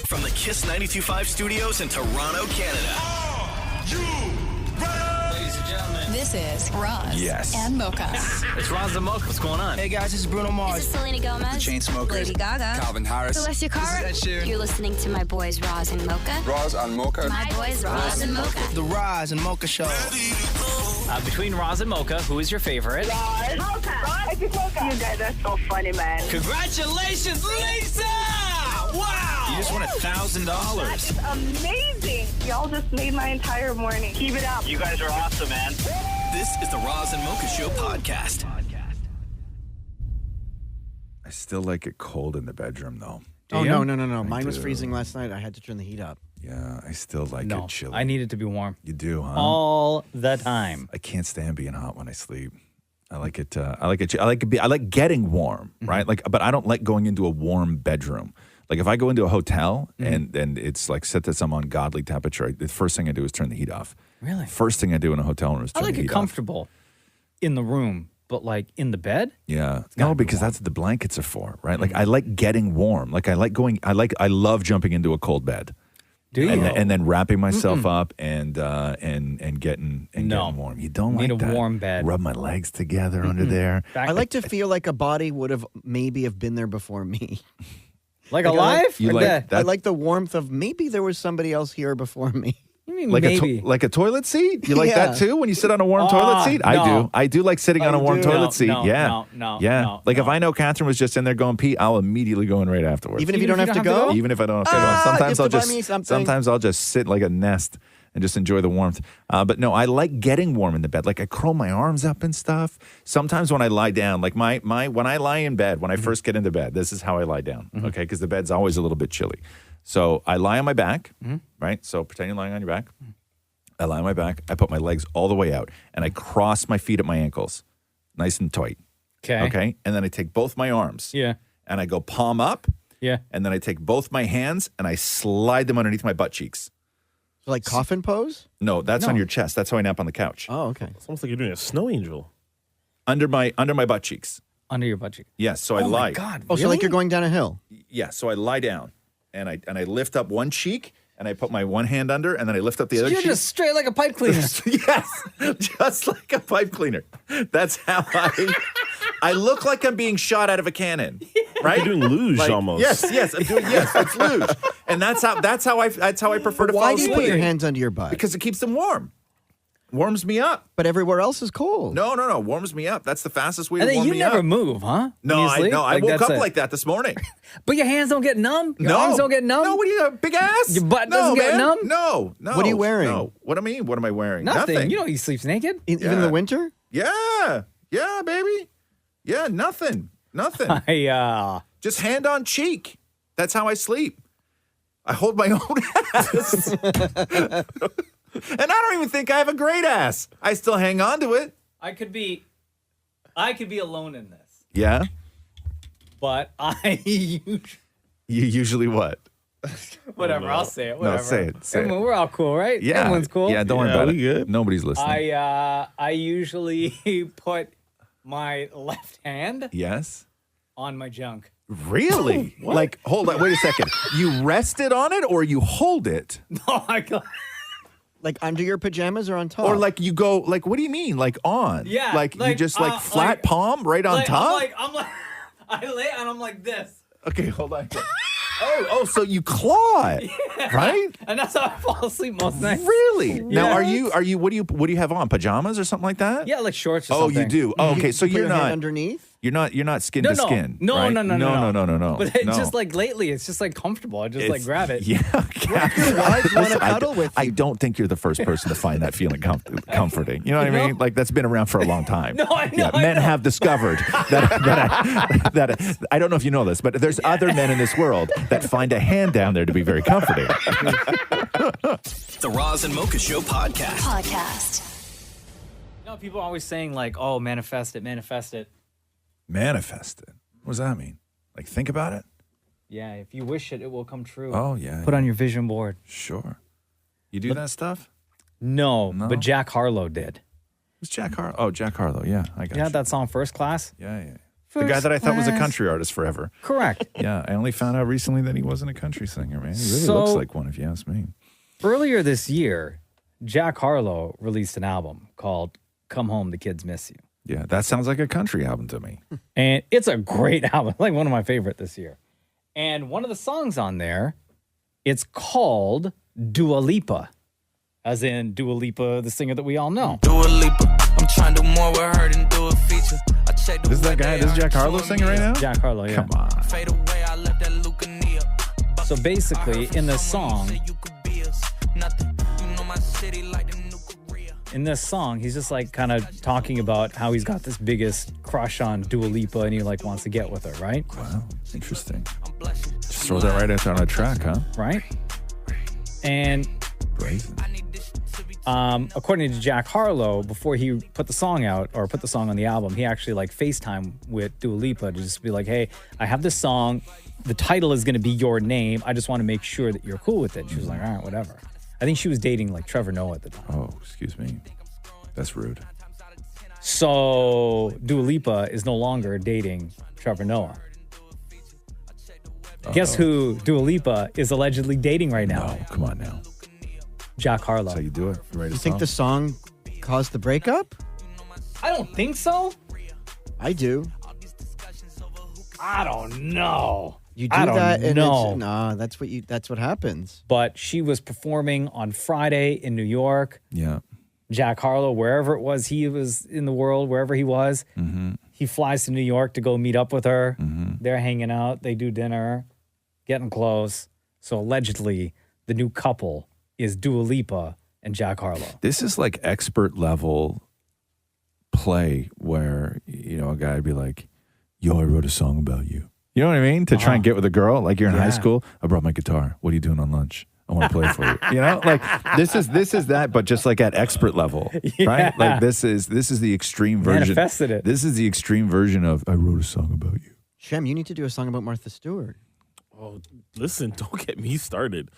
From the Kiss 92.5 studios in Toronto, Canada. Are you ready? Ladies and gentlemen, This is Roz and Mocha. it's Roz and Mocha. What's going on? Hey guys, this is Bruno Mars. This is Selena Gomez. Chainsmokers. Lady Gaga. Calvin Harris. Celestia Cara. This is Ed Sheeran. You're listening to my boys Roz and Mocha. Roz and Mocha. My boys Roz and Mocha. The Roz and Mocha Show. Between Roz and Mocha, who is your favorite? Mocha. You guys are so funny, man. Congratulations, Lisa! Wow! You just won $1,000. It's amazing. Y'all just made my entire morning. Keep it up. You guys are awesome, man. This is the Roz and Mocha Show podcast. I still like it cold in the bedroom, though. Oh, you? no. Mine was do. freezing last night. I had to turn the heat up. Yeah, I still like No, it chilly. I need it to be warm. You do, huh? All the time. I can't stand being hot when I sleep. I like it. I like it. I like getting warm, right? Like, but I don't like going into a warm bedroom. Like if I go into a hotel and it's like set to some ungodly temperature, the first thing I do is turn the heat off. Really? First thing I do in a hotel room is I turn like the it heat comfortable in the room, but like in the bed? Yeah. gotta No, be because warm. that's what the blankets are for, right? Like I like getting warm. Like I love jumping into a cold bed. Do you? And then wrapping myself up and getting warm. You don't Need like a that. warm bed. Rub my legs together under there. I like to feel like a body would have maybe have been there before me. Like Like, I alive? You or like dead? that? I like the warmth of maybe there was somebody else here before me. You mean Like maybe? like a toilet seat? You like Yeah. that too? When you sit on a warm toilet seat? I no. do. I do like sitting on a you warm do? toilet No, seat. no, yeah. no, Like if no. I know Catherine was just in there going pee, I'll immediately go in right afterwards. Even if you don't have to go? Even if I don't have to go. Ah, Sometimes you I'll have to buy me something. sometimes I'll just sit like a nest and just enjoy the warmth. But no, I like getting warm in the bed. Like I curl my arms up and stuff. Sometimes when I lie down, like my when I lie in bed, when I first get into bed, this is how I lie down. Okay, because the bed's always a little bit chilly. So I lie on my back, right? So pretend you're lying on your back. I lie on my back. I put my legs all the way out, and I cross my feet at my ankles, nice and tight. Okay. Okay, and then I take both my arms. Yeah. And I go palm up. Yeah. And then I take both my hands and I slide them underneath my butt cheeks. So like coffin pose? No, that's on your chest. That's how I nap on the couch. Oh, okay. It's almost like you're doing a snow angel. Under my butt cheeks. Under your butt cheek. Yes. So I Oh lie. my God. Oh, so like really? you're going down a hill. Yeah. So I lie down and I lift up one cheek and I put my one hand under and then I lift up the other You're cheek. just straight like a pipe cleaner. Yes, just like a pipe cleaner. That's how I look like I'm being shot out of a cannon, right? You're doing luge Like, almost. Yes, I'm doing it's luge, and that's how I prefer to Why fall do you asleep. put your hands under your butt? Because it keeps them warm, warms me up. But everywhere else is cold. No, warms me up. That's the fastest way And to then warm you me never up. move, huh? No, When you I sleep? no, I woke that's up it. like that this morning. But your hands don't get numb? Your No, arms don't get numb? No, what are you, a big ass? Your butt no, doesn't get man. numb? No. What are you wearing? No. What do I mean? What am I wearing? Nothing. You know he sleeps naked. Even in the winter? Yeah, baby. Yeah, nothing. I Just hand on cheek. That's how I sleep. I hold my own ass. And I don't even think I have a great ass. I still hang on to it. I could be alone in this. Yeah. But I You usually what? whatever, I'll say it. No, Whatever. say it. Everyone, we're all cool, right? Yeah. Everyone's cool. Yeah, don't worry about it. we good. Nobody's listening. I usually put my left hand Yes. on my junk. Really? Like, hold on. Wait a second. You rested on it or you hold it? Oh my God. Like under your pajamas or on top? Or like you go, like, what do you mean? Like on? Yeah, Like you like, just like flat like- palm right on top? I'm like, I lay and I'm like this. Okay, hold on. Oh, so you claw it, right? And that's how I fall asleep most nights. Really? Now, Yeah. are you? What do you have on? Pajamas or something like that? Yeah, like shorts or Oh, something. you do. Oh, okay. So Put you're your hand not underneath? You're not skin No, to skin. no, right? no. No. But it's no. just like lately, it's just like comfortable. I just like It's- grab it. Yeah. Your wife want to cuddle with I you. that think you're the first person to find that feeling comforting. You know what I mean? know? Like that's been around for a long time. No, I know, Yeah, I men know. have discovered that I don't know if you know this, but there's other men in this world that find a hand down there to be very comforting. The Roz and Mocha Show podcast. You know, people are always saying like, "Oh, manifest it, manifest it." Manifest it. What does that mean? Like think about it? Yeah, if you wish it, it will come true. Oh yeah. Put on your vision board. Sure. You do that stuff? No, No? but Jack Harlow did. Who's Jack Harlow? Oh, Jack Harlow. Yeah, I got You you. had that song First Class? Yeah. The guy that I thought was a country artist forever. Correct. Yeah, I only found out recently that he wasn't a country singer, man. He really looks like one, if you ask me. Earlier this year, Jack Harlow released an album called Come Home, The Kids Miss You. Yeah, that sounds like a country album to me. And it's a great album, like one of my favorite this year. And one of the songs on there, it's called Dua Lipa, as in Dua Lipa, the singer that we all know. Dua Lipa, I'm trying to do more with her than do a feature. This is that guy, this is Jack Harlow singing right now? Jack Harlow, yeah. Come on. So basically, in this song, he's just like kind of talking about how he's got this biggest crush on Dua Lipa and he like wants to get with her, right? Wow, interesting. Just throw that right after on a track, huh? Right? And Brazen. According to Jack Harlow, before he put the song out or put the song on the album, he actually like FaceTime with Dua Lipa to just be like, hey, I have this song. The title is going to be Your Name. I just want to make sure that you're cool with it. And she was like, all right, whatever. I think she was dating like Trevor Noah at the time. Oh, excuse me. That's rude. So Dua Lipa is no longer dating Trevor Noah. Guess who Dua Lipa is allegedly dating right now? No, come on now. Jack Harlow. That's how you do it. You think the song caused the breakup? I don't think so. I do. I don't know. You do I don't that and know. no, that's what happens. But she was performing on Friday in New York. Yeah. Jack Harlow, wherever it was, he was in the world, wherever he was, he flies to New York to go meet up with her. They're hanging out. They do dinner, getting close. So allegedly, the new couple is Dua Lipa and Jack Harlow. This is like expert level play where, you know, a guy would be like, yo, I wrote a song about you. You know what I mean? To try and get with a girl, like you're in high school. I brought my guitar. What are you doing on lunch? I want to play for you. You know, like this is that, but just like at expert level, right? Like this is the extreme version. Manifested it. This is the extreme version of I wrote a song about you. Shem, you need to do a song about Martha Stewart. Oh, listen, don't get me started.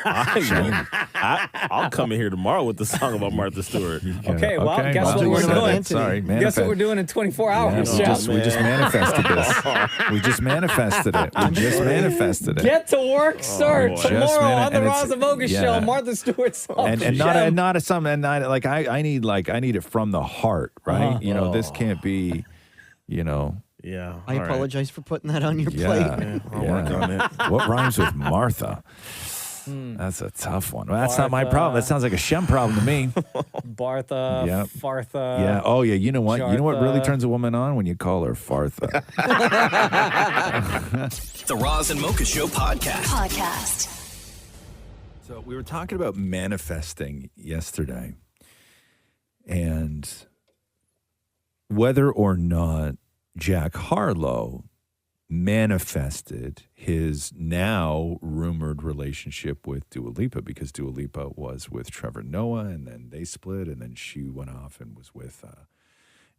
I'll come in here tomorrow with the song about Martha Stewart. Okay, well, guess what we're doing? Sorry, guess what we're doing in 24 hours? We just manifested this. We just manifested it. We just manifested it. Get to work, sir. Tomorrow on the Roz and Mocha Show, Martha Stewart song. And not a some and not like I need it from the heart, right? You know, this can't be, you know. Yeah. I apologize for putting that on your plate. I'll work on it. What rhymes with Martha? That's a tough one. Well, that's not my problem. That sounds like a Shem problem to me. Bartha, Fartha. Yeah. Oh, yeah. You know what? Jartha. You know what really turns a woman on? When you call her Fartha. The Roz and Mocha Show Podcast. So we were talking about manifesting yesterday and whether or not Jack Harlow manifested his now rumored relationship with Dua Lipa, because Dua Lipa was with Trevor Noah and then they split and then she went off and was with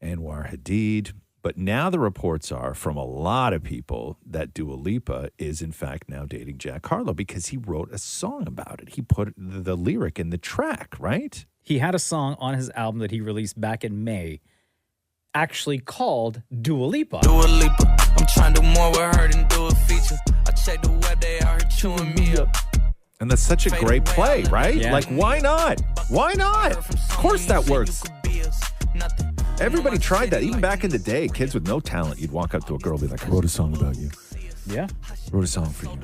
Anwar Hadid. But now the reports are from a lot of people that Dua Lipa is in fact now dating Jack Harlow because he wrote a song about it. He put the lyric in the track, right? He had a song on his album that he released back in May actually called Dua Lipa. Dua Lipa, I'm trying to do more with her than do a feature. I check the web, they are chewing me up. And that's such a great play, right? Yeah. Like, why not? Why not? Of course that works. Everybody tried that. Even back in the day, kids with no talent, you'd walk up to a girl and be like, I wrote a song about you. Yeah. Wrote a song for you.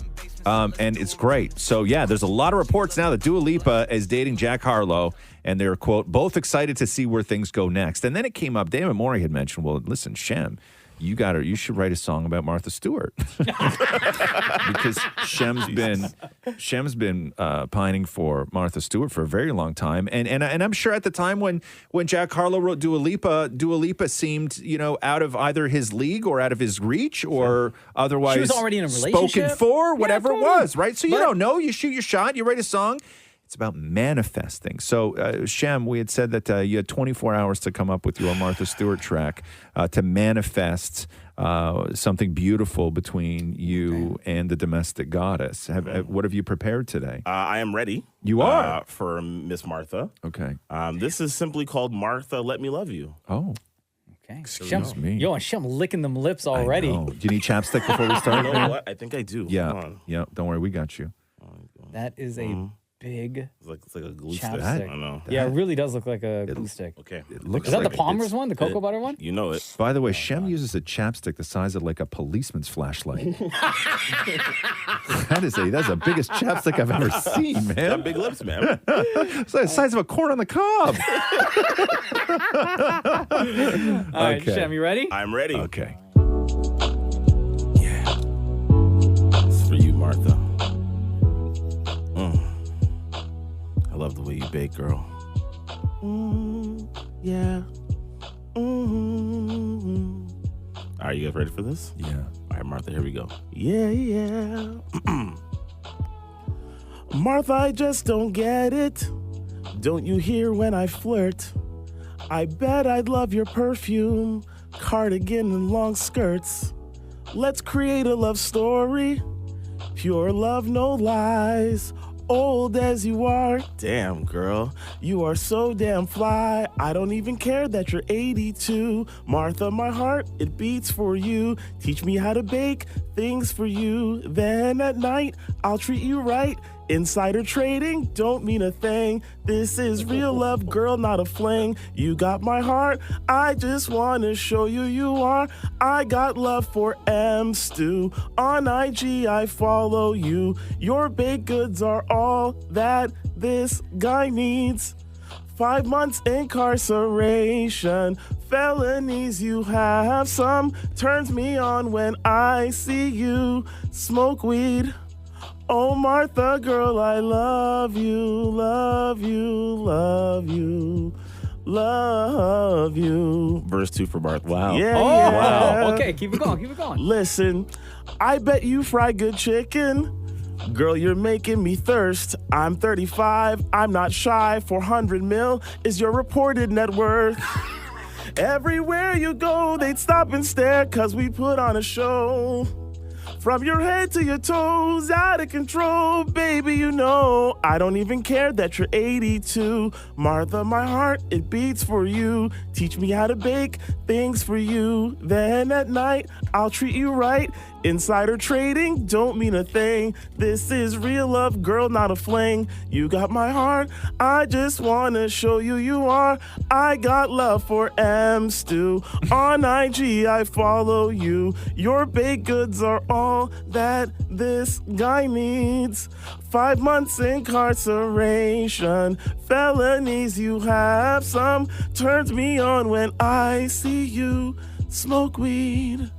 And it's great. So, yeah, there's a lot of reports now that Dua Lipa is dating Jack Harlow, and they're, quote, both excited to see where things go next. And then it came up, Damnit Maurie had mentioned, well, listen, Shem, you should write a song about Martha Stewart. Because Shem's been pining for Martha Stewart for a very long time. And I'm sure at the time when Jack Harlow wrote Dua Lipa seemed, you know, out of either his league or out of his reach or otherwise She was already in a relationship. spoken for, whatever totally. it was, right? So you don't know. You shoot your shot. You write a song. It's about manifesting. So, Shem, we had said that you had 24 hours to come up with your Martha Stewart track to manifest something beautiful between you and the domestic goddess. What have you prepared today? I am ready. You are? For Miss Martha. Okay. This is simply called Martha, Let Me Love You. Oh. Okay. Excuse me. Yo, and Shem licking them lips already. I know. Do you need chapstick before we start? You know what? I think I do. Hold Yeah. on. Yeah. Don't worry, we got you. That is a big It's like a glue stick. chapstick. I know. Yeah, it really does look like a glue stick. Okay. It looks Is that like the Palmer's it's- one, the cocoa butter one? You know it. By the way, Shem uses a chapstick the size of like a policeman's flashlight. That's the biggest chapstick I've ever seen, man. Got big lips, man. It's like the size of a corn on the cob. All right, Shem, you ready? I'm ready. Okay. Yeah. It's for you, Martha. I love the way you bake, girl. Yeah. All right, you guys ready for this? Yeah. All right, Martha, here we go. Yeah. Martha, I just don't get it. Don't you hear when I flirt? I bet I'd love your perfume, cardigan and long skirts. Let's create a love story. Pure love, no lies. Old as you are, damn girl, you are so damn fly. I don't even care that you're 82. Martha, my heart, it beats for you. Teach me how to bake things for you. Then at night, I'll treat you right. Insider trading don't mean a thing. This is real love, girl, not a fling. You got my heart, I just wanna show you you are. I got love for M. Stu. On IG, I follow you. Your baked goods are all that this guy needs. 5 months incarceration, felonies you have some. Turns me on when I see you smoke weed. Oh, Martha, girl, I love you, love you, love you, love you. Verse 2 for Martha. Wow. Yeah, Oh, yeah. wow. Okay, keep it going. Listen, I bet you fry good chicken. Girl, you're making me thirst. I'm 35, I'm not shy. 400 mil is your reported net worth. Everywhere you go, they'd stop and stare, 'cause we put on a show. From your head to your toes, out of control, baby, you know. I don't even care that you're 82. Martha, my heart, it beats for you. Teach me how to bake things for you. Then at night, I'll treat you right. Insider trading don't mean a thing. This is real love, girl, not a fling. You got my heart, I just wanna show you you are. I got love for M. Stu. On IG, I follow you. Your baked goods are all that this guy needs. 5 months incarceration, felonies you have some. Turns me on when I see you smoke weed.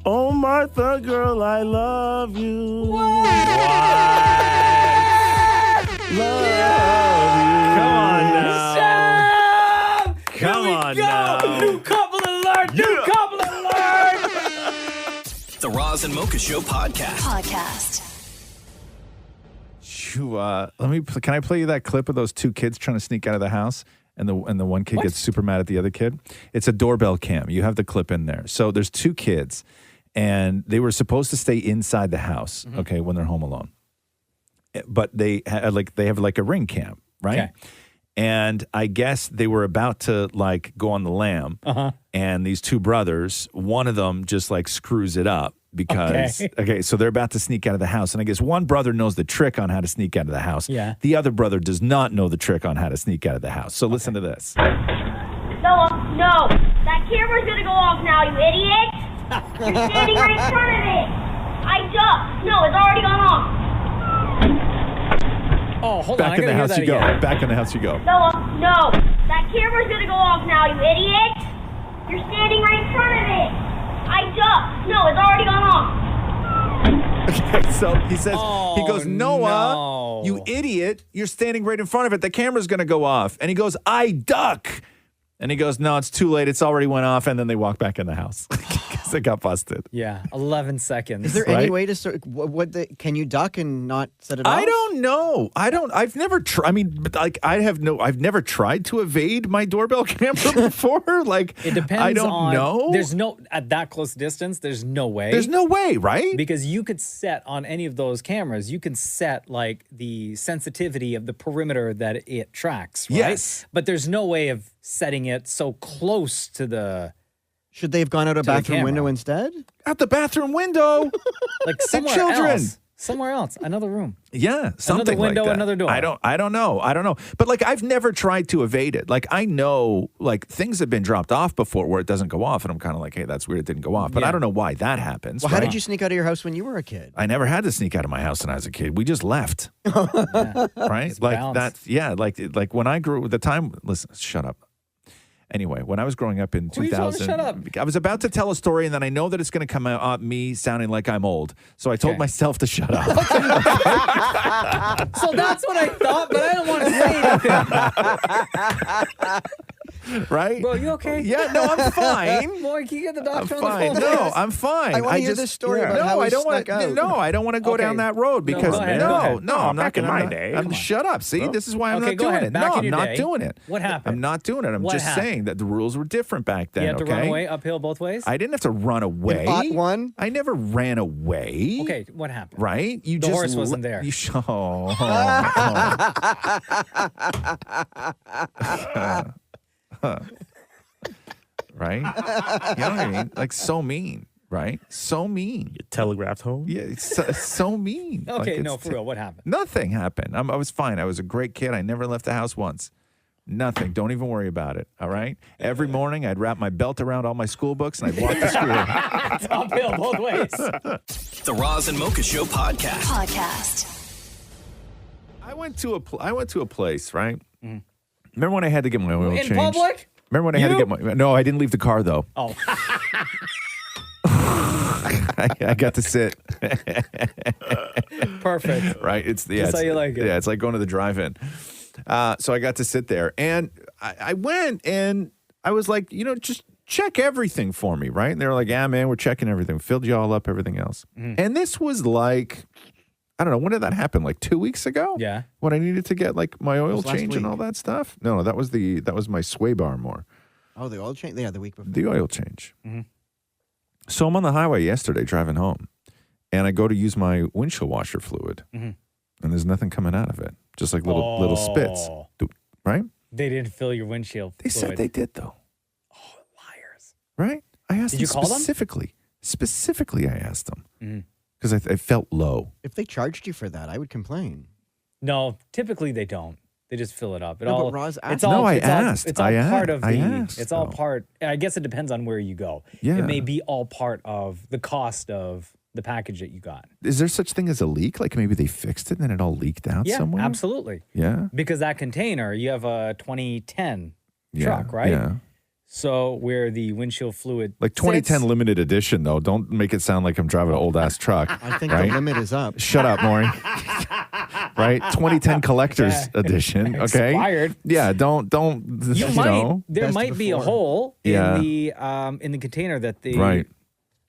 Oh, Martha, girl, I love you. Love you. Come on now. Come on now. New couple alert. New couple alert. The Roz and Mocha Show podcast. Can I play you that clip of those two kids trying to sneak out of the house? And the one kid gets super mad at the other kid. It's a doorbell cam. You have the clip in there. So there's two kids, and they were supposed to stay inside the house, okay, when they're home alone. But they have like a ring cam, right? Okay. And I guess they were about to like go on the lam, and these two brothers, one of them just like screws it up. Because, okay, so they're about to sneak out of the house. And I guess one brother knows the trick on how to sneak out of the house. Yeah. The other brother does not know the trick on how to sneak out of the house. So listen to this. Noah, no. That camera's gonna go off now, you idiot. You're standing right in front of it. I ducked. No, it's already gone off. Oh, hold on. Back in the house you go. Again. Back in the house you go. Noah, no. That camera's gonna go off now, you idiot. You're standing right in front of it. I ducked. No, it's already gone off. Okay, so he says, he goes, Noah, no. you idiot. You're standing right in front of it. The camera's going to go off. And he goes, I duck. And he goes, no, it's too late. It's already went off. And then they walk back in the house because it got busted. Yeah, 11 seconds. Is there any way to start? Can you duck and not set it off? I don't know. I've never tried. I mean, like, I've never tried to evade my doorbell camera before. Like, It depends I don't know. There's no, at that close distance, there's no way. There's no way, right? Because you could set on any of those cameras, you can set like the sensitivity of the perimeter that it tracks, right? Yes. But there's no way of setting it so close to the Should they have gone out a To the bathroom camera. window instead? Out the bathroom window. Like The somewhere children. else. Somewhere else. Another room. Yeah, something Another window, like that. another door. I don't know. But like I've never tried to evade it. Like I know like things have been dropped off before where it doesn't go off and I'm kind of like, hey, that's weird it didn't go off. But I don't know why that happens. Well, how did you sneak out of your house when you were a kid? I never had to sneak out of my house when I was a kid. We just left. Right? It's Like balanced. that's like when I grew the time listen, shut up. Anyway, when I was growing up in Who are you telling to 2000, shut up? I was about to tell a story, and then I know that it's going to come out me sounding like I'm old. So I told Okay. myself to shut up. So that's what I thought, but I don't want to say anything. Right? Bro, you okay? Yeah, no, I'm fine. Boy, can you get the I'm doctor on fine. the phone? No, I'm fine. I wanna hear just, this story about how I he don't snuck out. No, I don't want to go Okay. down that road No, because go ahead, no, go ahead. no, I'm not back in gonna. my day. I'm Come on. shut up. See, this is why I'm Okay, not go doing ahead. it. Back No, in I'm your not day, doing it. what happened? I'm not doing it. I'm What just happened? saying that the rules were different back then. You have to okay? run away uphill both ways? I didn't have to run away. In Ot 1? I never ran away. Okay, what happened? Right? You The just horse wasn't there. You right? You know what I mean? Like so mean, right? So mean. You telegraphed home? Yeah, it's so mean. Like, Okay, it's no, for real, what happened? Nothing happened. I was fine. I was a great kid. I never left the house once. Nothing. Don't even worry about it. All right. Every morning, I'd wrap my belt around all my school books and I'd walk to school. It's uphill both ways. The Roz and Mocha Show podcast. Podcast. I went to a place, right? Remember when I had to get my oil In changed? public? Remember when I had to You? get my? No, I didn't leave the car though. Oh, I got to sit. perfect. Right? It's Just how you like it. Yeah, it's like going to the drive-in. So I got to sit there, and I went, and I was like, just check everything for me, right? And they were like, yeah, man, we're checking everything. Filled you all up, everything else. And this was like, I don't know, when did that happen? Like 2 weeks ago? Yeah. When I needed to get like my oil was last change and week. all that stuff? No, that was my sway bar more. Oh, the oil change? Yeah, the week before. The oil change. So I'm on the highway yesterday driving home, and I go to use my windshield washer fluid, and there's nothing coming out of it, just like little spits, Oh. right? They didn't fill your windshield They said fluid. they did though, Liars. right? I asked Did them you call them? specifically. I asked them because I felt low. If they charged you for that, I would complain. No, typically they don't. They just fill it up. It No, but all, Roz it's asked. all, No, I it's all- asked. It's all I part a- of I the. asked, It's all though. part. I guess it depends on where you go. Yeah. It may be all part of the cost of the package that you got. Is there such thing as a leak? Like maybe they fixed it and then it all leaked out Yeah, somewhere? absolutely. Yeah. Because that container, you have a 2010 Yeah, truck, right? Yeah. So where the windshield fluid Like 2010 sits- limited edition, though. Don't make it sound like I'm driving an old ass truck. I think right? the limit is up. Shut up, Maury. Right? 2010 collector's edition. Okay. Expired. Yeah. Don't. You might. know. There Best might be a before. hole Yeah. in the container that the Right.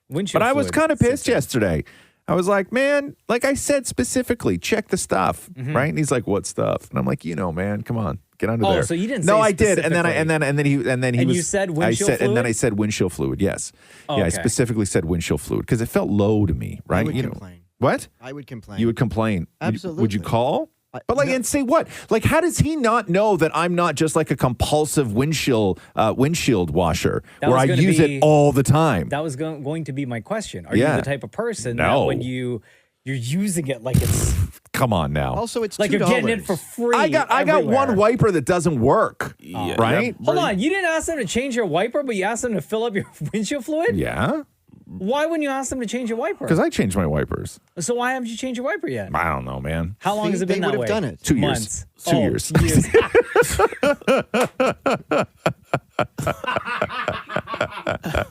windshield. But I was fluid kind of sits pissed in. yesterday. I was like, man, like I said specifically, check the stuff, right? And he's like, what stuff? And I'm like, man, come on, get under Oh, there. so you didn't No, say I did, and then specifically. he And was. you said I windshield said, and then I fluid? said windshield fluid. Yes, Oh, yeah, I okay. specifically said windshield fluid because it felt low to me, I right? would You know complain. what? I would complain. You would complain. Would you Absolutely. call? I- But like, no. and say what? Like, how does he not know that I'm not just like a compulsive windshield washer That where was I gonna use be- it all the time? That was going to be my question. Are Yeah. you the type of person No. that when you're using it like it's Come on now. Also, it's like $2. you're getting it for free? I got everywhere. one wiper that doesn't work. Right? Hold on, you didn't ask them to change your wiper, but you asked them to fill up your windshield fluid? Yeah. Why wouldn't you ask them to change your wiper? Because I changed my wipers. So why haven't you changed your wiper yet? I don't know, man. How long See, has it been they that would way? have done it. 2 years. Months. 2 Oh, years. years.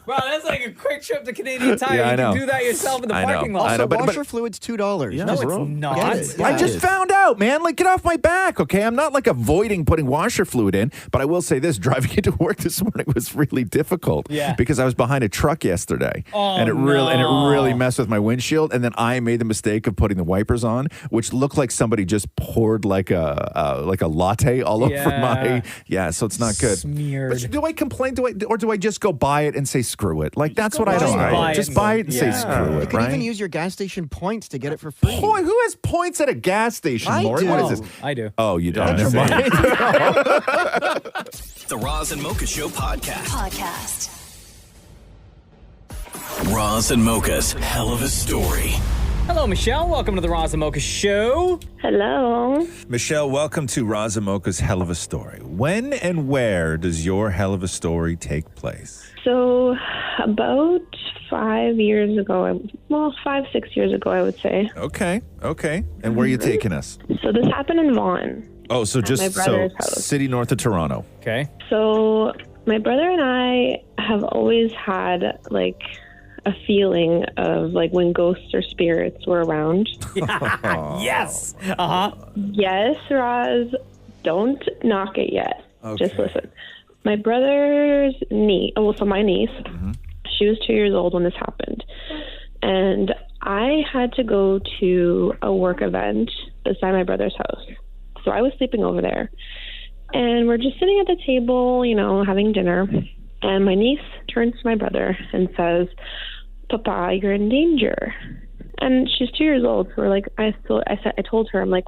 Bro, that's like a quick trip to Canadian Tire. Yeah, I you know. can do that yourself in the I know. parking lot. I Also, know, but- washer fluid's $2. Yeah, No, it's bro. not. Get it. I Yeah, just it is. found out, man. Like, get off my back, okay? I'm not like avoiding putting washer fluid in, but I will say this: driving into work this morning was really difficult. Yeah. Because I was behind a truck yesterday, Oh, and it really no. messed with my windshield. And then I made the mistake of putting the wipers on, which looked like somebody just poured like a latte all over my. Yeah, so it's not good. Smeared. But do I complain? Or do I just go buy it and say screw it? Like that's what I Just don't know. buy it Just and buy go- it and say yeah. screw You it, could right? even use your gas station points to get it for free. Boy, who has points at a gas station, I Maury? do. What is this? I do. Oh, you don't. Yeah, Never mind. The Roz and Mocha Show podcast. Podcast. Roz and Mocha's Hell of a Story. Hello, Michelle. Welcome to the Roz and Mocha Show. Hello. Michelle, welcome to Roz and Mocha's Hell of a Story. When and where does your Hell of a Story take place? So, about 5 years ago, 5-6 years ago, I would say. Okay. And where are you taking us? So this happened in Vaughan. Oh, so at my brother's house. city north of Toronto. Okay. So my brother and I have always had like a feeling of like when ghosts or spirits were around. Yes. Uh-huh. Yes, Roz, don't knock it yet. Okay. Just listen. My brother's niece, my niece, she was 2 years old when this happened. And I had to go to a work event beside my brother's house. So I was sleeping over there. And we're just sitting at the table, having dinner. And my niece turns to my brother and says, "Papa, you're in danger." And she's 2 years old. So we're like, I told her, I'm like,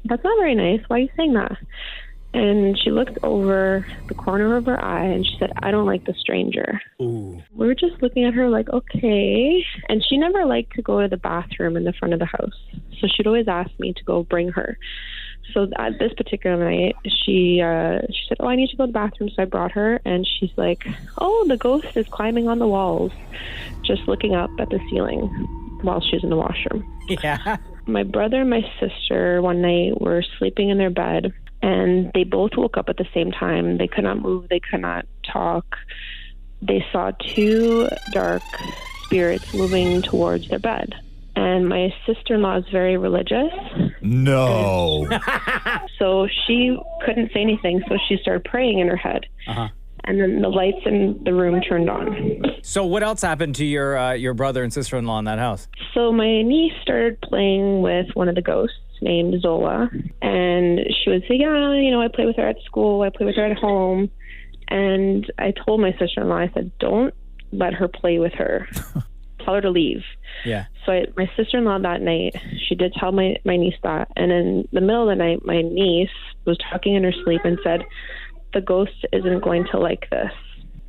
"That's not very nice. Why are you saying that?" And she looked over the corner of her eye and she said, "I don't like the stranger." Ooh. We were just looking at her like, okay. And she never liked to go to the bathroom in the front of the house. So she'd always ask me to go bring her. So at this particular night, she said, "Oh, I need to go to the bathroom." So I brought her, and she's like, "Oh, the ghost is climbing on the walls," just looking up at the ceiling while she was in the washroom. Yeah. My brother and my sister one night were sleeping in their bed, and they both woke up at the same time. They could not move. They could not talk. They saw two dark spirits moving towards their bed. And my sister-in-law is very religious. No. So she couldn't say anything, so she started praying in her head. Uh-huh. And then the lights in the room turned on. So what else happened to your brother and sister-in-law in that house? So my niece started playing with one of the ghosts named Zola. And she would say, "Yeah, I play with her at school. I play with her at home." And I told my sister-in-law, I said, "Don't let her play with her. Tell her to leave." Yeah. So my sister-in-law that night, she did tell my niece that. And in the middle of the night, my niece was talking in her sleep and said, "The ghost isn't going to like this."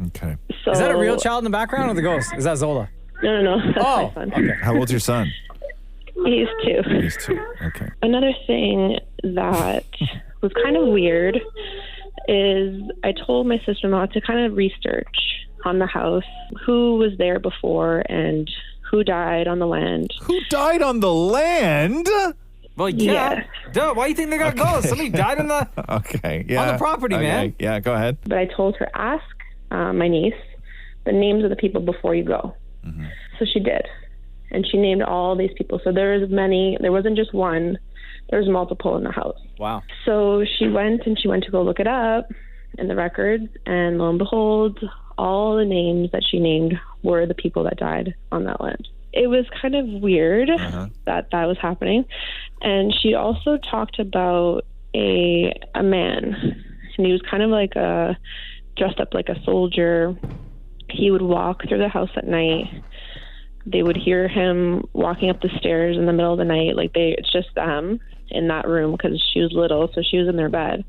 Okay. So, is that a real child in the background or the ghost? Is that Zola? No. That's my son. Okay. How old's your son? He's 2. He's 2. Okay. Another thing that was kind of weird is I told my sister-in-law to kind of research on the house, who was there before and who died on the land. Who died on the land? Well, yeah. Duh, why do you think they got ghosts? Somebody died on the yeah. on the property, man. Yeah, go ahead. But I told her, ask my niece the names of the people before you go. Mm-hmm. So she did. And she named all these people. So there was many. There wasn't just one. There was multiple in the house. Wow. So she went to go look it up in the records. And lo and behold, all the names that she named were the people that died on that land. It was kind of weird that was happening. And she also talked about a man. And he was kind of like dressed up like a soldier. He would walk through the house at night. They would hear him walking up the stairs in the middle of the night. It's just them in that room because she was little, so she was in their bed.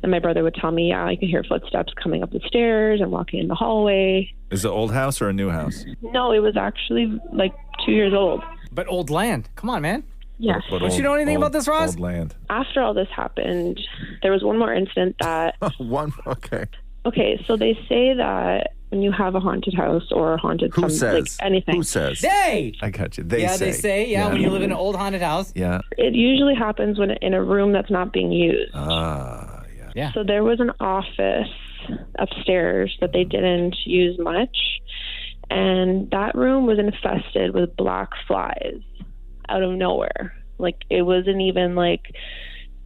And my brother would tell me, yeah, I could hear footsteps coming up the stairs and walking in the hallway. Is it an old house or a new house? No, it was actually like 2 years old. But old land. Come on, man. Yeah. Don't you know anything about this, Roz? Old land. After all this happened, there was one more incident that... Okay. Okay, so they say that when you have a haunted house or a haunted... Who says? Anything. Who says? They! I got you. They say, when you live in an old haunted house. Yeah. It usually happens when in a room that's not being used. Yeah. So there was an office upstairs that they didn't use much, and that room was infested with black flies out of nowhere. Like, it wasn't even like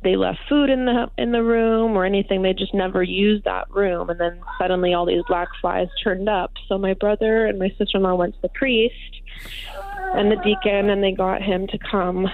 they left food in the room or anything. They just never used that room, and then suddenly all these black flies turned up. So my brother and my sister-in-law went to the priest and the deacon, and they got him to come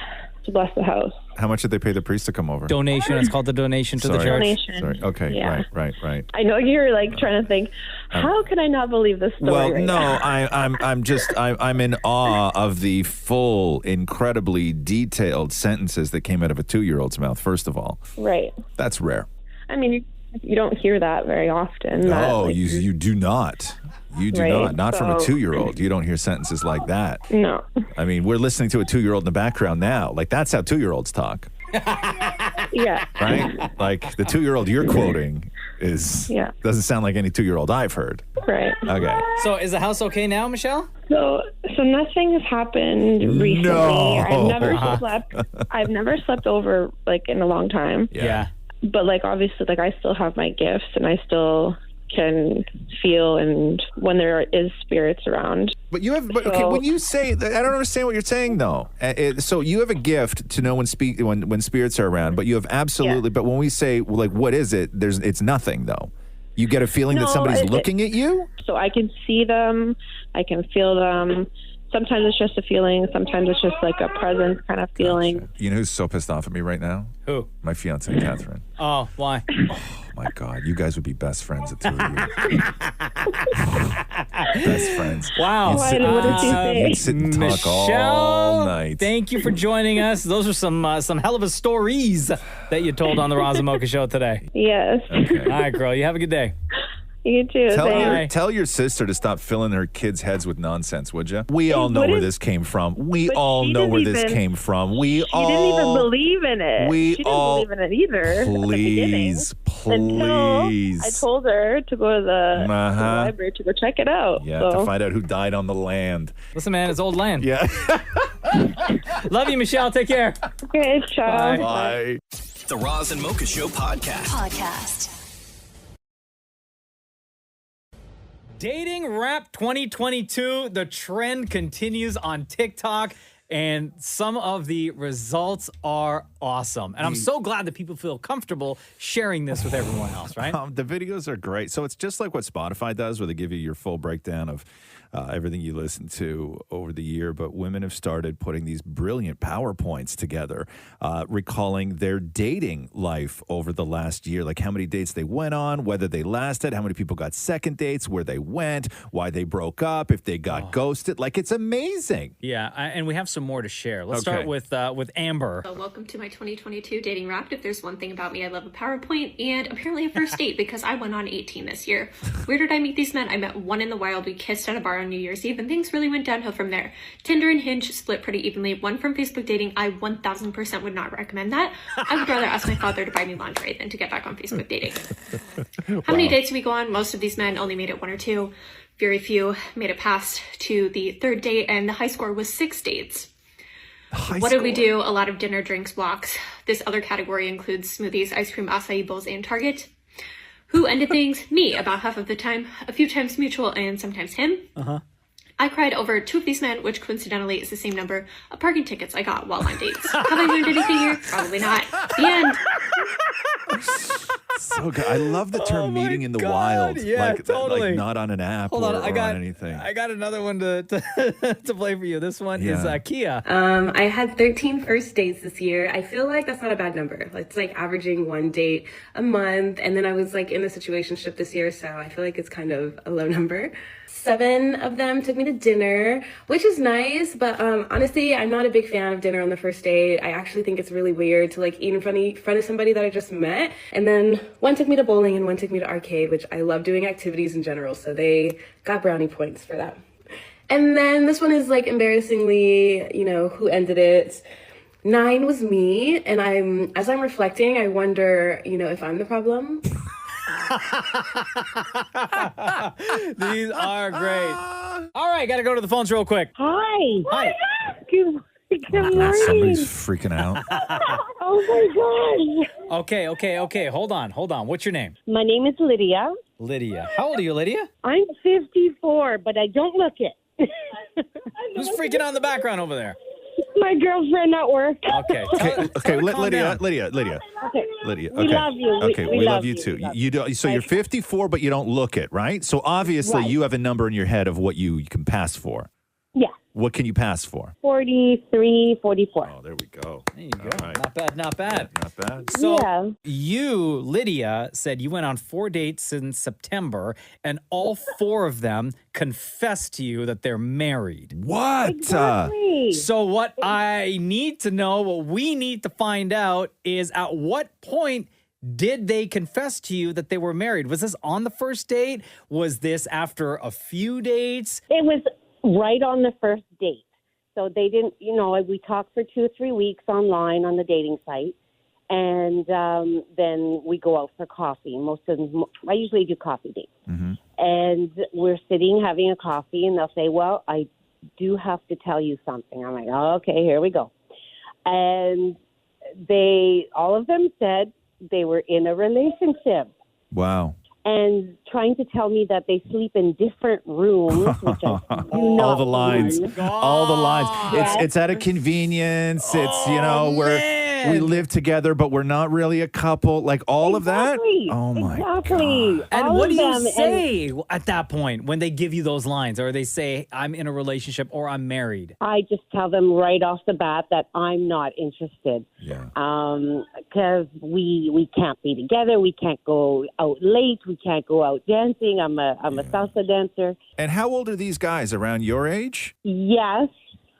to bless the house. How much did they pay the priest to come over? Donation. It's called the donation to the church. Donation. Sorry. Okay. Yeah. Right. I know you're like trying to think, how can I not believe this story? Well, right no, now? I'm in awe of the full, incredibly detailed sentences that came out of a 2-year-old's mouth. First of all, right. That's rare. I mean, you don't hear that very often. Oh, you do not. You do Right, not from a so- 2-year-old. You don't hear sentences like that. No. I mean, we're listening to a 2-year-old in the background now. Like, that's how 2-year-olds talk, Yeah. right? Like, the 2-year-old you're quoting doesn't sound like any 2-year-old I've heard. Right. Okay. So is the house okay now, Michelle? So nothing has happened recently. No. I've never slept over like in a long time. Yeah. But like obviously like I still have my gifts and I still can feel and when there is spirits around. But you have, okay, when you say, I don't understand what you're saying though. So you have a gift to know when spirits are around, but you have absolutely, but when we say like, what is it? It's nothing though. You get a feeling that somebody's looking at you? So I can see them, I can feel them. Sometimes it's just a feeling. Sometimes it's just like a presence kind of feeling. Gotcha. You know who's so pissed off at me right now? Who? My fiance, Catherine. Oh, why? Oh, my God. You guys would be best friends, the two of you. Best friends. Wow. What did you say? You'd sit and talk Michelle, all night. thank you for joining us. Those are some hell of a stories that you told on the Roz and Mocha show today. Yes. Okay. All right, girl. You have a good day. You too. Tell your sister to stop filling her kids' heads with nonsense, would you? We all know where this came from. We all know where this came from. She didn't even believe in it. She didn't believe in it either. Please. Until I told her to go to the library to go check it out. Yeah, so. to find out who died on the land. Listen, man, it's old land. Yeah. Love you, Michelle. Take care. Okay, ciao. Bye. The Roz and Mocha Show Podcast. Dating Rap 2022. The trend continues on TikTok, and some of the results are awesome. And I'm so glad that people feel comfortable sharing this with everyone else, right? The videos are great. So it's just like what Spotify does, where they give you your full breakdown of everything you listen to over the year. But women have started putting these brilliant PowerPoints together, recalling their dating life over the last year, like how many dates they went on, whether they lasted, how many people got second dates, where they went, why they broke up, if they got ghosted. Like, it's amazing. Yeah, and we have some more to share. Let's start with Amber. So welcome to my 2022 Dating Wrapped. If there's one thing about me, I love a PowerPoint and apparently a first date because I went on 18 this year. Where did I meet these men? I met one in the wild. We kissed at a bar on New Year's Eve and things really went downhill from there. Tinder and Hinge split pretty evenly. One from Facebook dating. I 1000% would not recommend that. I would rather ask my father to buy me lingerie than to get back on Facebook dating. How many dates did we go on? Most of these men only made it 1 or 2. Very few made it past to the 3rd date, and the high score was 6 dates. What did we do? A lot of dinner, drinks, walks. This other category includes smoothies, ice cream, acai bowls, and Target. Who ended things? Me, about half of the time. A few times mutual, and sometimes him. I cried over 2 of these men, which coincidentally is the same number of parking tickets I got while on dates. Have I learned anything here? Probably not. The end. So good. I love the term meeting in the wild. Yeah, totally. Like not on an app or on anything. I got another one to play for you. This one is Kia. I had 13 first dates this year. I feel like that's not a bad number. It's like averaging 1 date a month. And then I was like in a situationship this year, so I feel like it's kind of a low number. 7 of them took me to dinner, which is nice, but honestly, I'm not a big fan of dinner on the first date. I actually think it's really weird to like eat in front of somebody that I just met. And then 1 took me to bowling and 1 took me to arcade, which I love doing activities in general, so they got brownie points for that. And then this one is like embarrassingly, who ended it? 9 was me, and as I'm reflecting, I wonder, if I'm the problem. These are great. All right, got to go to the phones real quick. Hi. Hi. Good morning. Somebody's freaking out. Oh my gosh. Okay. Hold on. What's your name? My name is Lydia. Lydia. How old are you, Lydia? I'm 54, but I don't look it. Who's freaking out in the background over there? My girlfriend at work. Okay. Lydia. Okay. Lydia. We love you. Okay, we love you too. You don't. So you're 54, but you don't look it, right? So obviously you have a number in your head of what you can pass for. Yeah. What can you pass for? 43, 44. Oh, there we go. There you go. All right. Not bad. Not bad. So you, Lydia, said you went on 4 dates since September, and all 4 of them confessed to you that they're married. What? Exactly. So what I need to know, what we need to find out is at what point Did they confess to you that they were married? Was this on the first date? Was this after a few dates? It was right on the first date. So they didn't, we talked for 2 or 3 weeks online on the dating site. And then we go out for coffee. I usually do coffee dates. Mm-hmm. And we're sitting having a coffee, and they'll say, well, I do have to tell you something. I'm like, oh, okay, here we go. And all of them said they were in a relationship. Wow. And trying to tell me that they sleep in different rooms, which I do not All the lines. want. All the lines. Yes. It's out of convenience. It's, we live together, but we're not really a couple. Like all of that. Oh my Exactly. God. And All what of do you them. say at that point when they give you those lines? Or they say, I'm in a relationship or I'm married? I just tell them right off the bat that I'm not interested. Yeah. Because we can't be together. We can't go out late. We can't go out dancing. I'm a salsa dancer. And how old are these guys? Around your age? Yes,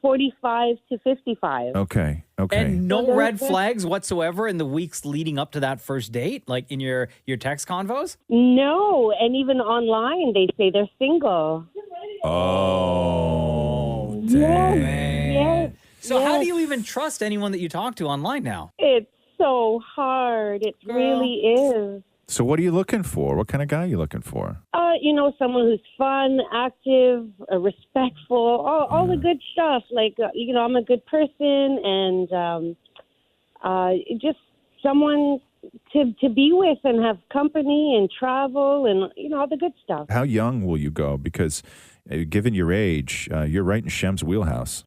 45 to 55. Okay. And no red flags whatsoever in the weeks leading up to that first date, like in your text convos? No, and even online they say they're single. Oh, dang. Yes. So how do you even trust anyone that you talk to online now? It's so hard. It really is. So what are you looking for? What kind of guy are you looking for? Someone who's fun, active, respectful, all the good stuff. Like, I'm a good person, and just someone to be with and have company and travel and, all the good stuff. How young will you go? Because given your age, you're right in Shem's wheelhouse.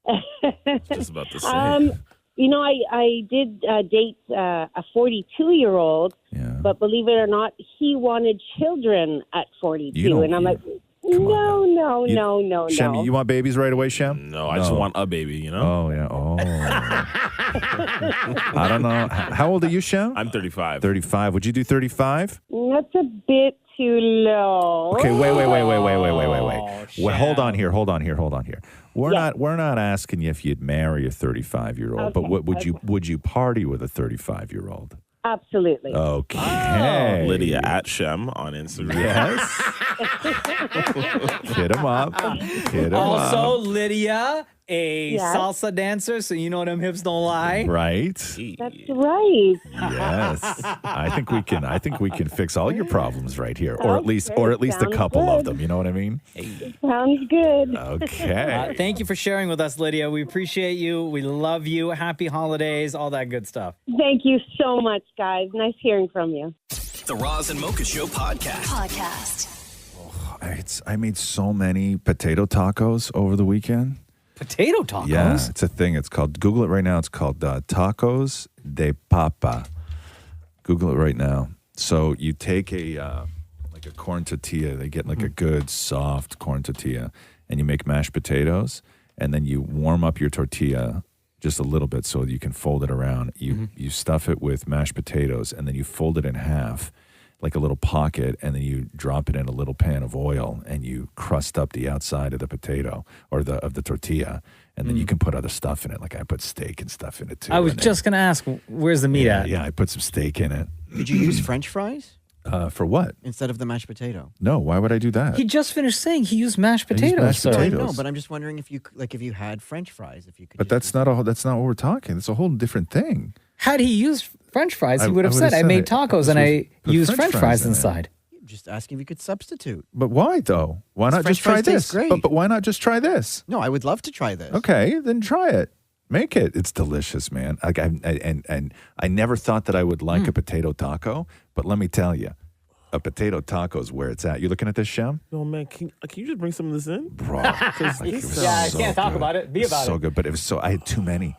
Just about to say. I did date a 42-year-old, but believe it or not, he wanted children at 42. And I'm like, no. Shem, you want babies right away, Shem? No, I just want a baby, Oh, yeah. Oh. I don't know. How old are you, Shem? I'm 35. 35. Would you do 35? That's a bit too low. Okay, wait. Well, hold on here. We're not asking you if you'd marry a 35-year-old, but would you party with a 35-year-old? Absolutely. Okay. Lydia at Shem on Instagram. Yes. Hit him up. Also, Lydia, a salsa dancer, so you know them hips don't lie. Right. That's right. Yes. I think we can fix all your problems right here, or at least a couple of them. You know what I mean? Sounds good. Okay. Thank you for sharing with us, Lydia. We appreciate you. We love you. Happy holidays. All that good stuff. Thank you so much, guys. Nice hearing from you. The Roz and Mocha Show podcast. I made so many potato tacos over the weekend. Potato tacos? Yeah, it's a thing. It's called, Google it right now. It's called tacos de papa. Google it right now. So you take a corn tortilla. They get like a good soft corn tortilla, and you make mashed potatoes, and then you warm up your tortilla just a little bit so you can fold it around. You stuff it with mashed potatoes, and then you fold it in half like a little pocket, and then you drop it in a little pan of oil, and you crust up the outside of the potato or of the tortilla, and then you can put other stuff in it. Like I put steak and stuff in it too. I was just going to ask, where's the meat at? Yeah, I put some steak in it. Could you use French fries for what? instead of the mashed potato? No, why would I do that? He just finished saying he used mashed I used potatoes. mashed so- potatoes. No, but I'm just wondering if you had French fries, if you could. But that's not what we're talking. It's a whole different thing. Had he used French fries, he I would have would've said, I said made it. tacos and I used French fries in it. inside. Just asking if you could substitute. But why though? Why not French just try fries taste this? great. But why not just try this? No, I would love to try this. Okay, then try it. Make it. It's delicious, man. Like I never thought that I would like a potato taco, but let me tell you, a potato taco is where it's at. You looking at this, Shem? No, man, can you just bring some of this in? Bro. Like, It was Yeah, I so can't talk good. about it. Be about so it. good, but it was so. I had too many.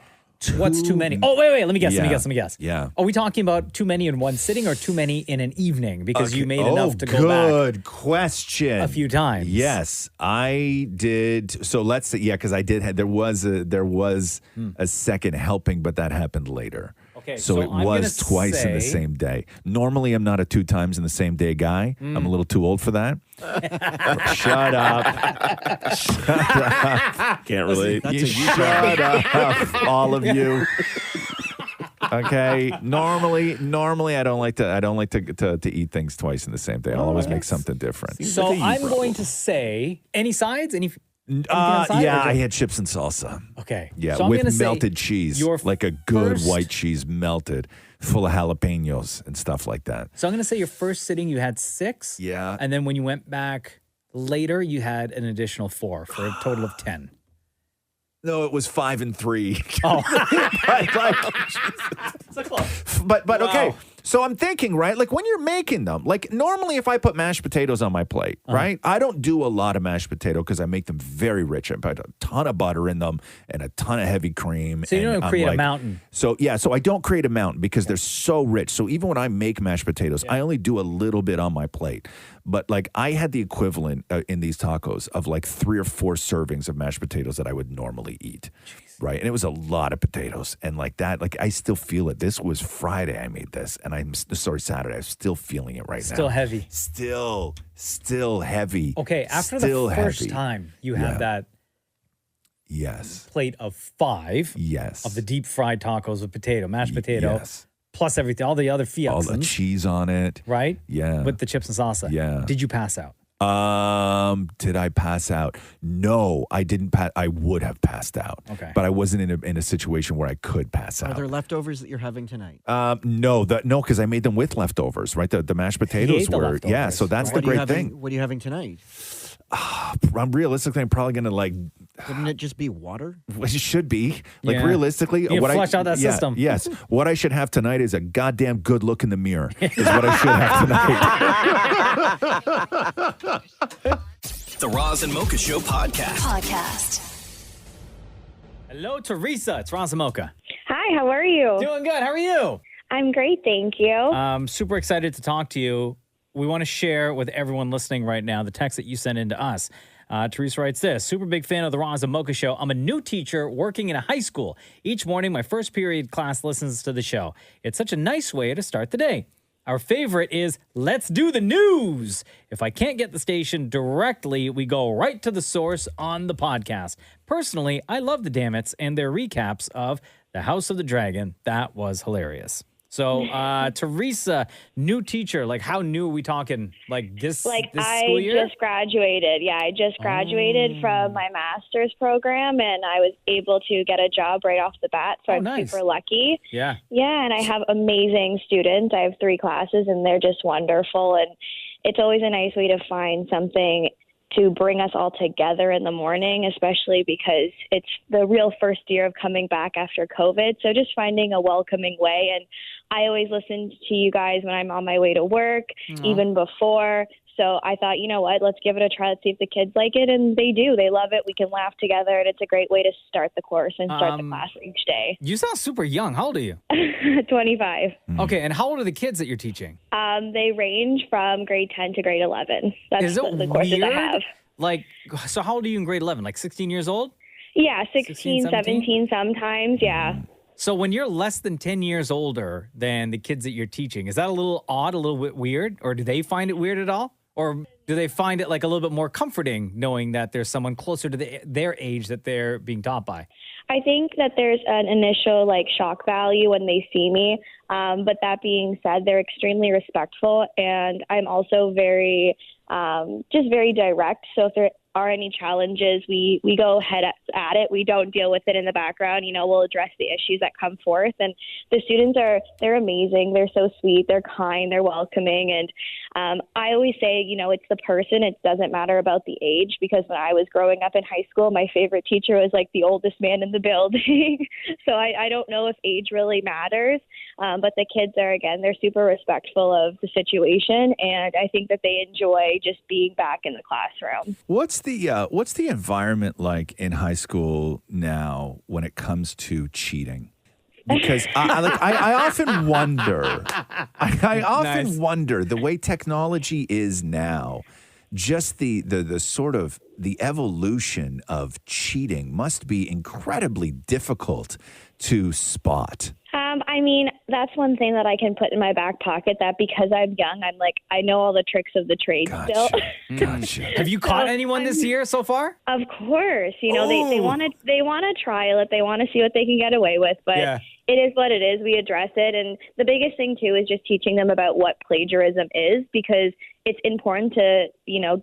What's too many? Oh, wait. Let me guess. Yeah. Let me guess. Yeah. Are we talking about too many in one sitting or too many in an evening? Because you made Oh, enough to go back Good question. a few times. Yes, I did. So let's say, because I did. There was a second helping, but that happened later. Okay, so so it I'm was gonna twice in the say- same day. Normally, I'm not a 2 times in the same day guy. I'm a little too old for that. Shut up. Shut up. Can't relate. That's You a you shut up, all of you. Okay. Normally I don't like to eat things twice in the same day. I'll always make something different. So I'm going to say, any sides? I had chips and salsa. Okay. Yeah, so I'm gonna with say melted cheese, like a good white cheese melted, full of jalapenos and stuff like that. So I'm going to say your first sitting you had 6. Yeah. And then when you went back later, you had an additional 4 for a total of 10. No, it was 5 and 3. Oh. But okay. So I'm thinking, right? Like when you're making them, like normally if I put mashed potatoes on my plate, right? I don't do a lot of mashed potato because I make them very rich. I put a ton of butter in them and a ton of heavy cream. So you don't create a mountain. So I don't create a mountain because they're so rich. So even when I make mashed potatoes, I only do a little bit on my plate. But like I had the equivalent in these tacos of like 3 or 4 servings of mashed potatoes that I would normally eat. Right. And it was a lot of potatoes. And like that, like I still feel it. This was Friday I made this. And Saturday. I'm still feeling it right now. Still heavy. Still heavy. Okay. After still the first heavy. time you have that plate of 5 of the deep fried tacos with potato, mashed potato, plus everything, all the other fiats. All the cheese on it. Right? Yeah. With the chips and salsa. Yeah. Did you pass out? Did I pass out? No, I didn't I would have passed out. Okay. But I wasn't in a situation where I could pass out. Are there leftovers that you're having tonight? No, because I made them with leftovers, right? The mashed potatoes were, so that's the great thing. What are you having tonight? Realistically, I'm probably going to Wouldn't it just be water? It should be. Yeah. Realistically. You flush out that system. Yes. What I should have tonight is a goddamn good look in the mirror is what I should have tonight. The Roz and Mocha Show podcast. Hello, Teresa. It's Roz and Mocha. Hi, how are you? Doing good. How are you? I'm great, thank you. Super excited to talk to you. We want to share with everyone listening right now the text that you sent in to us. Teresa writes this: super big fan of the Roz and Mocha Show. I'm a new teacher working in a high school. Each morning, my first period class listens to the show. It's such a nice way to start the day. Our favorite is Let's Do the News. If I can't get the station directly, we go right to the source on the podcast. Personally, I love the Damnits and their recaps of The House of the Dragon. That was hilarious. So, Teresa, new teacher, like how new are we talking? Like this school year? I just graduated. Yeah, I just graduated from my master's program, and I was able to get a job right off the bat. So I'm super lucky. Yeah. Yeah, and I have amazing students. I have 3 classes, and they're just wonderful. And it's always a nice way to find something to bring us all together in the morning, especially because it's the real first year of coming back after COVID. So just finding a welcoming way. And I always listen to you guys when I'm on my way to work, even before. So I thought, you know what, let's give it a try. Let's see if the kids like it. And they do. They love it. We can laugh together. And it's a great way to start the course and start the class each day. You sound super young. How old are you? 25. Okay. And how old are the kids that you're teaching? They range from grade 10 to grade 11. That's the courses weird? I have. Like, so how old are you in grade 11? Like 16 years old? Yeah, 16, 17 sometimes, yeah. So when you're less than 10 years older than the kids that you're teaching, is that a little odd, a little bit weird? Or do they find it weird at all? Or do they find it like a little bit more comforting knowing that there's someone closer to their age that they're being taught by? I think that there's an initial shock value when they see me. But that being said, they're extremely respectful, and I'm also very direct. So if there are any challenges, we go head at it. We don't deal with it in the background. We'll address the issues that come forth. And the students they're amazing. They're so sweet. They're kind. They're welcoming. And I always say, it's the person. It doesn't matter about the age, because when I was growing up in high school, my favorite teacher was like the oldest man in the building. So I don't know if age really matters. But the kids they're super respectful of the situation. And I think that they enjoy just being back in the classroom. What's the environment like in high school now when it comes to cheating? Because I often wonder, wonder the way technology is now, just the sort of the evolution of cheating must be incredibly difficult to spot. That's one thing that I can put in my back pocket, that because I'm young, I know all the tricks of the trade still. Gotcha. Have you caught anyone this year so far? Of course. They want to trial it. They want to see what they can get away with. But it is what it is. We address it. And the biggest thing, too, is just teaching them about what plagiarism is, because it's important to,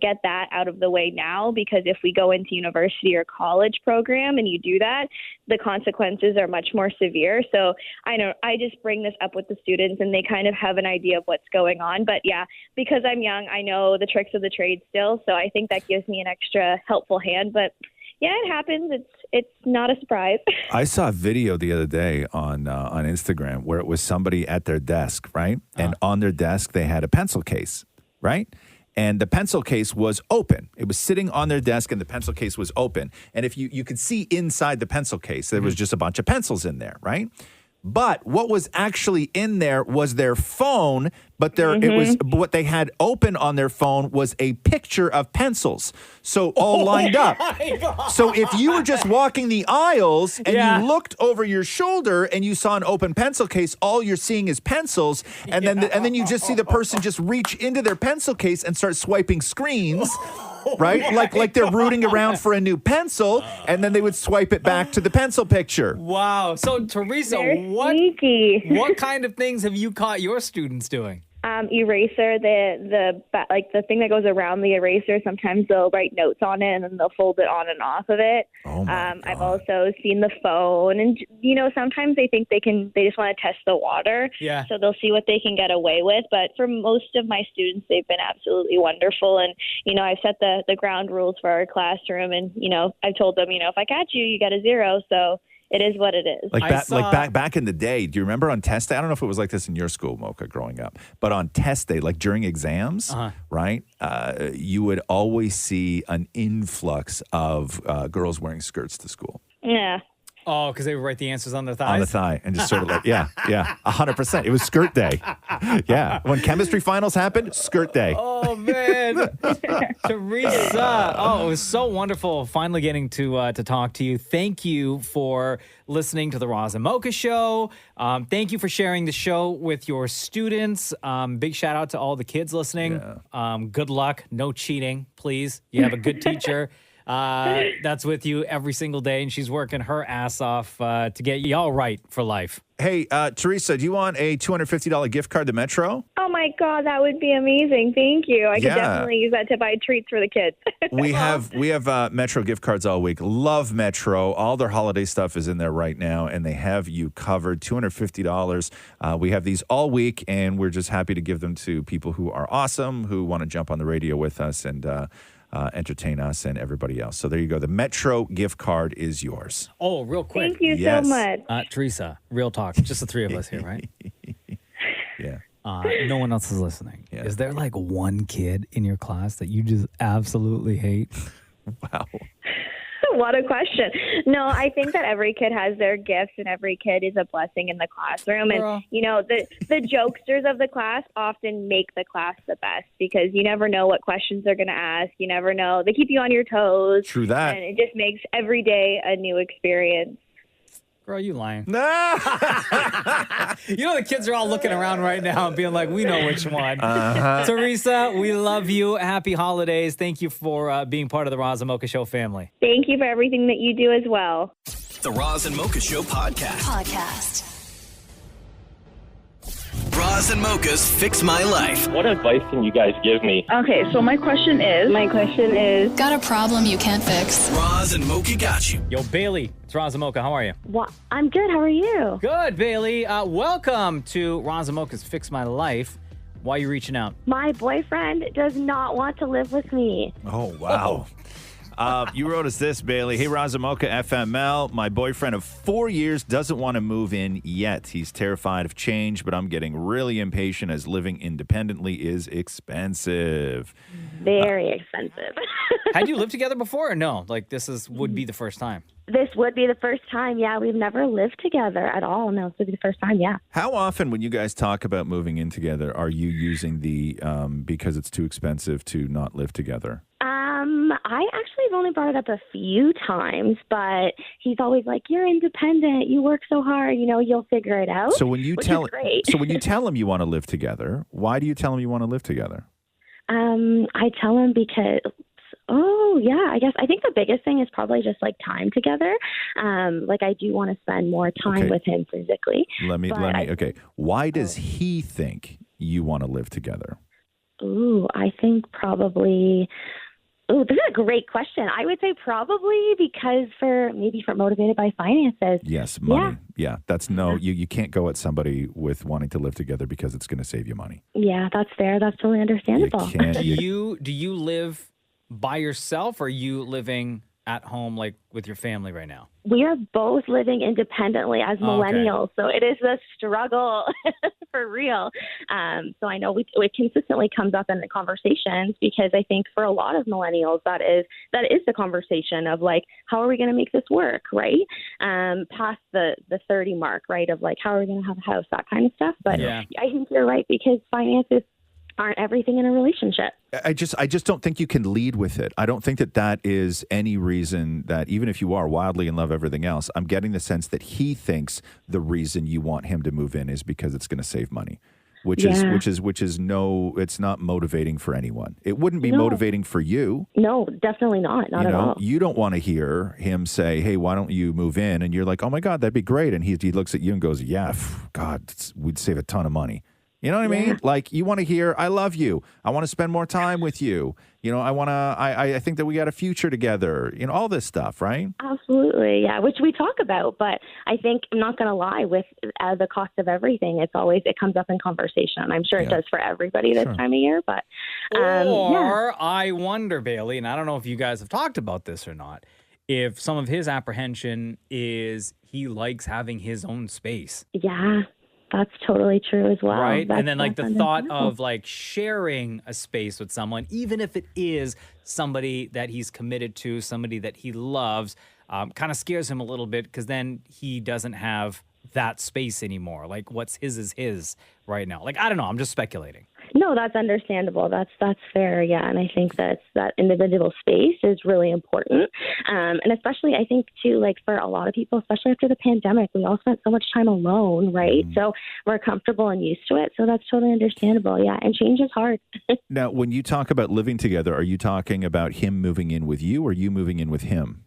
get that out of the way now, because if we go into university or college program and you do that, the consequences are much more severe. So I just bring this up with the students and they kind of have an idea of what's going on. But yeah, because I'm young, I know the tricks of the trade still. So I think that gives me an extra helpful hand. But yeah, it happens. It's not a surprise. I saw a video the other day on Instagram where it was somebody at their desk, right? And on their desk, they had a pencil case, right? And the pencil case was open. It was sitting on their desk and the pencil case was open. And if you could see inside the pencil case, there was just a bunch of pencils in there, right? But what was actually in there was their phone, but it was what they had open on their phone was a picture of pencils. So all lined up. So if you were just walking the aisles and you looked over your shoulder and you saw an open pencil case, all you're seeing is pencils. And then you just see the person just reach into their pencil case and start swiping screens. Right? Like they're rooting around for a new pencil, and then they would swipe it back to the pencil picture. Wow. So, Teresa, what kind of things have you caught your students doing? Eraser, the thing that goes around the eraser. Sometimes they'll write notes on it and then they'll fold it on and off of it. Oh my God. I've also seen the phone, and sometimes they think they just want to test the water. Yeah. So they'll see what they can get away with. But for most of my students, they've been absolutely wonderful. And I've set the ground rules for our classroom, and I've told them, if I catch you, you get a 0. So it is what it is. Back in the day, do you remember on test day? I don't know if it was like this in your school, Mocha, growing up, but on test day, like during exams, right, you would always see an influx of girls wearing skirts to school. Yeah. Oh, because they would write the answers on their thighs? On the thigh, and just sort of 100%. It was skirt day. Yeah. When chemistry finals happened, skirt day. Oh, man. Teresa. Oh, it was so wonderful finally getting to talk to you. Thank you for listening to the Roz and Mocha Show. Thank you for sharing the show with your students. Big shout out to all the kids listening. Yeah. Good luck. No cheating, please. You have a good teacher. That's with you every single day, and she's working her ass off to get you all right for life. Hey, Teresa, do you want a $250 gift card to Metro? Oh my God, that would be amazing. Thank you. I could definitely use that to buy treats for the kids. We have Metro gift cards all week. Love Metro. All their holiday stuff is in there right now, and they have you covered. $250. We have these all week, and we're just happy to give them to people who are awesome, who want to jump on the radio with us and entertain us and everybody else. So there you go. The Metro gift card is yours. Oh, real quick. Thank you so much. Teresa, real talk. Just the three of us here, right? Yeah. No one else is listening. Yeah. Is there like one kid in your class that you just absolutely hate? Wow. What a question. No, I think that every kid has their gifts and every kid is a blessing in the classroom. And, the jokesters of the class often make the class the best because you never know what questions they're going to ask. You never know. They keep you on your toes. True that. And it just makes every day a new experience. Girl, you lying. The kids are all looking around right now and being like, we know which one. Teresa, we love you. Happy holidays. Thank you for being part of the Roz and Mocha Show family. Thank you for everything that you do as well. The Roz and Mocha Show podcast. Roz and Mocha's Fix My Life. What advice can you guys give me? Okay, so my question is... Got a problem you can't fix? Roz and Mocha got you. Yo, Bailey, it's Roz and Mocha. How are you? I'm good. How are you? Good, Bailey. Welcome to Roz and Mocha's Fix My Life. Why are you reaching out? My boyfriend does not want to live with me. Oh, wow. You wrote us this, Bailey. Hey, Roz and Mocha FML. My boyfriend of 4 years doesn't want to move in yet. He's terrified of change, but I'm getting really impatient as living independently is expensive. Very expensive. Had you lived together before or no? Like would be the first time? This would be the first time, yeah. We've never lived together at all. No, this would be the first time, yeah. How often when you guys talk about moving in together are you using the because it's too expensive to not live together? I actually have only brought it up a few times, but he's always like, you're independent. You work so hard. You'll figure it out. So when you tell him you want to live together, why do you tell him you want to live together? I tell him because Oh, yeah. I think the biggest thing is probably just like time together. Like I do want to spend more time Okay. with him physically. Okay. Why does he think you want to live together? I think probably. Oh, this is a great question. I would say probably because for motivated by finances. Yes, money. Yeah, that's you can't go at somebody with wanting to live together because it's going to save you money. Yeah, that's fair. That's totally understandable. Do you live by yourself, or are you living at home, like with your family right now? We are both living independently as millennials, so it is a struggle for real. So I know it consistently comes up in the conversations because I think for a lot of millennials that is the conversation of like, how are we going to make this work, right? Past the 30 mark, right? Of like, how are we going to have a house, that kind of stuff. But I think you're right because finances aren't everything in a relationship. I just don't think you can lead with it. I don't think that is any reason that even if you are wildly in love everything else, I'm getting the sense that he thinks the reason you want him to move in is because it's going to save money, which is no, it's not motivating for anyone. It wouldn't be motivating for you. No, definitely not. Not at all. You don't want to hear him say, "Hey, why don't you move in?" And you're like, "Oh my God, that'd be great." And he looks at you and goes, "Yeah, God, we'd save a ton of money." You know what I mean? Like you want to hear, "I love you. I want to spend more time with you. I think that we got a future together." All this stuff, right? Absolutely, yeah. Which we talk about, but I think I'm not going to lie. With the cost of everything, it comes up in conversation. I'm sure it does for everybody this time of year. But I wonder, Bailey, and I don't know if you guys have talked about this or not. If some of his apprehension is he likes having his own space. Yeah. That's totally true as well. Right. And then like the thought of like sharing a space with someone, even if it is somebody that he's committed to, somebody that he loves, kind of scares him a little bit because then he doesn't have that space anymore. Like what's his is his right now. Like, I don't know. I'm just speculating. No, that's understandable. That's fair. Yeah. And I think that individual space is really important. And especially I think too, like for a lot of people, especially after the pandemic, we all spent so much time alone, right? So we're comfortable and used to it. So that's totally understandable. Yeah. And change is hard. Now, when you talk about living together, are you talking about him moving in with you or you moving in with him?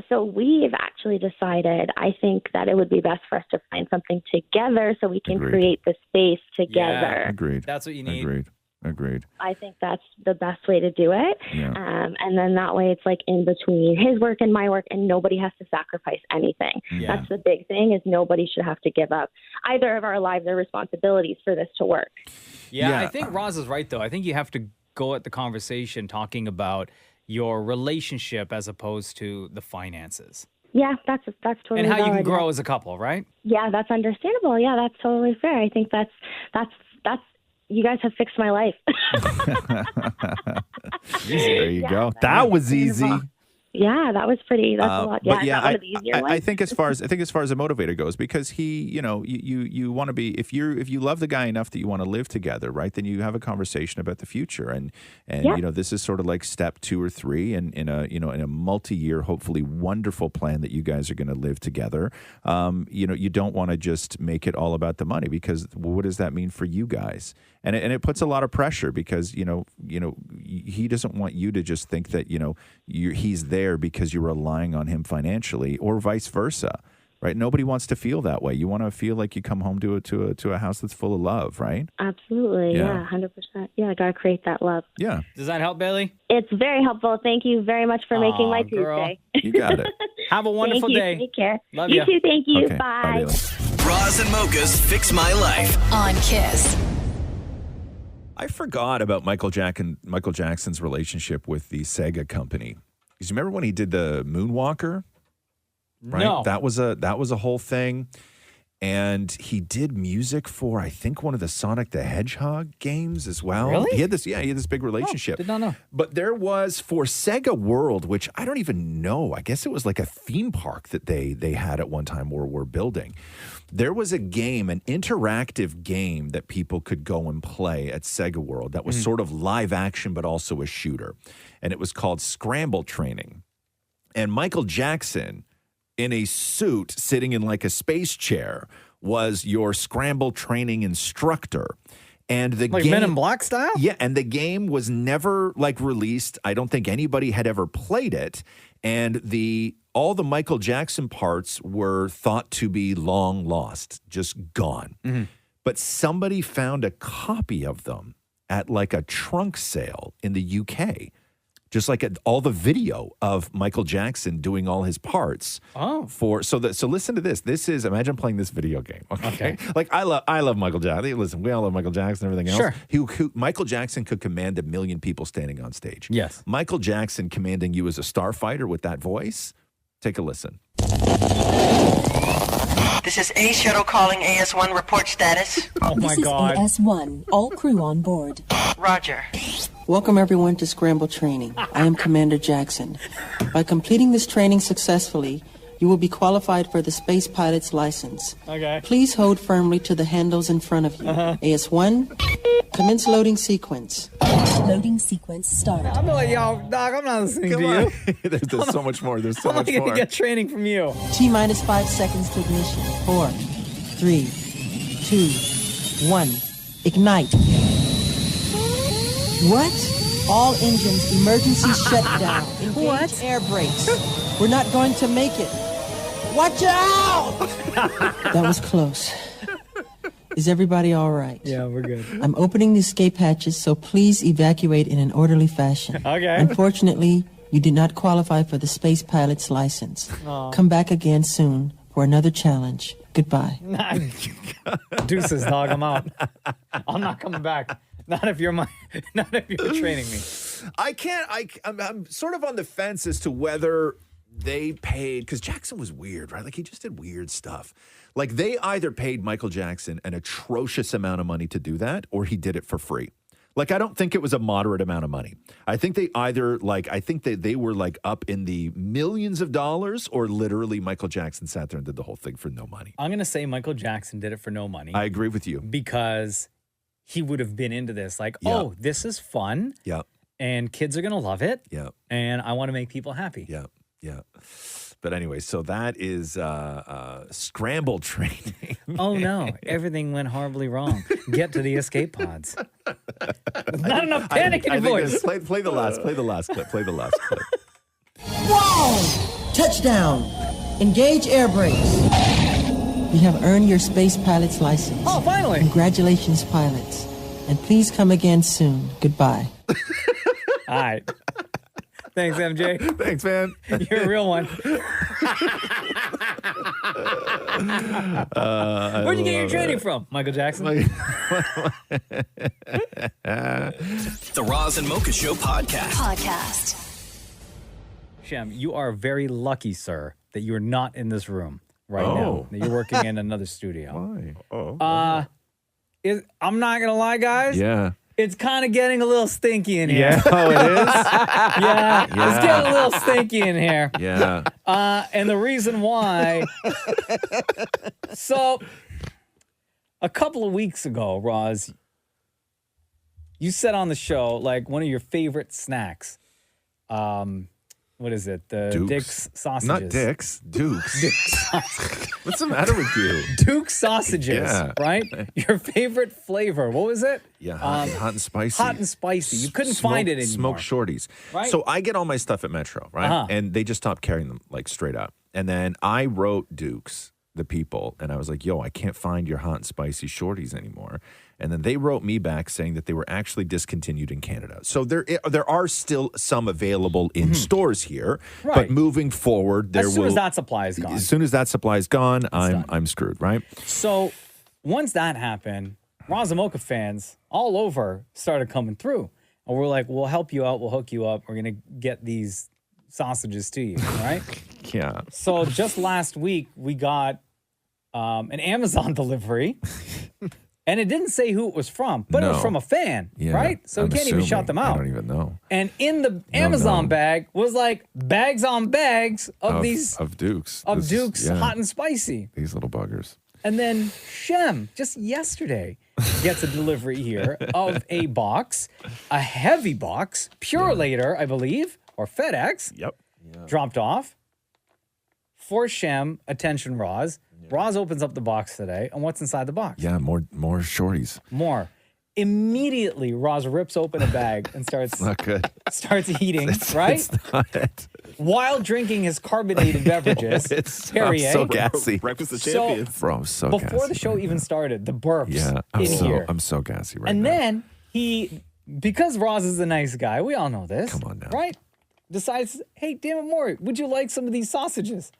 So we've actually decided, I think that it would be best for us to find something together so we can create the space together. Yeah, agreed. That's what you need. Agreed. I think that's the best way to do it. Yeah. And then that way it's like in between his work and my work and nobody has to sacrifice anything. Yeah. That's the big thing is nobody should have to give up either of our lives or responsibilities for this to work. Yeah. I think Roz is right, though. I think you have to go at the conversation talking about your relationship as opposed to the finances. Yeah, that's totally and how you can valid, grow yeah. as a couple, right? Yeah, that's understandable. Yeah, that's totally fair. I think that's you guys have fixed my life. There you go. That was easy. Yeah, that was pretty. That's a lot. But yeah, one of the easier ones. I think as far as a motivator goes, because he, you want to be if you love the guy enough that you want to live together, right? Then you have a conversation about the future, and this is sort of like step 2 or 3, and in a multi-year, hopefully wonderful plan that you guys are going to live together. You don't want to just make it all about the money because what does that mean for you guys? And it puts a lot of pressure because he doesn't want you to just think that he's there because you're relying on him financially, or vice versa, right? Nobody wants to feel that way. You want to feel like you come home to a house that's full of love, right? Absolutely, yeah, 100%. Yeah, I gotta create that love. Yeah. Does that help, Bailey? It's very helpful. Thank you very much for making my Tuesday. You got it. Have a wonderful day. Take care. Love you you. too. Thank you. Okay. Bye. Roz and Mocha's Fix My Life on Kiss. I forgot about Michael Jackson's relationship with the Sega company. Because remember when he did the Moonwalker? Right? No. That was a whole thing. And he did music for, I think, one of the Sonic the Hedgehog games as well. Really? He had this big relationship. Did not know. But there was, for Sega World, which I don't even know, I guess it was like a theme park that they had at one time or were building. There was a game, an interactive game that people could go and play at Sega World that was sort of live action, but also a shooter. And it was called Scramble Training. And Michael Jackson, in a suit, sitting in like a space chair, was your scramble training instructor. And the Like game, Men in Black style? Yeah, and the game was never like released. I don't think anybody had ever played it. And all the Michael Jackson parts were thought to be long lost, just gone. Mm-hmm. But somebody found a copy of them at like a trunk sale in the UK. Just like all the video of Michael Jackson doing all his parts. Oh. So listen to this. This is, imagine playing this video game. Okay. Like I love Michael Jackson. Listen, we all love Michael Jackson and everything else. Sure. Michael Jackson could command 1 million people standing on stage. Yes. Michael Jackson commanding you as a starfighter with that voice. Take a listen. This is A Shuttle calling AS1. Report status. Oh my God. This is AS1. All crew on board. Roger. Welcome everyone to Scramble Training. I am Commander Jackson. By completing this training successfully, you will be qualified for the space pilot's license. Okay. Please hold firmly to the handles in front of you. AS1, commence loading sequence. Loading sequence start. I'm like, yo, Doc, I'm not listening to you. There's so much more. There's so I'm much going to more. get training from you. T-minus 5 seconds to ignition. 4, 3, 2, 1. Ignite. What? All engines, emergency shutdown. Engage air brakes. We're not going to make it. Watch out! That was close. Is everybody all right? Yeah, we're good. I'm opening the escape hatches, so please evacuate in an orderly fashion. Okay. Unfortunately, you did not qualify for the space pilot's license. Aw. Come back again soon for another challenge. Goodbye. Deuces, dog. I'm out. I'm not coming back. Not if you're training me. I'm sort of on the fence as to whether they paid, because Jackson was weird, right? Like he just did weird stuff. Like they either paid Michael Jackson an atrocious amount of money to do that, or he did it for free. Like I don't think it was a moderate amount of money. I think they either they were like up in the millions of dollars, or literally Michael Jackson sat there and did the whole thing for no money. I'm going to say Michael Jackson did it for no money. I agree with you. Because he would have been into this. Like, oh, this is fun. Yeah. And kids are going to love it. Yeah. And I want to make people happy. Yeah. Yeah. But anyway, so that is scramble training. Oh, no. Everything went horribly wrong. Get to the escape pods. Not enough panic in your voice. Play the last clip. Play the last clip. Whoa! Touchdown! Engage air brakes. You have earned your space pilot's license. Oh, finally! Congratulations, pilots. And please come again soon. Goodbye. All right. Thanks, MJ. Thanks, man. You're a real one. Where'd you get your training from? Michael Jackson? The Roz and Mocha Show podcast. Shem, you are very lucky, sir, that you're not in this room right now. That you're working in another studio. Why? I'm not going to lie, guys. Yeah. It's kind of getting a little stinky in here. Yeah. Oh, it is? Yeah. It's getting a little stinky in here. Yeah. And the reason why. So, a couple of weeks ago, Roz, you said on the show, like, one of your favorite snacks. What is it? The Dick's sausages. Not Dick's. Dukes. Dick's. What's the matter with you? Duke's sausages, right? Your favorite flavor. What was it? Yeah, hot and spicy. Hot and spicy. You couldn't find it anymore. Smoked shorties. Right. So I get all my stuff at Metro, right? And they just stopped carrying them, like, straight up. And then I wrote Duke's, the people, and I was like, yo, I can't find your hot and spicy shorties anymore. And then they wrote me back saying that they were actually discontinued in Canada. So there are still some available in stores here. Right. But moving forward, As soon as that supply is gone. As soon as that supply is gone, I'm screwed, right? So once that happened, Roz and Mocha fans all over started coming through. And we're like, we'll help you out. We'll hook you up. We're going to get these sausages to you, right? Yeah. So just last week, we got an Amazon delivery. And it didn't say who it was from, but it was from a fan, right? So we can't even shout them out. I don't even know. And in the Amazon bag was like bags on bags of these of Dukes. Dukes hot and spicy. These little buggers. And then Shem just yesterday gets a delivery here of a box, a heavy box, Pure Later, I believe, or FedEx. Yep. Dropped off for Shem. Attention, Roz. Roz opens up the box today, and what's inside the box? Yeah, more shorties. More. Immediately, Roz rips open a bag and starts Not good. starts eating, right? It's not it. While drinking his carbonated beverages. I'm Perrier. so gassy. Breakfast of So- champions. Bro, I'm so Before gassy. the show even started, the burps Yeah, I'm so gassy right and now. then he, because Roz is a nice guy, we all know this. Come on now. Right? Decides, hey, Damnit Maurie, would you like some of these sausages?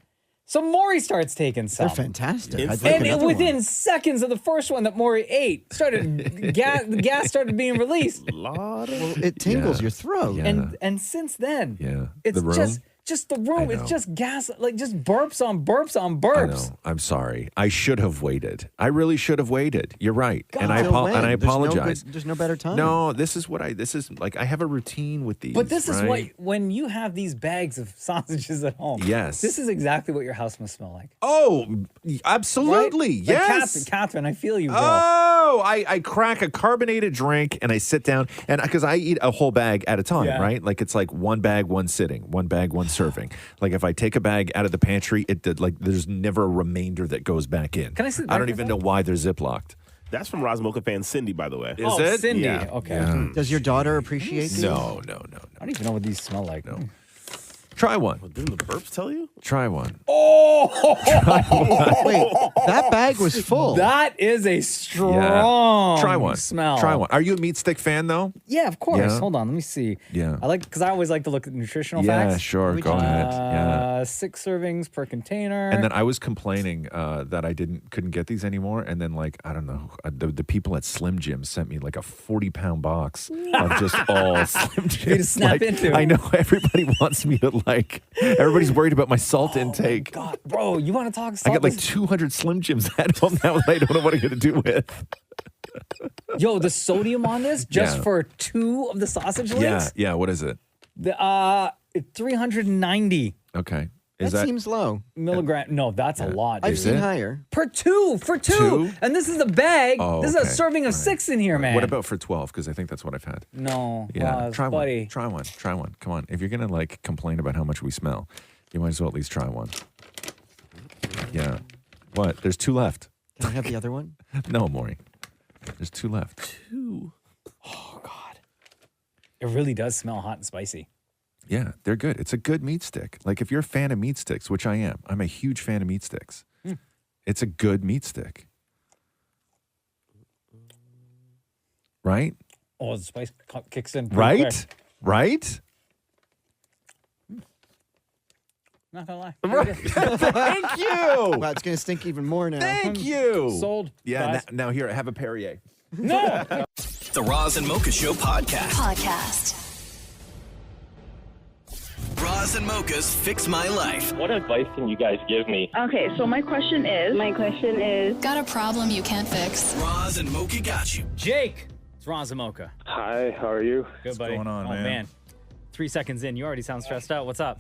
So Maurie starts taking some. They're fantastic. I'd like And another within seconds of the first one that Maurie ate, the gas started being released. Well, it tingles your throat. And since then, Yeah. it's The room? just the room. I It's know. just gas, like just burps on burps on I burps. know. I'm sorry. I should have waited. I really should have waited. You're right. And I Till when? and I There's no apologize. good- there's no better time. No, this is like I have a routine with these. But this is right? when you have these bags of sausages at home. Yes. This is exactly what your house must smell like. Oh, absolutely. Right? Like Yes. Catherine, I feel you, bro. Oh, I crack a carbonated drink and I sit down and because I eat a whole bag at a time, Yeah. right? Like it's like one bag, one sitting, one bag, one serving. Like if I take a bag out of the pantry, there's never a remainder that goes back in. Can I sit I don't back even know why they're ziplocked. That's from Roz Mocha fan Cindy, by the way. Is it? Cindy. Yeah. Okay. Yeah. Does your daughter appreciate these? No. I don't even know what these smell like. No. Try one. Well, didn't the burps tell you? Try one. Oh! Wait, that bag was full. That is a strong Try one. smell. Try one. Are you a meat stick fan though? Yeah, of course. Yeah. Hold on, let me see. Yeah. Because I always like to look at nutritional Yeah, facts. sure. Go ahead. Yeah. 6 servings per container. And then I was complaining that I couldn't get these anymore. And then I don't know, the people at Slim Jim sent me like a 40-pound box of just all Slim Jims. For you to snap into. I know everybody wants me to everybody's worried about my salt intake. God, bro, you want to talk I salt? got like 200 Slim Jims at home now that I don't know what I'm going to do with. Yo, the sodium on this just Yeah. for 2 of the sausage links? Yeah. What is it? The 390 Okay. That seems low. milligram. No, that's a lot. I've dude. seen higher. For two. Two? And this is a bag. Oh, this is a okay. serving of 6 in here, man. What about for 12? Because I think that's what I've had. No. Yeah, Roz, try buddy. one. Try one. Try one. Come on. If you're gonna complain about how much we smell, you might as well at least try one. Yeah. What? There's 2 left. Can I have the other one? No, Maury. There's 2 left. 2. Oh, God. It really does smell hot and spicy. Yeah, they're good. It's a good meat stick. Like if you're a fan of meat sticks, which I am, I'm a huge fan of meat sticks. It's a good meat stick. Right? Oh, the spice kicks in. pretty quick. Right? Not gonna lie. Thank you. Wow, it's going to stink even more now. Thank you. Sold. Yeah, Guys. now here, have a Perrier. No. The Roz and Mocha Show podcast. Podcast. Roz and Mocha's Fix My Life. What advice can you guys give me? Okay, so my question is. Got a problem you can't fix? Roz and Mocha got you. Jake. It's Roz and Mocha. Hi, how are you? Good, buddy. going on, oh, man? 3 seconds in, you already sound stressed out. What's up?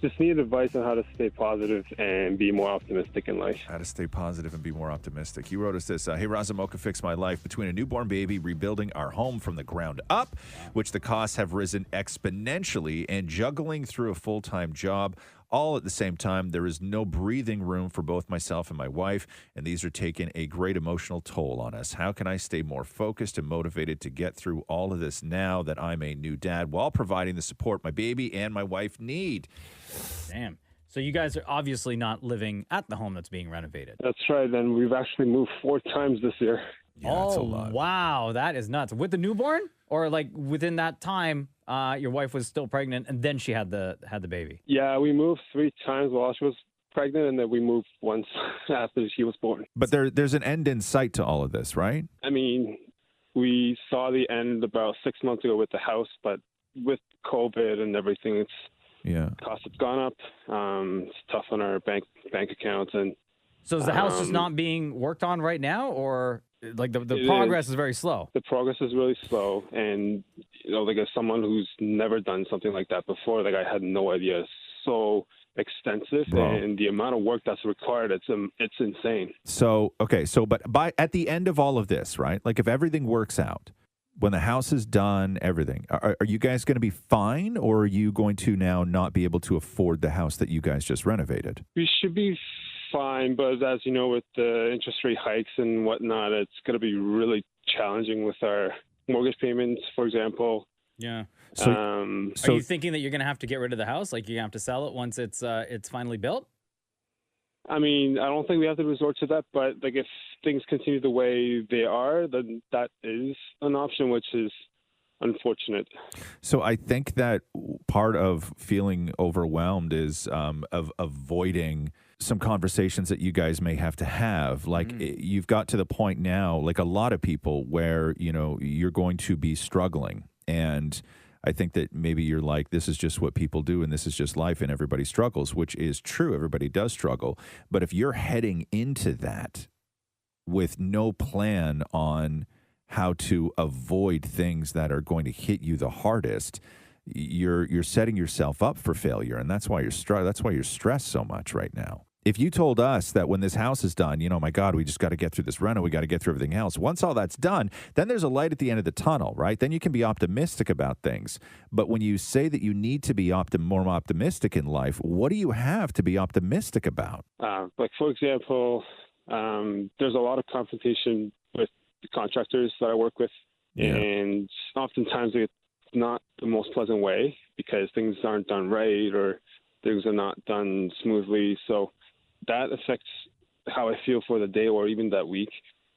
Just need advice on how to stay positive and be more optimistic in life. How to stay positive and be more optimistic. He wrote us this. Hey, Roz and Mocha, fix my life. Between a newborn baby, rebuilding our home from the ground up, which the costs have risen exponentially, and juggling through a full-time job, all at the same time, there is no breathing room for both myself and my wife, and these are taking a great emotional toll on us. How can I stay more focused and motivated to get through all of this now that I'm a new dad while providing the support my baby and my wife need? Damn. So you guys are obviously not living at the home that's being renovated. That's right, and we've actually moved 4 times this year. Yeah, that's a lot. Wow, that is nuts. With the newborn, or within that time, your wife was still pregnant and then she had the baby. Yeah, we moved 3 times while she was pregnant, and then we moved once after she was born. But there's an end in sight to all of this, right? I mean, we saw the end about 6 months ago with the house, but with COVID and everything, costs have gone up. It's tough on our bank accounts, and So is the house just not being worked on right now, or the progress is very slow? The progress is really slow, and as someone who's never done something like that before, I had no idea. It's so extensive, and the amount of work that's required, it's insane. So, okay, but at the end of all of this, right? Like if everything works out, when the house is done, everything, are you guys going to be fine, or are you going to now not be able to afford the house that you guys just renovated? We should be fine, but as you know, with the interest rate hikes and whatnot, it's going to be really challenging with our mortgage payments, for example. Yeah. So, Are you thinking that you're going to have to get rid of the house? Like you're going to have to sell it once it's finally built? I mean, I don't think we have to resort to that, but like if things continue the way they are, then that is an option, which is unfortunate. So I think that part of feeling overwhelmed is of avoiding some conversations that you guys may have to have. Like you've got to the point now, like a lot of people, where, you know, you're going to be struggling. And I think that maybe you're like, this is just what people do and this is just life and everybody struggles, which is true. Everybody does struggle. But if you're heading into that with no plan on how to avoid things that are going to hit you the hardest, you're setting yourself up for failure. And that's why you're stressed so much right now. If you told us that when this house is done, you know, my God, we just got to get through this reno, we got to get through everything else. Once all that's done, then there's a light at the end of the tunnel, right? Then you can be optimistic about things. But when you say that you need to be more optimistic in life, what do you have to be optimistic about? Like, for example, there's a lot of confrontation with the contractors that I work with. Yeah. And oftentimes it's not the most pleasant way because things aren't done right or things are not done smoothly. So that affects how I feel for the day or even that week.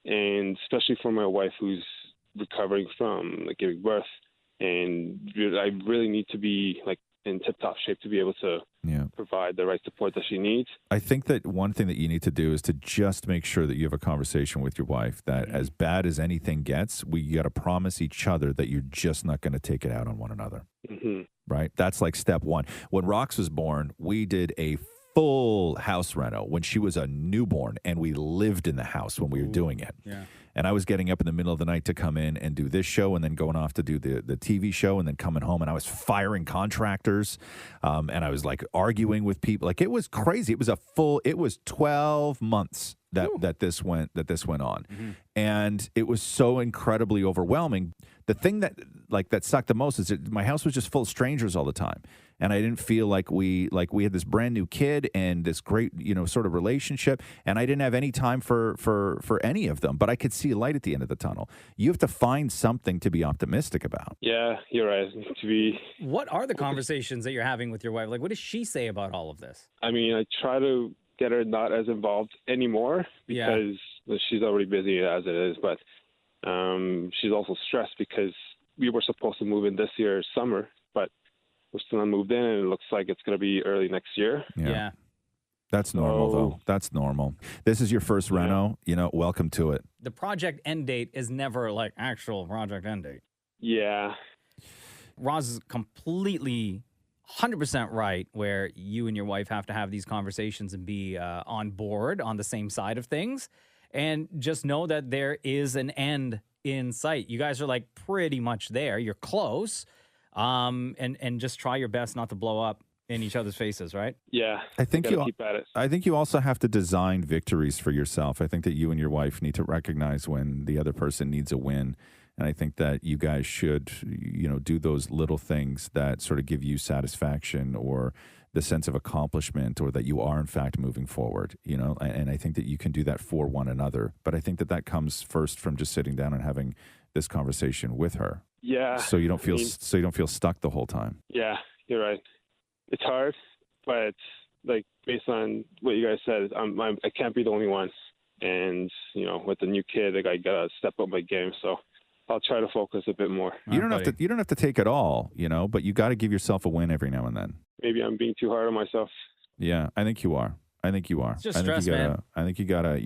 And especially for my wife who's recovering from like giving birth. And I really need to be like in tip-top shape to be able to provide the right support that she needs. I think that one thing that you need to do is to just make sure that you have a conversation with your wife that as bad as anything gets, we got to promise each other that you're just not going to take it out on one another. Mm-hmm. Right? That's like step one. When Rox was born, we did a full house reno when she was a newborn, and we lived in the house when we were doing it. Yeah. And I was getting up in the middle of the night to come in and do this show and then going off to do the TV show and then coming home, and I was firing contractors and I was like arguing with people. Like it was crazy. It was 12 months that this went on. Mm-hmm. And it was so incredibly overwhelming. The thing that sucked the most is that my house was just full of strangers all the time. And I didn't feel like we had this brand new kid and this great, you know, sort of relationship. And I didn't have any time for any of them, but I could see a light at the end of the tunnel. You have to find something to be optimistic about. Yeah, you're right. What are the conversations that you're having with your wife? Like, what does she say about all of this? I mean, I try to get her not as involved anymore because she's already busy as it is, but she's also stressed because we were supposed to move in this year summer, but we're still not moved in, and it looks like it's going to be early next year. Yeah. That's normal, though. That's normal. This is your first reno. You know, welcome to it. The project end date is never like actual project end date. Yeah. Roz is completely 100% right, where you and your wife have to have these conversations and be on board, on the same side of things, and just know that there is an end in sight. You guys are like pretty much there. You're close, and just try your best not to blow up in each other's faces, right? Yeah, I think keep at it. I think you also have to design victories for yourself. I think that you and your wife need to recognize when the other person needs a win. And I think that you guys should, you know, do those little things that sort of give you satisfaction or the sense of accomplishment, or that you are in fact moving forward, you know. And I think that you can do that for one another. But I think that comes first from just sitting down and having this conversation with her. Yeah. So you don't feel stuck the whole time. Yeah, you're right. It's hard, but like based on what you guys said, I can't be the only one. And you know, with the new kid, like I gotta step up my game. So I'll try to focus a bit more. You don't have to take it all, you know, but you got to give yourself a win every now and then. Maybe I'm being too hard on myself. Yeah, I think you are. It's just stress, man. I think you gotta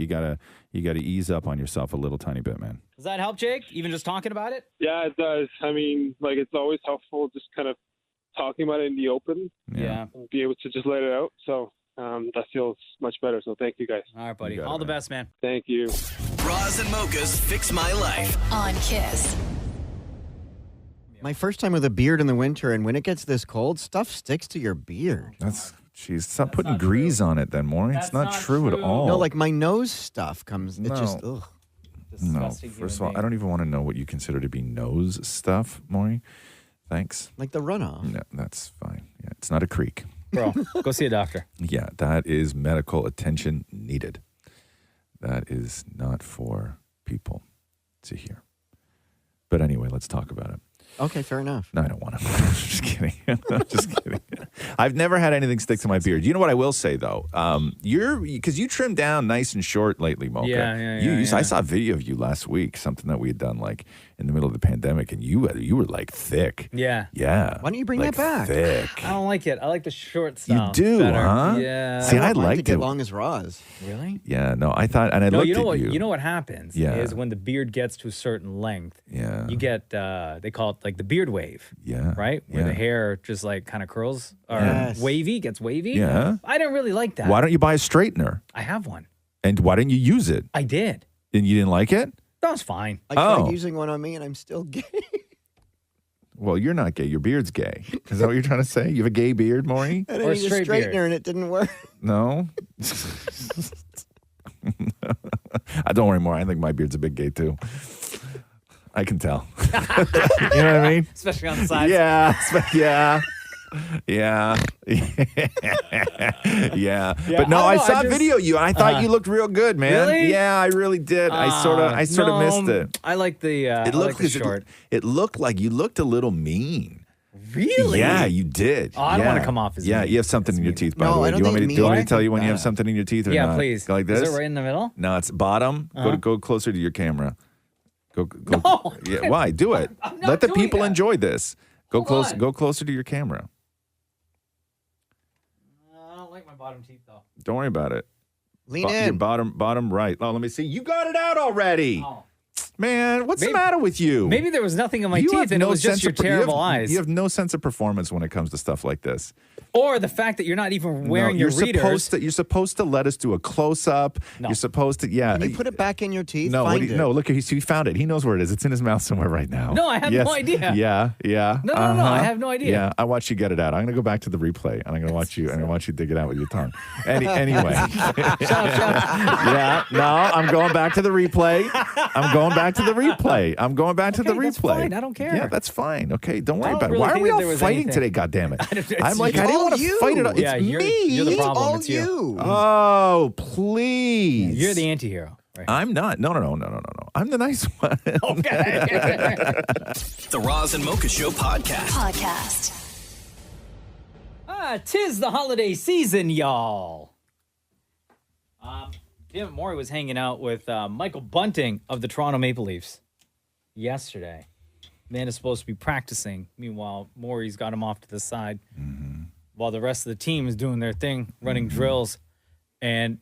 ease up on yourself a little tiny bit, man. Does that help, Jake? Even just talking about it? Yeah, it does. I mean, like it's always helpful just kind of talking about it in the open. Yeah. And be able to just let it out. So that feels much better. So thank you guys. All right, buddy. All the best, man. Thank you. Roz and Mocha's Fix My Life on Kiss. My first time with a beard in the winter, and when it gets this cold, stuff sticks to your beard. Stop putting grease on it then, Maury. It's not true at all. No, like my nose stuff comes, it just, ugh. No, first of all, I don't even want to know what you consider to be nose stuff, Maury. Thanks. Like the runoff. No, that's fine. Yeah, it's not a creek. Bro, go see a doctor. Yeah, that is medical attention needed. That is not for people to hear. But anyway, let's talk about it. Okay, fair enough. No, I don't want to. Just kidding. Just kidding. I've never had anything stick to my beard. You know what I will say, though? Because you trimmed down nice and short lately, Mocha. Yeah. I saw a video of you last week, something that we had done like in the middle of the pandemic, and you were like thick. Yeah. Yeah. Why don't you bring like that back? Thick. I don't like it. I like the short style. You do, better. huh? Yeah. See, I liked liked to get it. long as Roz. Really? Yeah, no, I thought, and I looked at you. You know what happens is when the beard gets to a certain length, you get, they call it like the beard wave. Yeah. Right? Where the hair just like kind of curls or gets wavy. Yeah. I didn't really like that. Why don't you buy a straightener? I have one. And why didn't you use it? I did. And you didn't like it? That was fine. I tried using one on me and I'm still gay. Well, you're not gay. Your beard's gay. Is that what you're trying to say? You have a gay beard, Maury? And I need a straightener and it didn't work. No? Don't worry, Maury. I think my beard's a bit gay, too. I can tell. You know what I mean? Especially on the sides. Yeah. But no, I saw a video of you, and I thought you looked real good, man. Really? Yeah, I really did. I sort of missed it. I like the short. It looked like you looked a little mean. Really? Yeah, you did. Oh, I don't want to come off as mean. you have something in your teeth, by No, the way. I Do you don't want me think to, do you want me mean. to tell you when you have something in your teeth or Yeah, not? please. Go like this? Is it right in the middle? No, it's bottom. Go closer to your camera. Go. No. Yeah, why? Do it. I'm not Let the doing people that. enjoy this. Go Hold close. on. Go closer to your camera. I don't like my bottom teeth though. Don't worry about it. Lean Your in. bottom right. Oh, let me see. You got it out already. Oh. Man, what's the matter with you? Maybe there was nothing in my You teeth have and no it was just sense your of- you terrible have- eyes. You have no sense of performance when it comes to stuff like this. Or the fact that you're not even wearing No, your you're readers. You're supposed to let us do a close up. No. You're supposed to, yeah. Can you put it back in your teeth? No, Find it. no. Look, he found it. He knows where it is. It's in his mouth somewhere right now. No, I have no idea. Yeah. No, I have no idea. Yeah, I watched you get it out. I'm gonna go back to the replay, and I'm gonna watch you. I'm gonna watch you dig it out with your tongue. Anyway. Yeah. No, I'm going back to the replay. I'm going back to the replay. That's fine. I don't care. Yeah, that's fine. Okay, don't worry I don't about it. really Why are think we that all there was fighting anything. today? God damn it! It's I'm like, I didn't all want to you. fight it. It's Yeah, you're the me. problem. All It's you. you. Oh, please. You're the anti-hero. Right? I'm not. No. I'm the nice one. Okay. The Roz and Mocha Show Podcast. Tis the holiday season, y'all. Damnit Maurie was hanging out with Michael Bunting of the Toronto Maple Leafs yesterday. Man is supposed to be practicing. Meanwhile, Maurie's got him off to the side while the rest of the team is doing their thing, running drills. And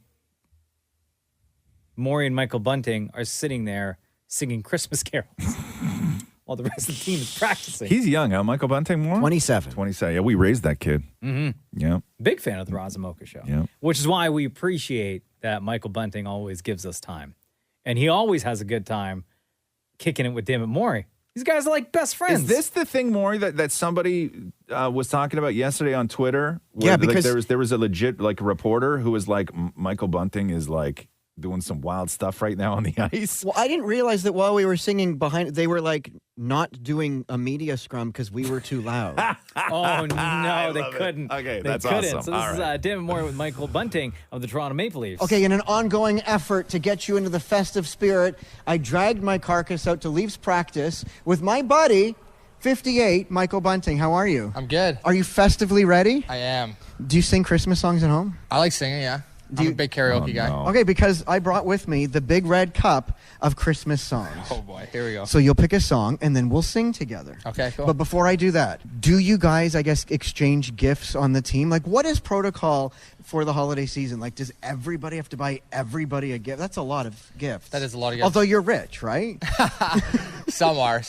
Maurie and Michael Bunting are sitting there singing Christmas carols while the rest of the team is practicing. He's young, huh? Michael Bunting more? 27. 27. Yeah, we raised that kid. Mm-hmm. Yeah. Big fan of the Roz and Mocha Show. Yeah. Which is why we appreciate that Michael Bunting always gives us time. And he always has a good time kicking it with Damnit Maurie. These guys are like best friends. Is this the thing, Maury, that somebody was talking about yesterday on Twitter? Yeah, like, because there was a legit like reporter who was like, Michael Bunting is like doing some wild stuff right now on the ice. Well, I didn't realize that while we were singing behind, they were like not doing a media scrum because we were too loud. Oh, no, they couldn't. Okay, they that's couldn't. awesome. So this All is right. Damnit Maurie with Michael Bunting of the Toronto Maple Leafs. Okay, in an ongoing effort to get you into the festive spirit, I dragged my carcass out to Leafs practice with my buddy, 58, Michael Bunting. How are you? I'm good. Are you festively ready? I am. Do you sing Christmas songs at home? I like singing, yeah. I'm a big karaoke guy. Okay, because I brought with me the big red cup of Christmas songs. Oh, boy. Here we go. So you'll pick a song, and then we'll sing together. Okay, cool. But before I do that, do you guys, I guess, exchange gifts on the team? Like, what is protocol for the holiday season? Like, does everybody have to buy everybody a gift? That's a lot of gifts. That is a lot of gifts. Although you're rich, right? Some are.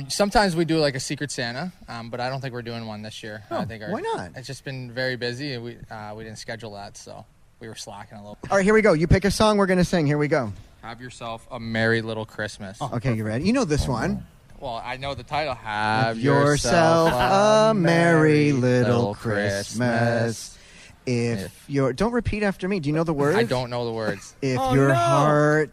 Sometimes we do like a Secret Santa, but I don't think we're doing one this year. I think why not? It's just been very busy, and we didn't schedule that, so we were slacking a little. All right, here we go. You pick a song we're going to sing. Here we go. Have yourself a merry little Christmas. Okay, you ready? You know this one. Well, I know the title. Have Yourself a merry little Christmas. If you're... Don't repeat after me. Do you know the words? I don't know the words. If your heart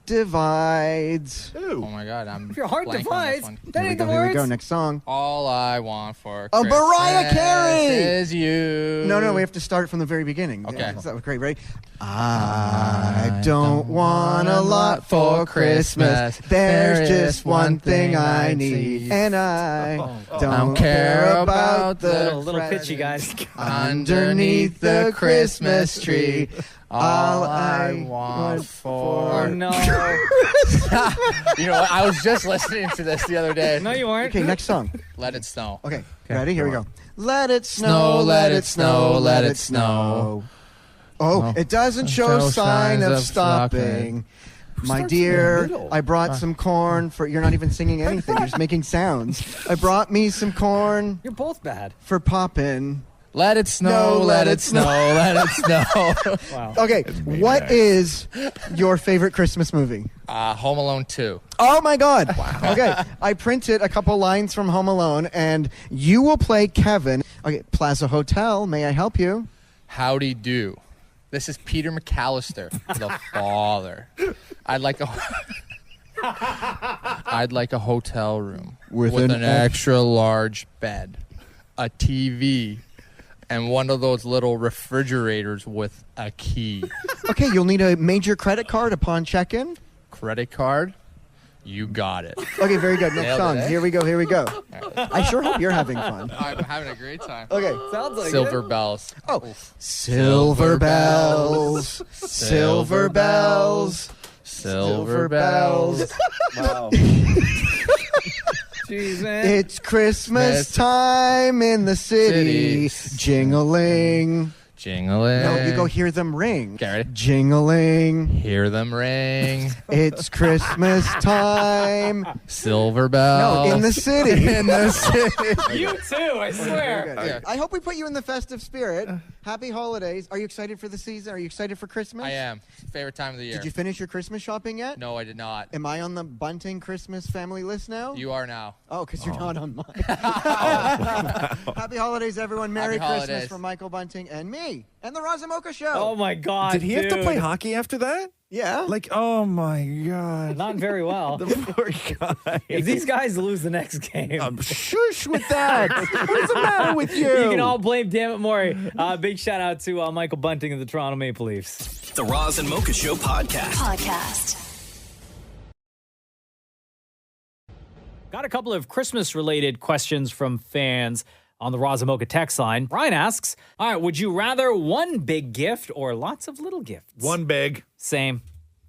divides. Oh my God, If your heart blank on this divides, one. that ain't the Here we words. go. Next song. All I want for Oh, Christmas Mariah Carey! is you. No, we have to start from the very beginning. Okay. Yeah, that was great, right? I don't want a lot for Christmas. There's just one thing I need, and I don't care about the little pitchy, guys. Underneath the Christmas tree. All I want for... Oh, no. You know what? I was just listening to this the other day. No, you weren't. Okay, next song. Let it snow. Okay, ready? Here we go. Let it snow, let it snow, let it snow. Oh, it doesn't show sign of stopping. My dear, I brought some corn for... You're not even singing anything. You're just making sounds. I brought me some corn. You're both bad. For poppin'. Let it snow, let it snow, let it snow. Wow. Okay, what is your favorite Christmas movie? Home Alone 2. Oh, my God. Wow. Okay, I printed a couple lines from Home Alone, and you will play Kevin. Okay, Plaza Hotel, may I help you? Howdy do. This is Peter McAllister, the father. I'd like a hotel room with an extra large bed, a TV, and one of those little refrigerators with a key. Okay, you'll need a major credit card upon check-in. Credit card? You got it. Okay, very good. Next song. Here we go, here we go. I sure hope you're having fun. I'm having a great time. Okay. Sounds like Silver it. Bells. Oh. Silver bells. Silver bells. Silver bells. Wow. Jeez, man. It's Christmas time in the city. Jingling. Jingling. No, you go hear them ring. Okay, ready? Jingling. Hear them ring. It's Christmas time. Silver bells. No, in the city. In the city. You too, I swear. Okay. I hope we put you in the festive spirit. Happy holidays. Are you excited for the season? Are you excited for Christmas? I am. Favorite time of the year. Did you finish your Christmas shopping yet? No, I did not. Am I on the Bunting Christmas family list now? You are now. Oh, because you're not on mine. Happy holidays, everyone. Merry Happy Christmas holidays. from Michael Bunting and me and the Roz and Mocha Show. Oh, my God. Did he have to dude. play hockey after that? Yeah. Like, oh my God. Not very well. The poor guy. If these guys lose the next game. Shush with that. What's the matter with you? You can all blame Damnit Maurie. Big shout out to Michael Bunting of the Toronto Maple Leafs. The Roz and Mocha Show Podcast. Got a couple of Christmas-related questions from fans on the Roz and Mocha text line. Brian asks, all right, would you rather one big gift or lots of little gifts? One big. Same.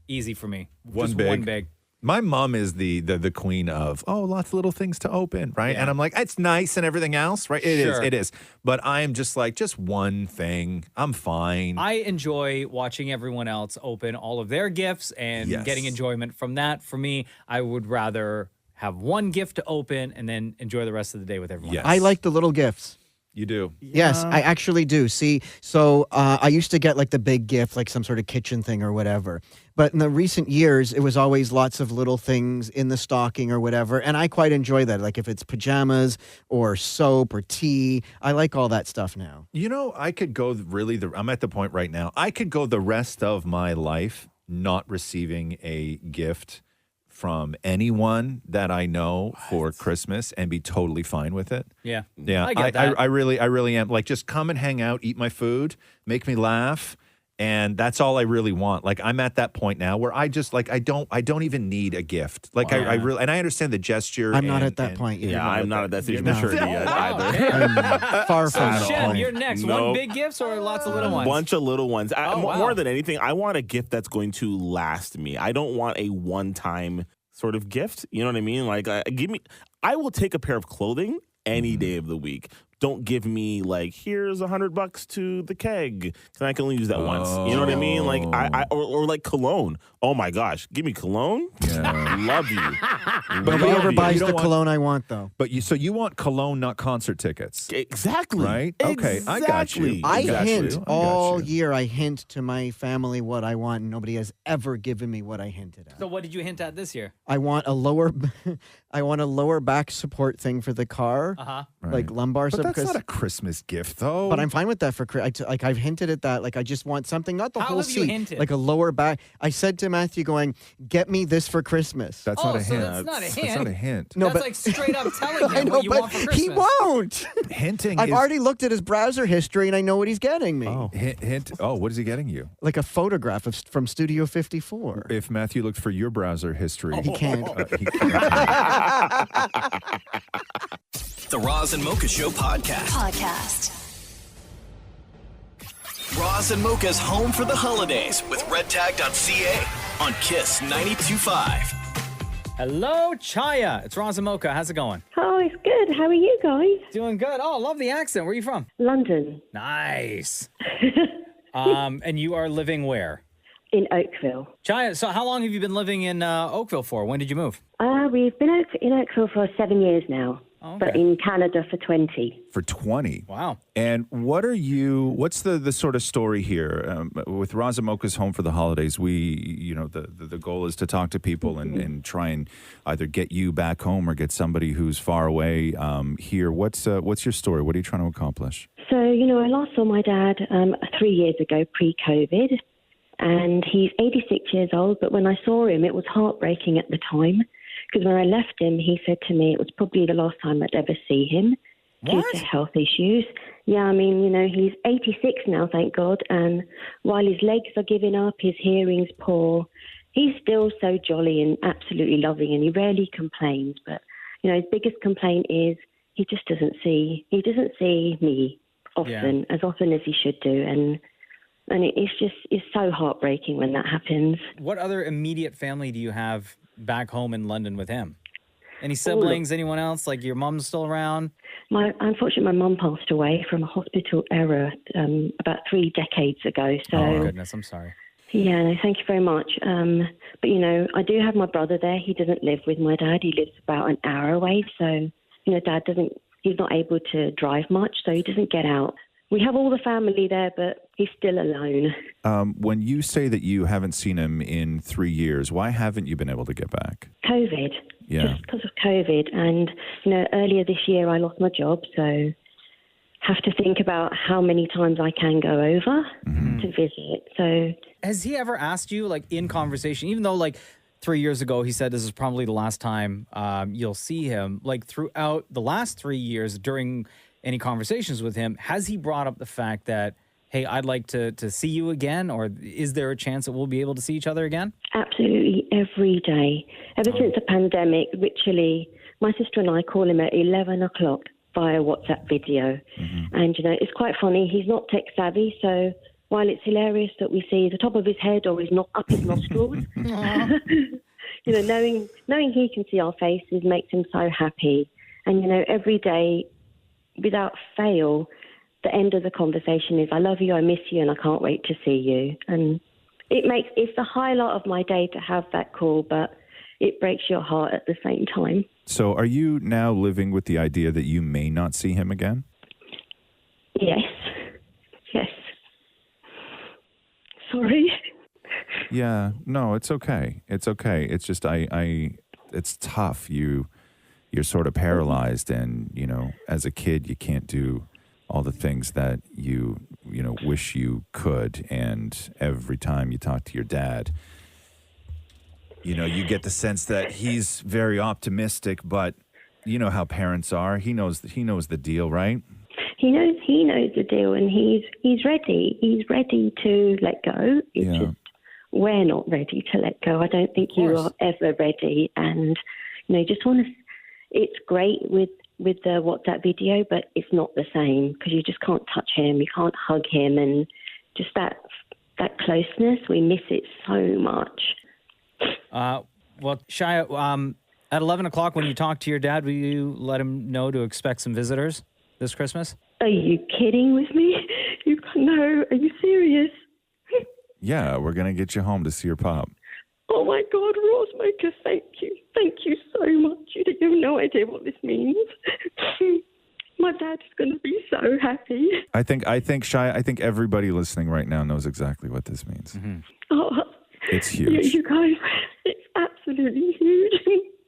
Easy for me. One Just big. One big. My mom is the queen of, lots of little things to open, right? Yeah. And I'm like, it's nice and everything else, right? It Sure. is. But I'm just like, just one thing. I'm fine. I enjoy watching everyone else open all of their gifts and Yes. getting enjoyment from that. For me, I would rather have one gift to open and then enjoy the rest of the day with everyone else. I like the little gifts. You do? Yes, I actually do. See, so I used to get like the big gift, like some sort of kitchen thing or whatever. But in the recent years, it was always lots of little things in the stocking or whatever. And I quite enjoy that. Like if it's pajamas or soap or tea, I like all that stuff now. You know, I could go I'm at the point right now, I could go the rest of my life not receiving a gift from anyone that I know for Christmas and be totally fine with it. Yeah. Yeah. I get that. I really am. Like, just come and hang out, eat my food, make me laugh. And that's all I really want. Like, I'm at that point now where I just like, I don't even need a gift. Like, I really, and I understand the gesture. I'm not at that point yet. Yeah, I'm not at that stage of No. maturity yet either. I'm far from that Shem, point. you're next. No. One big gifts or lots of little ones? Bunch of little ones. wow. More than anything, I want a gift that's going to last me. I don't want a one-time sort of gift. You know what I mean? Like, I will take a pair of clothing any day of the week. Don't give me like, here's $100 to the keg, and I can only use that once. You know what I mean? Like, or like cologne. Oh my gosh, give me cologne. Yeah. Love you. Nobody Love ever you. buys You the don't want- cologne I want, though. But you want cologne, not concert tickets. Exactly. Right? Okay, I got you. Exactly. I got hint you. all year. I hint to my family what I want, and nobody has ever given me what I hinted at. So what did you hint at this year? I want a lower back support thing for the car, Uh-huh. like lumbar But that's mochas. That's not a Christmas gift, though. But I'm fine with that for like I've hinted at that. Like I just want something, not the How whole have you seat, hinted? like a lower back. I said to Matthew, going, "Get me this for Christmas." That's not a hint. That's not a hint. That's not a hint. No, That's but like straight up telling I him know, what you but want for Christmas. he won't. Hinting. I've is, already looked at his browser history and I know what he's getting me. Oh, hint. Oh, what is he getting you? Like a photograph from Studio 54. If Matthew looked for your browser history, He can't. He can't. The Roz and Mocha Show podcast. Roz and Mocha's home for the holidays with redtag.ca on Kiss 92.5. Hello, Chaya. It's Roz and Mocha. How's it going? Oh, it's good. How are you guys? Doing good. Oh, love the accent. Where are you from? London. Nice. And you are living where? In Oakville. Chaya, so how long have you been living in Oakville for? When did you move? We've been in Oakville for 7 years now, but in Canada for 20. For 20. Wow. And what's the sort of story here? With Roz and Mocha's Home for the Holidays, the goal is to talk to people and try and either get you back home or get somebody who's far away here. What's your story? What are you trying to accomplish? So, I last saw my dad 3 years ago, pre-COVID, and he's 86 years old, but when I saw him, it was heartbreaking at the time, because when I left him, he said to me it was probably the last time I'd ever see him due to health issues. Yeah, I mean, he's 86 now, thank God, and while his legs are giving up, his hearing's poor, he's still so jolly and absolutely loving, and he rarely complains, but, his biggest complaint is he just doesn't see me often, as often as he should do, and it's so heartbreaking when that happens. What other immediate family do you have back home in London with him? Any siblings, anyone else? Like your mom's still around? Unfortunately, my mum passed away from a hospital error about 3 decades ago. So, oh, goodness, I'm sorry. Yeah, no, thank you very much. But, I do have my brother there. He doesn't live with my dad. He lives about an hour away. So, Dad he's not able to drive much, so he doesn't get out. We have all the family there, but he's still alone. When you say that you haven't seen him in 3 years, why haven't you been able to get back? COVID. Yeah. Just because of COVID. And, earlier this year I lost my job, so have to think about how many times I can go over to visit. So, has he ever asked you, like, in conversation, even though, like, 3 years ago he said this is probably the last time you'll see him, like, throughout the last 3 years during any conversations with him, has he brought up the fact that, hey, I'd like to see you again, or is there a chance that we'll be able to see each other again? Absolutely every day. Ever since the pandemic, literally, my sister and I call him at 11 o'clock via WhatsApp video. And, it's quite funny. He's not tech savvy, so while it's hilarious that we see the top of his head or he's not up his nostrils, knowing he can see our faces makes him so happy. And, every day, without fail, the end of the conversation is, I love you, I miss you, and I can't wait to see you. And it's the highlight of my day to have that call, but it breaks your heart at the same time. So are you now living with the idea that you may not see him again? Yes. Sorry. Yeah, no, it's okay. It's okay. It's just, it's tough. You're sort of paralyzed, and, as a kid, you can't do all the things that you wish you could. And every time you talk to your dad, you get the sense that he's very optimistic, but you know how parents are. He knows the deal, right? He knows the deal, and he's ready. He's ready to let go. It's just we're not ready to let go. I don't think you are ever ready, and just want to. It's great with the WhatsApp video, but it's not the same because you just can't touch him, you can't hug him, and just that closeness. We miss it so much. Well, Shia, at 11 o'clock when you talk to your dad, will you let him know to expect some visitors this Christmas? Are you kidding with me? No, are you serious? Yeah, we're going to get you home to see your pop. Oh my God, Rosemaker, thank you. Thank you so much. You have no idea what this means. My dad's going to be so happy. I think everybody listening right now knows exactly what this means. Oh, it's huge. You guys, it's absolutely huge.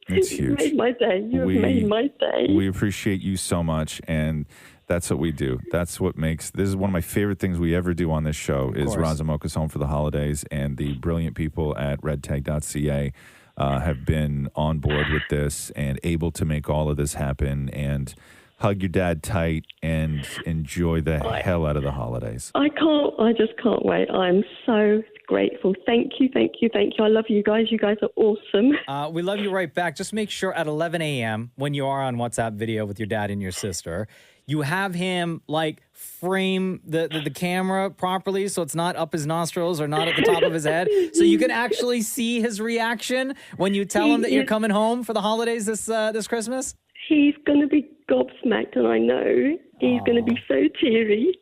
It's huge. You made my day. You have made my day. We appreciate you so much. And That's what we do. That's what makes this is one of my favorite things we ever do on this show is Roz and Mocha's Home for the Holidays, and the brilliant people at redtag.ca have been on board with this and able to make all of this happen. And hug your dad tight and enjoy the hell out of the holidays. I just can't wait. I'm so grateful. Thank you. I love you guys. You guys are awesome. We love you right back. Just make sure at 11 a.m. when you are on WhatsApp video with your dad and your sister, you have him like frame the camera properly so it's not up his nostrils or not at the top of his head, so you can actually see his reaction when you tell him that you're coming home for the holidays this Christmas. He's going to be gobsmacked, and I know he's going to be so teary.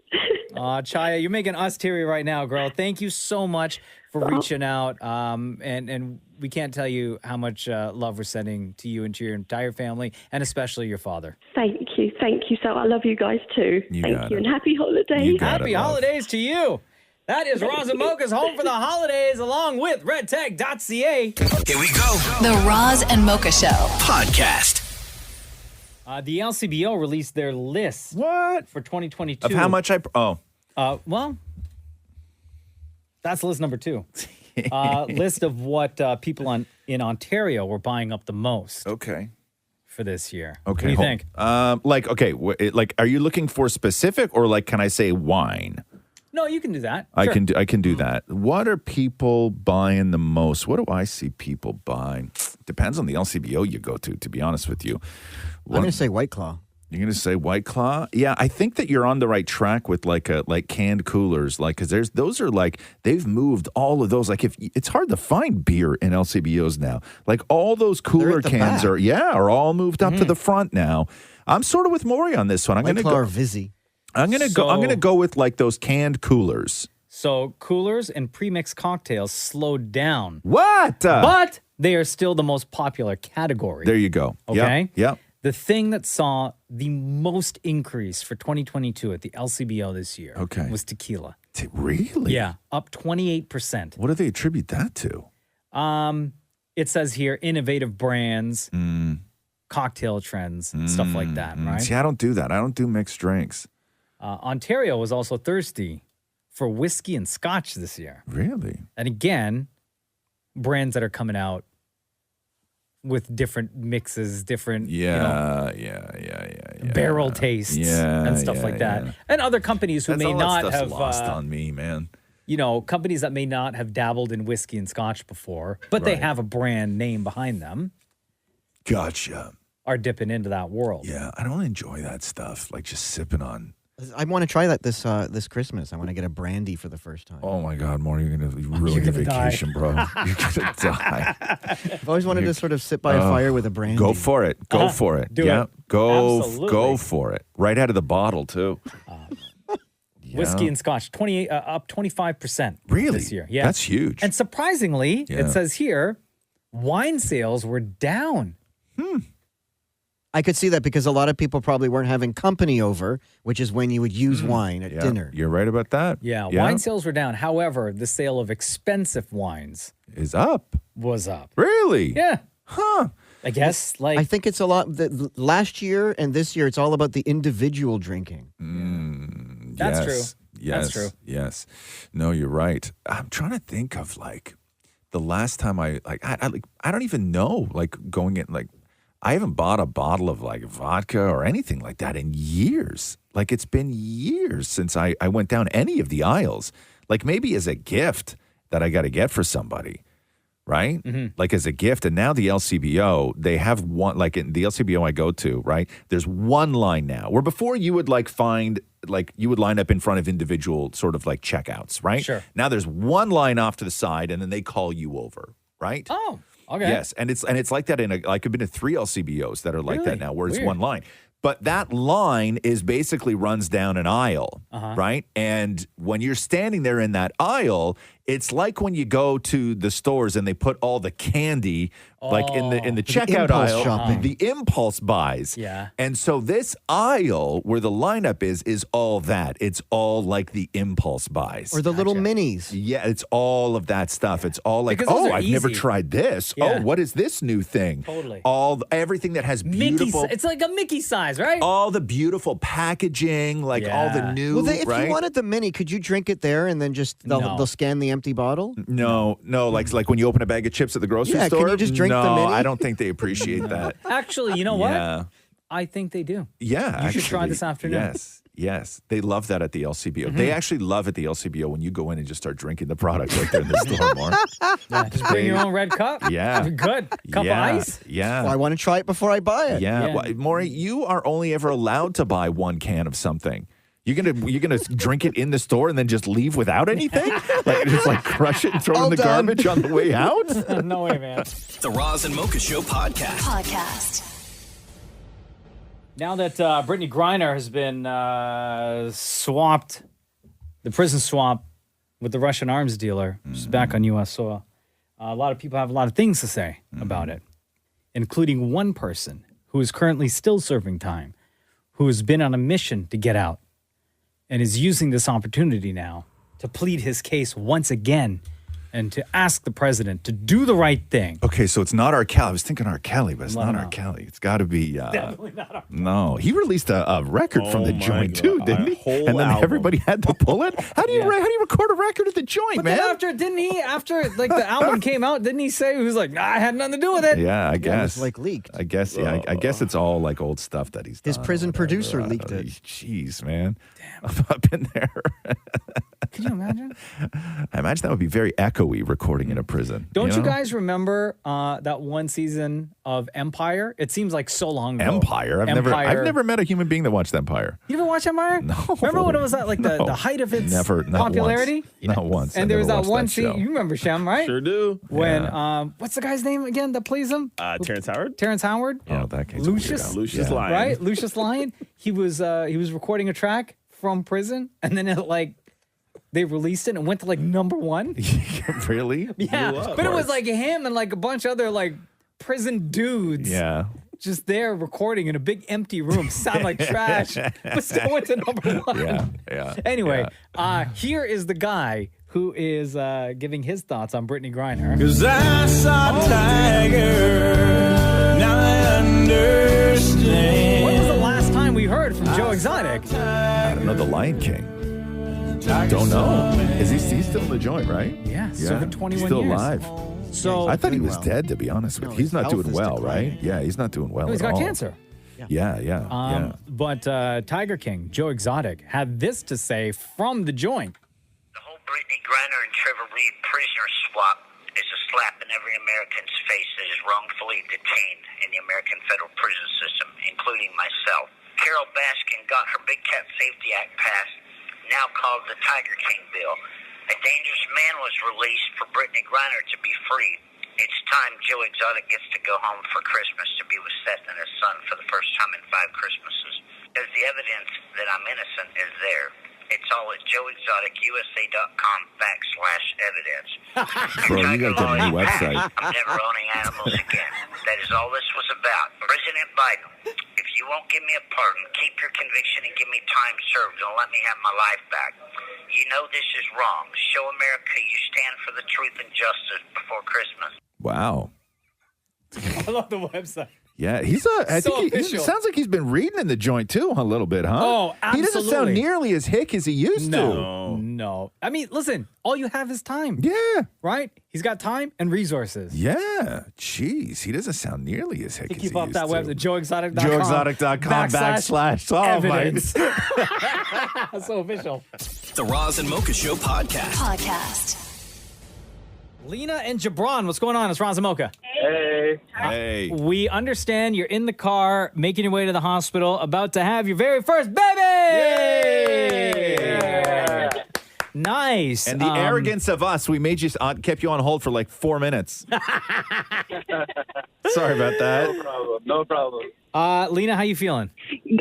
Chaya, you're making us teary right now, girl. Thank you so much for reaching out. And we can't tell you how much love we're sending to you and to your entire family, and especially your father. Thank you. So I love you guys too. Thank you, and happy holidays. Happy holidays to you. That is Roz and Mocha's Home for the Holidays, along with redtag.ca. Here we go. The Roz and Mocha Show Podcast. The LCBO released their list. What? For 2022. Of how much well, that's list number 2. List of what people in Ontario were buying up the most. Okay. For this year. Okay. What do you think? Are you looking for specific, or like, can I say wine? No, you can do that. I Sure. can do that. What are people buying the most? What do I see people buying? Depends on the LCBO you go to be honest with you. I'm going to say White Claw. You're going to say White Claw? Yeah, I think that you're on the right track with like canned coolers, because those are like, they've moved all of those. Like, if it's hard to find beer in LCBOs now. Like, all those cooler cans back. are all moved up to the front now. I'm sort of with Maury on this one. I'm White going to Claw go or Vizzy. I'm going to go with like those canned coolers. So coolers and premixed cocktails slowed down. What? But they are still the most popular category. There you go. Okay? Yep. The thing that saw the most increase for 2022 at the LCBO this year was tequila. Really? Yeah, up 28%. What do they attribute that to? It says here innovative brands, cocktail trends, stuff like that, right? See, I don't do that. I don't do mixed drinks. Ontario was also thirsty for whiskey and scotch this year. Really? And again, brands that are coming out with different mixes, different barrel tastes and stuff like that. And other companies who may not have lost on me, man. Companies that may not have dabbled in whiskey and scotch before, but they have a brand name behind them. Gotcha. Are dipping into that world. Yeah, I don't enjoy that stuff, like just sipping on. I want to try that this Christmas. I want to get a brandy for the first time. Oh my God, Maury, you're going to ruin your vacation, bro. You're going to die. I've always wanted to sort of sit by a fire with a brandy. Go for it. Go for it. Do it. Go for it. Right out of the bottle, too. Whiskey and scotch, up 25% this year. Yeah. That's huge. And surprisingly, it says here, wine sales were down. I could see that because a lot of people probably weren't having company over, which is when you would use wine at dinner. You're right about that. Yeah, wine sales were down. However, the sale of expensive wines is up. Was up. Really? Yeah. Huh. I guess I think it's a lot. Last year and this year, it's all about the individual drinking. That's true. Yes. That's true. Yes. No, you're right. I'm trying to think of like the last time I don't even know, like going in, like I haven't bought a bottle of like vodka or anything like that in years. Like it's been years since I went down any of the aisles. Like maybe as a gift that I got to get for somebody, right? Like as a gift. And now the LCBO, they have one, like in the LCBO I go to, right? There's one line now where before you would like find, like you would line up in front of individual sort of like checkouts, right? Sure. Now there's one line off to the side and then they call you over, right? Oh, okay. Yes, and it's like that I've been to 3 LCBOs that are like that now, where it's Weird. one line. But that line is basically runs down an aisle, right? And when you're standing there in that aisle, It's like when you go to the stores and they put all the candy like in the checkout aisle, shopping. the impulse buys. Yeah. And so this aisle where the lineup is all that. It's all like the impulse buys. Or the little minis. Yeah, it's all of that stuff. It's all like, Because those are I've never easy. tried this. Yeah. Oh, what is this new thing? Totally. Everything that has beautiful. It's like a Mickey size, right? All the beautiful packaging, like all the new. Well, if right? you wanted the mini, could you drink it there and then just they'll scan the empty bottle? No, like when you open a bag of chips at the grocery Yeah, store. can you just drink the no, mini? I don't think they appreciate that. Actually, you know what? Yeah. I think they do. Yeah, You should try actually, this afternoon. Yes. They love that at the LCBO. Mm-hmm. They actually love at the LCBO when you go in and just start drinking the product right there in the store more. Yeah, just bring your own red cup. Yeah. Good. Cup of ice. Yeah. Well, I want to try it before I buy it. Yeah. Well, Maury, you are only ever allowed to buy one can of something. You're gonna drink it in the store and then just leave without anything? Like just like crush it and throw it in the garbage on the way out? No way, man. The Roz and Mocha Show podcast. Now that Brittany Griner has been swapped, the prison swap with the Russian arms dealer, she's back on U.S. soil. A lot of people have a lot of things to say about it, including one person who is currently still serving time, who has been on a mission to get out and is using this opportunity now to plead his case once again and to ask the president to do the right thing. Okay, so it's not R. Kelly. I was thinking R. Kelly, but it's not R. Kelly. It's got to be. Definitely not R. No, he released a record from the joint too, didn't he? whole And then album. everybody had to pull it. How do you record a record at the joint, But man? then after like the album came out, didn't he say, he was like, nah, I had nothing to do with it? Yeah, I guess. It was like leaked. I guess, yeah. I guess it's all like old stuff that he's done. His prison producer leaked it. Jeez, man. Damn. I've been there. Can you imagine? I imagine that would be very echoey recording in a prison. Don't you know? guys remember that one season of Empire? It seems like so long ago. Empire? I've never met a human being that watched Empire. You ever watch Empire? No. Remember when it was at like the height of its popularity? Not once. And I there was never that watched one show. scene. You remember Shem, right? Sure do. When what's the guy's name again that plays him? Terrence Howard. Terrence Howard. Oh, that guy's Lucius. Lucius Lyon. Right, Lucius Lyon. He was recording a track from prison, and then they released it and went to like number one. Really? Yeah, but it was like him and like a bunch of other like prison dudes. Yeah. Just there recording in a big empty room, sound like trash, but still went to number one. Yeah. Anyway, here is the guy who is giving his thoughts on Brittany Griner. 'Cause I saw Tiger, now I understand. When was the last time we heard from Joe Exotic? I don't know, The Lion King. Don't know. Is he's still in the joint, right? Yeah, serving 21 still years. alive. So I thought he was dead, to be honest with you. He's not doing well, right? Yeah, he's not doing well he's at got all. cancer. Yeah. But Tiger King, Joe Exotic, had this to say from the joint. Brittany Griner and Trevor Reed prisoner swap is a slap in every American's face that is wrongfully detained in the American federal prison system, including myself. Carol Baskin got her Big Cat Safety Act passed, now called the Tiger King bill. A dangerous man was released for Brittany Griner to be freed. It's time Joe Exotic gets to go home for Christmas to be with Seth and his son for the first time in 5 Christmases. Because the evidence that I'm innocent is there. It's all at joeexoticusa.com/evidence. Bro, you got to get a new website. I'm never owning animals again. That is all this was about. President Biden, if you won't give me a pardon, keep your conviction and give me time served and let me have my life back. You know this is wrong. Show America you stand for the truth and justice before Christmas. Wow. I love the website. Yeah, I So think he official. sounds like he's been reading in the joint too a little bit, huh? Oh, He doesn't sound absolutely. nearly as hick as he used to. No. I mean, listen, all you have is time. Yeah. Right? He's got time and resources. Yeah. Jeez, he doesn't sound nearly as hick To as keep he up used that to. website, joeexotic.com. joeexotic.com/. Oh, my. evidence. So official. The Roz and Mocha Show Podcast. Lena and Jabron, what's going on? It's Roz and Mocha. Hey. We understand you're in the car, making your way to the hospital, about to have your very first baby. Nice. And the arrogance of us, we made you kept you on hold for like 4 minutes. Sorry about that. No problem. Lena, how you feeling?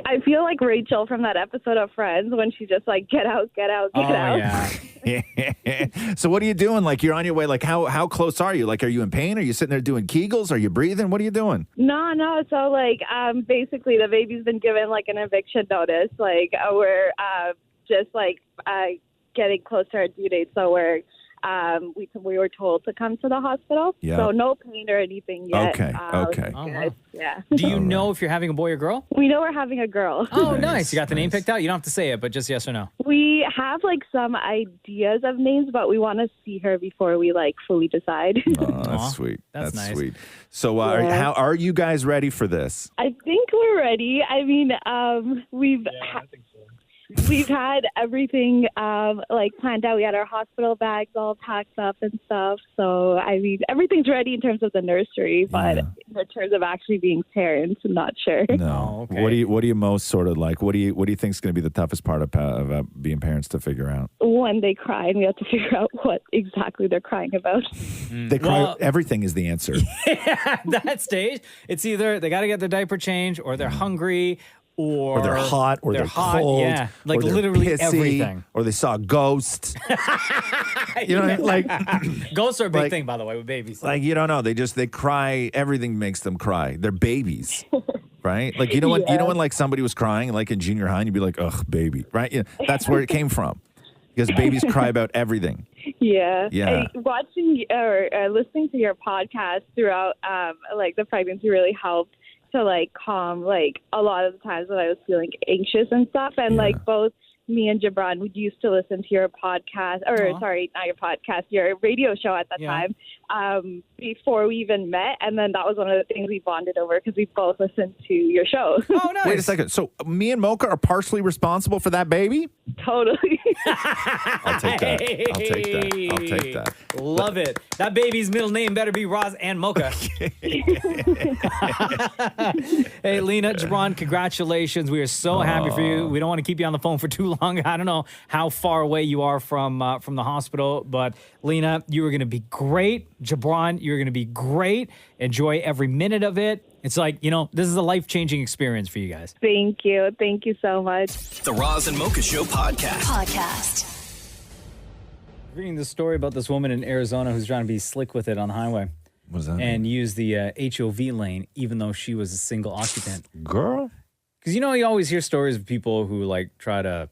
I feel like Rachel from that episode of Friends when she just like, get out, get out, get out. Yeah. So what are you doing? Like you're on your way. Like how close are you? Like are you in pain? Are you sitting there doing Kegels? Are you breathing? What are you doing? No. So like, basically the baby's been given like an eviction notice. Like we're just like getting closer to our due date. So we're we were told to come to the hospital. Yeah. So no pain or anything yet. Okay. Okay. Oh, wow. Yeah. Do you know if you're having a boy or girl? We know we're having a girl. Oh, nice. You got the name picked out? You don't have to say it, but just yes or no. We have like some ideas of names, but we want to see her before we like fully decide. Oh, that's sweet. That's nice. Sweet. So Yeah. how are you guys ready for this? I think we're ready. I mean, we've had everything like planned out. We had our hospital bags all packed up and stuff. So I mean, everything's ready in terms of the nursery, but in terms of actually being parents, I'm not sure. No. What do you most sort of like? What do you think is going to be the toughest part of being parents to figure out? When they cry, and we have to figure out what exactly they're crying about. They cry. Everything is the answer. At that stage, it's either they got to get their diaper changed or they're hungry. Or they're hot, or they're hot, cold, yeah, like or they're literally pissy, everything. or they saw a ghost. You know, like ghosts are a big like- thing, by the way, with babies. like you don't know. They cry. Everything makes them cry. They're babies, right? Like you know when like somebody was crying like in junior high, and you'd be like, ugh, baby, right? Yeah, that's where it came from, because babies cry about everything. Yeah. Yeah. Watching or listening to your podcast throughout like the pregnancy really helped to like calm like a lot of the times when I was feeling anxious and stuff. And like both me and Gibran, we used to listen to your podcast, or sorry, not your podcast, your radio show at that time, before we even met. And then that was one of the things we bonded over because we both listened to your show. Oh, nice. Wait a second. So me and Mocha are partially responsible for that baby? Totally. I'll take that. I'll take that. Love it. That baby's middle name better be Roz and Mocha. Hey, Lena, Gibran, congratulations. We are so happy for you. We don't want to keep you on the phone for too long. I don't know how far away you are from the hospital, but Lena, you are going to be great. Gibran, you're going to be great. Enjoy every minute of it. It's like, this is a life-changing experience for you guys. Thank you. Thank you so much. The Roz and Mocha Show podcast. Reading the story about this woman in Arizona who's trying to be slick with it on the highway. What does that mean? And use the HOV lane, even though she was a single occupant. Girl? Because, you always hear stories of people who, like, try to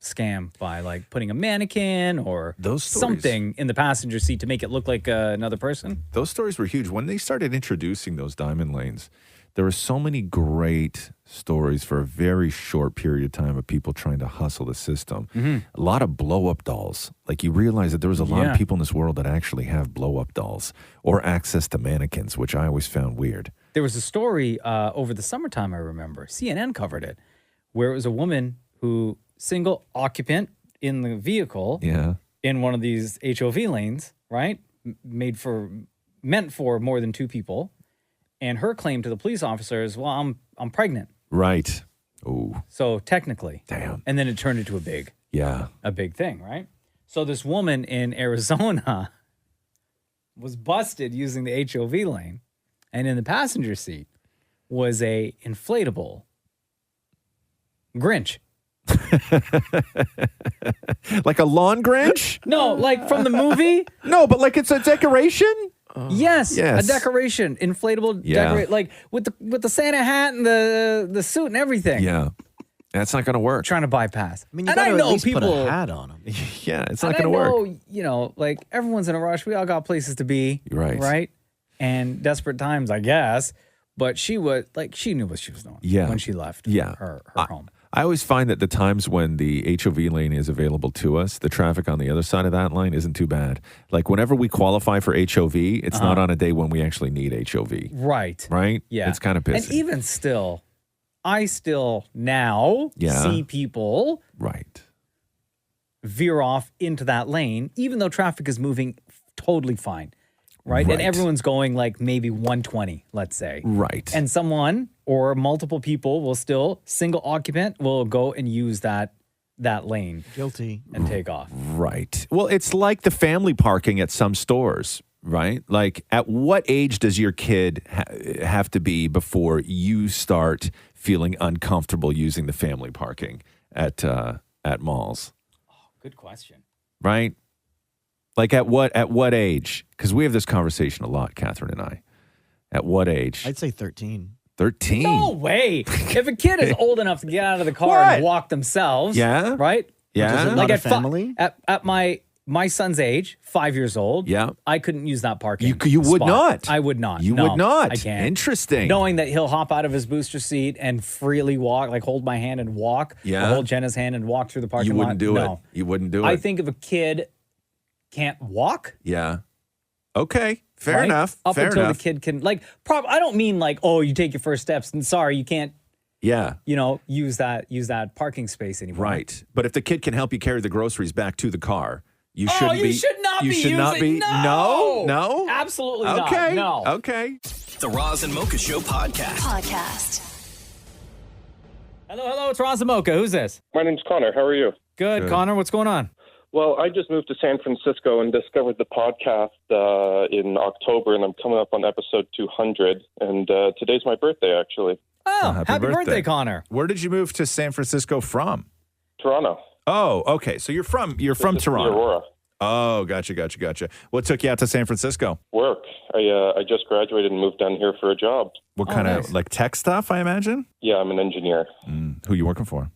scam by, like, putting a mannequin or something in the passenger seat to make it look like another person. Those stories were huge. When they started introducing those diamond lanes, there were so many great stories for a very short period of time of people trying to hustle the system. A lot of blow-up dolls. Like, you realize that there was a lot of people in this world that actually have blow-up dolls or access to mannequins, which I always found weird. There was a story over the summertime, I remember. CNN covered it, where it was a woman who, single occupant in the vehicle, in one of these HOV lanes, right? Meant for more than two people. And her claim to the police officer is, well, I'm pregnant. Right. Oh. So technically. Damn. And then it turned into a big thing, right? So this woman in Arizona was busted using the HOV lane. And in the passenger seat was a inflatable Grinch. Like a lawn Grinch? No, like from the movie? No, but like it's a decoration? Yes, a decoration, inflatable, like with the Santa hat and the suit and everything. Yeah, that's not going to work. Trying to bypass. I mean, you got to at least put a hat on them. Yeah, it's not going to work. Like everyone's in a rush. We all got places to be. Right. And desperate times, I guess. But she was like, she knew what she was doing. When she left. Her home. I always find that the times when the HOV lane is available to us, the traffic on the other side of that line isn't too bad. Like whenever we qualify for HOV, it's not on a day when we actually need HOV. Right. Right? Yeah. It's kind of pissy. And even still, I still now see people veer off into that lane, even though traffic is moving totally fine. Right? And everyone's going like maybe 120, let's say. Right. And someone or multiple people will still, single occupant, will go and use that that lane. Guilty. And take off. Right. Well, it's like the family parking at some stores, right? Like, at what age does your kid have to be before you start feeling uncomfortable using the family parking at malls? Good question. Right? Like, at what age? Because we have this conversation a lot, Catherine and I. At what age? I'd say 13. 13? No way. If a kid is old enough to get out of the car and walk themselves, Yeah. right? Yeah. Is it Like not a at family? at my son's age, 5 years old, Yeah. I couldn't use that parking. You would spot. not. I would not. You No, would not. I can't. Interesting. Knowing that he'll hop out of his booster seat and freely walk, like hold my hand and walk, Yeah. or hold Jenna's hand and walk through the parking You lot. wouldn't do it. No. You wouldn't do it. I think if a kid can't walk, Yeah. Okay. Fair right, enough. Up Fair until enough. the kid can, like, I don't mean like, oh, you take your first steps and sorry, you can't, Yeah. use that parking space anymore. Right. But if the kid can help you carry the groceries back to the car, you Oh, shouldn't you be. should not you be should not using- be. No! No. Absolutely Okay. not. No. Okay. The Roz and Mocha Show podcast. Hello, it's Roz and Mocha. Who's this? My name's Connor. How are you? Good. Connor, what's going on? Well, I just moved to San Francisco and discovered the podcast in October, and I'm coming up on episode 200. And today's my birthday, actually. Oh, happy birthday, Connor. Where did you move to San Francisco from? Toronto. Oh, okay. So you're from Toronto. Aurora. Oh, gotcha. What took you out to San Francisco? Work. I just graduated and moved down here for a job. What kind of like tech stuff? I imagine. Yeah, I'm an engineer. Who you working for?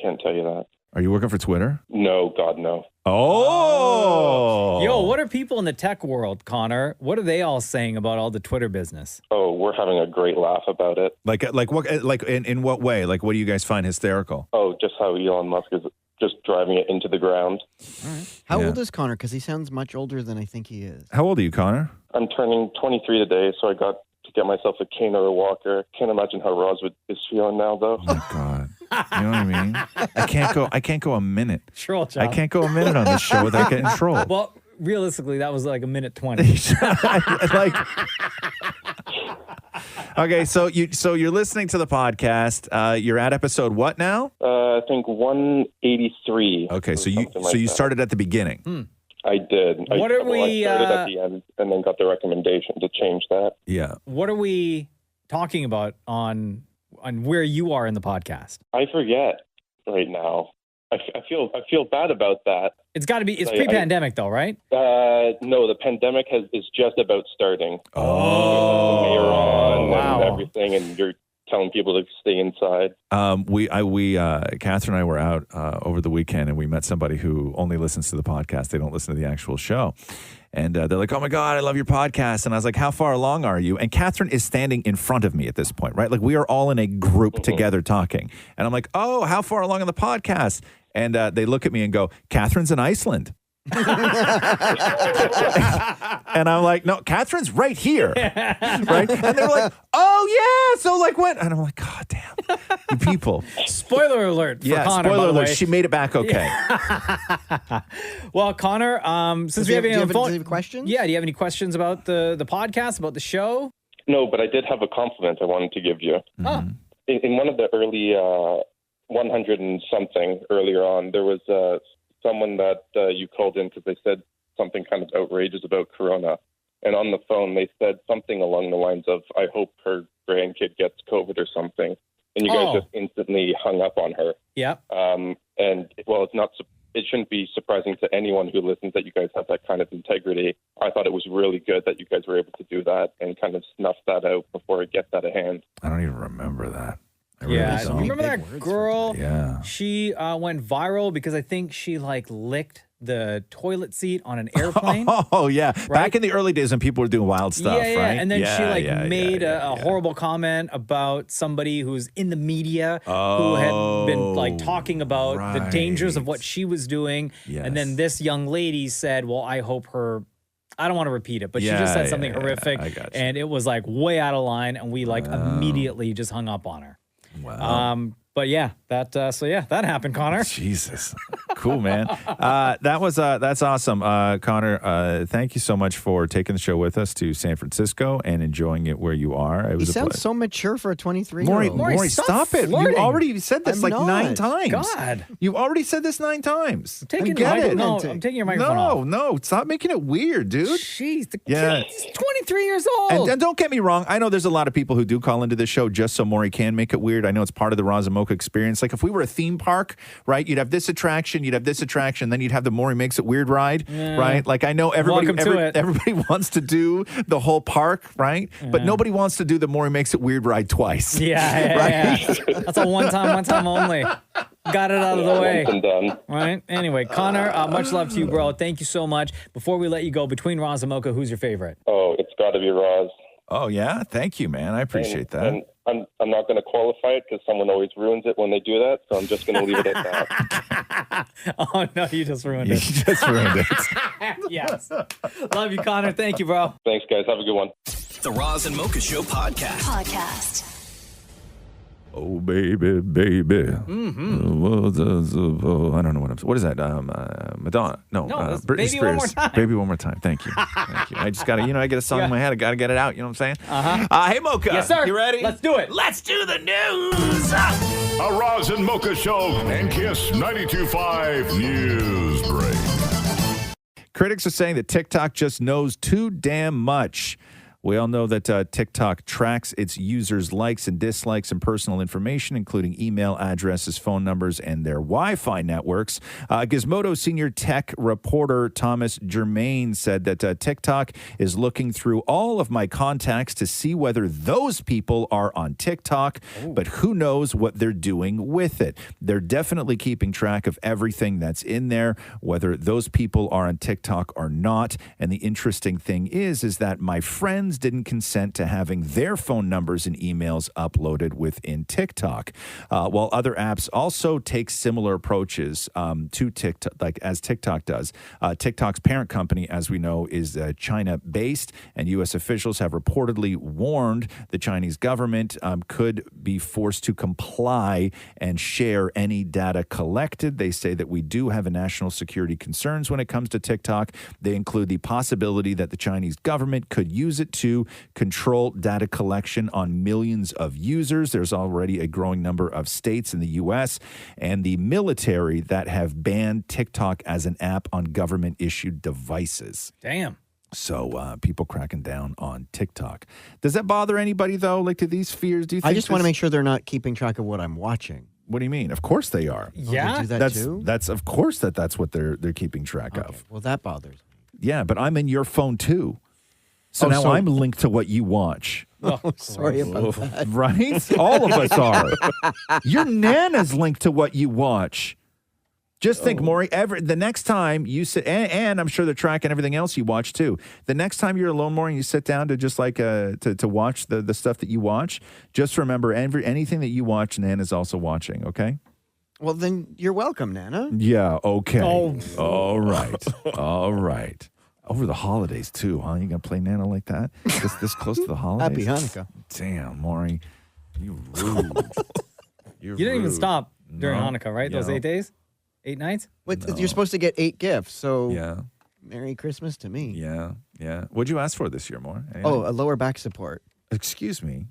Can't tell you that. Are you working for Twitter? No, God, no. Oh. Yo, what are people in the tech world, Connor? What are they all saying about all the Twitter business? Oh, we're having a great laugh about it. Like what? Like in what way? Like what do you guys find hysterical? Oh, just how Elon Musk is just driving it into the ground. How old is Connor? Because he sounds much older than I think he is. How old are you, Connor? I'm turning 23 today, so I got to get myself a cane or a walker. Can't imagine how Roz is feeling now, though. Oh my God. You know what I mean? I can't go a minute. Troll I job. can't go a minute on this show without getting trolled. Well, realistically, that was like a minute 20. Like, okay, so you're listening to the podcast. You're at episode what now? I think 183. Okay, so you something like that. started at the beginning. I did. What are we, I started at the end and then got the recommendation to change that. Yeah. What are we talking about on where you are in the podcast? I forget right now. I feel bad about that. It's got to be. It's I- pre-pandemic, though, right? No, the pandemic is just about starting. Oh, Mayor on wow. and everything, and you're telling people to stay inside. Catherine and I were out over the weekend, and we met somebody who only listens to the podcast. They don't listen to the actual show. And they're like, oh, my God, I love your podcast. And I was like, how far along are you? And Catherine is standing in front of me at this point, right? Like we are all in a group together talking. And I'm like, oh, how far along in the podcast? And they look at me and go, Catherine's in Iceland. And I'm like, no, Catherine's right here. Right? And they're like, oh, yeah. So like when? And I'm like, God damn, you people. Spoiler alert for Yeah, Connor, spoiler by the alert. way. She made it back okay. Well, Connor, since Does we he have have- you on do the you phone, have questions? Yeah, do you have any questions about the podcast, about the show? No, but I did have a compliment I wanted to give you. Oh. In one of the early 100 and something earlier on, there was someone that you called in because they said something kind of outrageous about Corona. And on the phone, they said something along the lines of, I hope her grandkid gets COVID or something. And you guys just instantly hung up on her. Yeah. And, well, it shouldn't be surprising to anyone who listens that you guys have that kind of integrity. I thought it was really good that you guys were able to do that and kind of snuff that out before it gets out of hand. I don't even remember that. I really Yeah, don't. remember that girl? Yeah. She went viral because I think she like licked the toilet seat on an airplane. Oh, yeah. Back in the early days when people were doing wild stuff, yeah, right? And then she made a horrible comment about somebody who's in the media who had been like talking about the dangers of what she was doing. Yes. And then this young lady said, well, I hope her, I don't want to repeat it, but she just said something horrific. I got you. And it was like way out of line. And we like immediately just hung up on her. Wow. But yeah, that happened, Connor. Jesus. Cool, man. That's awesome. Connor, thank you so much for taking the show with us to San Francisco and enjoying it where you are. It He was a sounds pleasure. so mature for a 23-year-old. Maury, stop it. flirting. You already said this I'm 9 not. times. God. You already said this 9 times. Taking I the get it. No, I'm taking your microphone off. No. Stop making it weird, dude. Jeez, the Yeah. kid's 23 years old. And don't get me wrong. I know there's a lot of people who do call into this show just so Maury can make it weird. I know it's part of the Roz and Mocha experience. Like if we were a theme park, right? You'd have this attraction, then you'd have the Maury Makes It Weird ride, right? Like I know everybody wants to do the whole park, right? But nobody wants to do the Maury Makes It Weird ride twice. Yeah. That's a one time only. Got it out of the way. Once and done. Right? Anyway, Connor, much love to you, bro. Thank you so much. Before we let you go, between Roz and Mocha, who's your favorite? Oh, it's got to be Roz. Oh, yeah? Thank you, man. I appreciate that. And I'm not going to qualify it because someone always ruins it when they do that, so I'm just going to leave it at that. Oh, no, you just ruined it. You just ruined it. Yes. Love you, Connor. Thank you, bro. Thanks, guys. Have a good one. The Roz and Mocha Show podcast. Oh, baby. Mm-hmm. I don't know what is that? Madonna. No, that's Britney Baby Spears. One More Time. Baby One More Time. Thank you. I just got to, I get a song in my head. I got to get it out. You know what I'm saying? Uh-huh. Hey, Mocha. Yes, sir. You ready? Let's do it. Let's do the news. A Roz and Mocha Show and Kiss 92.5 News Break. Critics are saying that TikTok just knows too damn much. We all know that TikTok tracks its users' likes and dislikes and personal information, including email addresses, phone numbers, and their Wi-Fi networks. Gizmodo senior tech reporter Thomas Germain said that TikTok is looking through all of my contacts to see whether those people are on TikTok, but who knows what they're doing with it. They're definitely keeping track of everything that's in there, whether those people are on TikTok or not. And the interesting thing is that my friends didn't consent to having their phone numbers and emails uploaded within TikTok. While other apps also take similar approaches to TikTok, like as TikTok does. TikTok's parent company, as we know, is China-based, and U.S. officials have reportedly warned the Chinese government could be forced to comply and share any data collected. They say that we do have a national security concerns when it comes to TikTok. They include the possibility that the Chinese government could use it to control data collection on millions of users. There's already a growing number of states in the U.S. and the military that have banned TikTok as an app on government-issued devices. Damn. So people cracking down on TikTok. Does that bother anybody, though? Like, do these fears, do you think I just want to make sure they're not keeping track of what I'm watching. What do you mean? Of course they are. Yeah? They do that too? That's of course that's what they're keeping track of. Well, that bothers me. Yeah, but I'm in your phone, too. So now I'm linked to what you watch. Oh, sorry about that. Right? All of us are. Your Nana's linked to what you watch. Just think, Maury, the next time you sit, and I'm sure they're tracking everything else you watch too. The next time you're alone, Maury, and you sit down to just like to watch the stuff that you watch, just remember anything that you watch, Nana's also watching, okay? Well, then you're welcome, Nana. Yeah, okay. Oh. All right. All right. Over the holidays, too, huh? You going to play Nana like that? This close to the holidays? Happy Hanukkah. Damn, Maury. You rude. You didn't even stop during No. Hanukkah, right? Those 8 days? 8 nights? You're supposed to get 8 gifts, so Yeah. Merry Christmas to me. Yeah, yeah. What'd you ask for this year, Maury? Oh, a lower back support. Excuse me.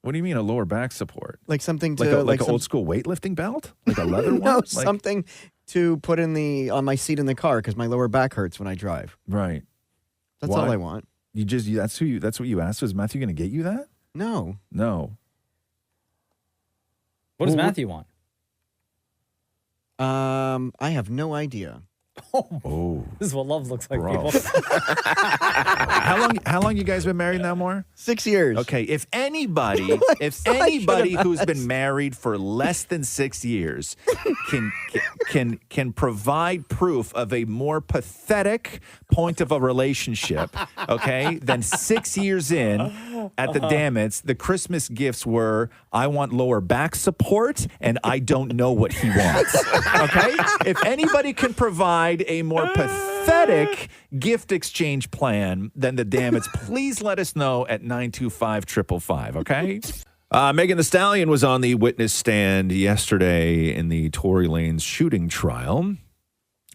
What do you mean a lower back support? Like something to... Like an old school weightlifting belt? Like a leather one? No, Like- something to put on my seat in the car because my lower back hurts when I drive. Right. That's Why? all I want. That's what you asked? Was Matthew going to get you that? No. No. What does Well, Matthew want? I have no idea. Oh. This is what love looks like, Bro. people. How long you guys been married now, More? 6 years. Okay, if anybody who's been married for less than 6 years can provide proof of a more pathetic point of a relationship, okay, than 6 years in at the Damnits, the Christmas gifts were, I want lower back support and I don't know what he wants. Okay? If anybody can provide a more pathetic gift exchange plan than the Damnits, please let us know at 925-555, okay? Megan Thee Stallion was on the witness stand yesterday in the Tory Lanez shooting trial.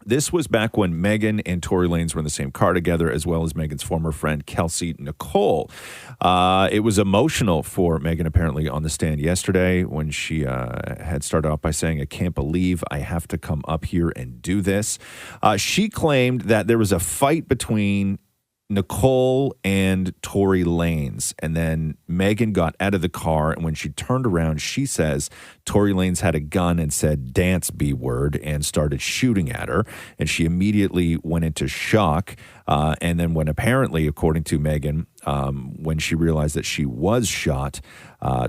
This was back when Megan and Tory Lanez were in the same car together, as well as Megan's former friend, Kelsey Nicole. It was emotional for Megan, apparently, on the stand yesterday when she had started off by saying, "I can't believe I have to come up here and do this." She claimed that there was a fight between Nicole and Tory Lanez, and then Megan got out of the car, and when she turned around, she says Tory Lanez had a gun and said "dance B word" and started shooting at her, and she immediately went into shock. And then when apparently, according to Megan, when she realized that she was shot,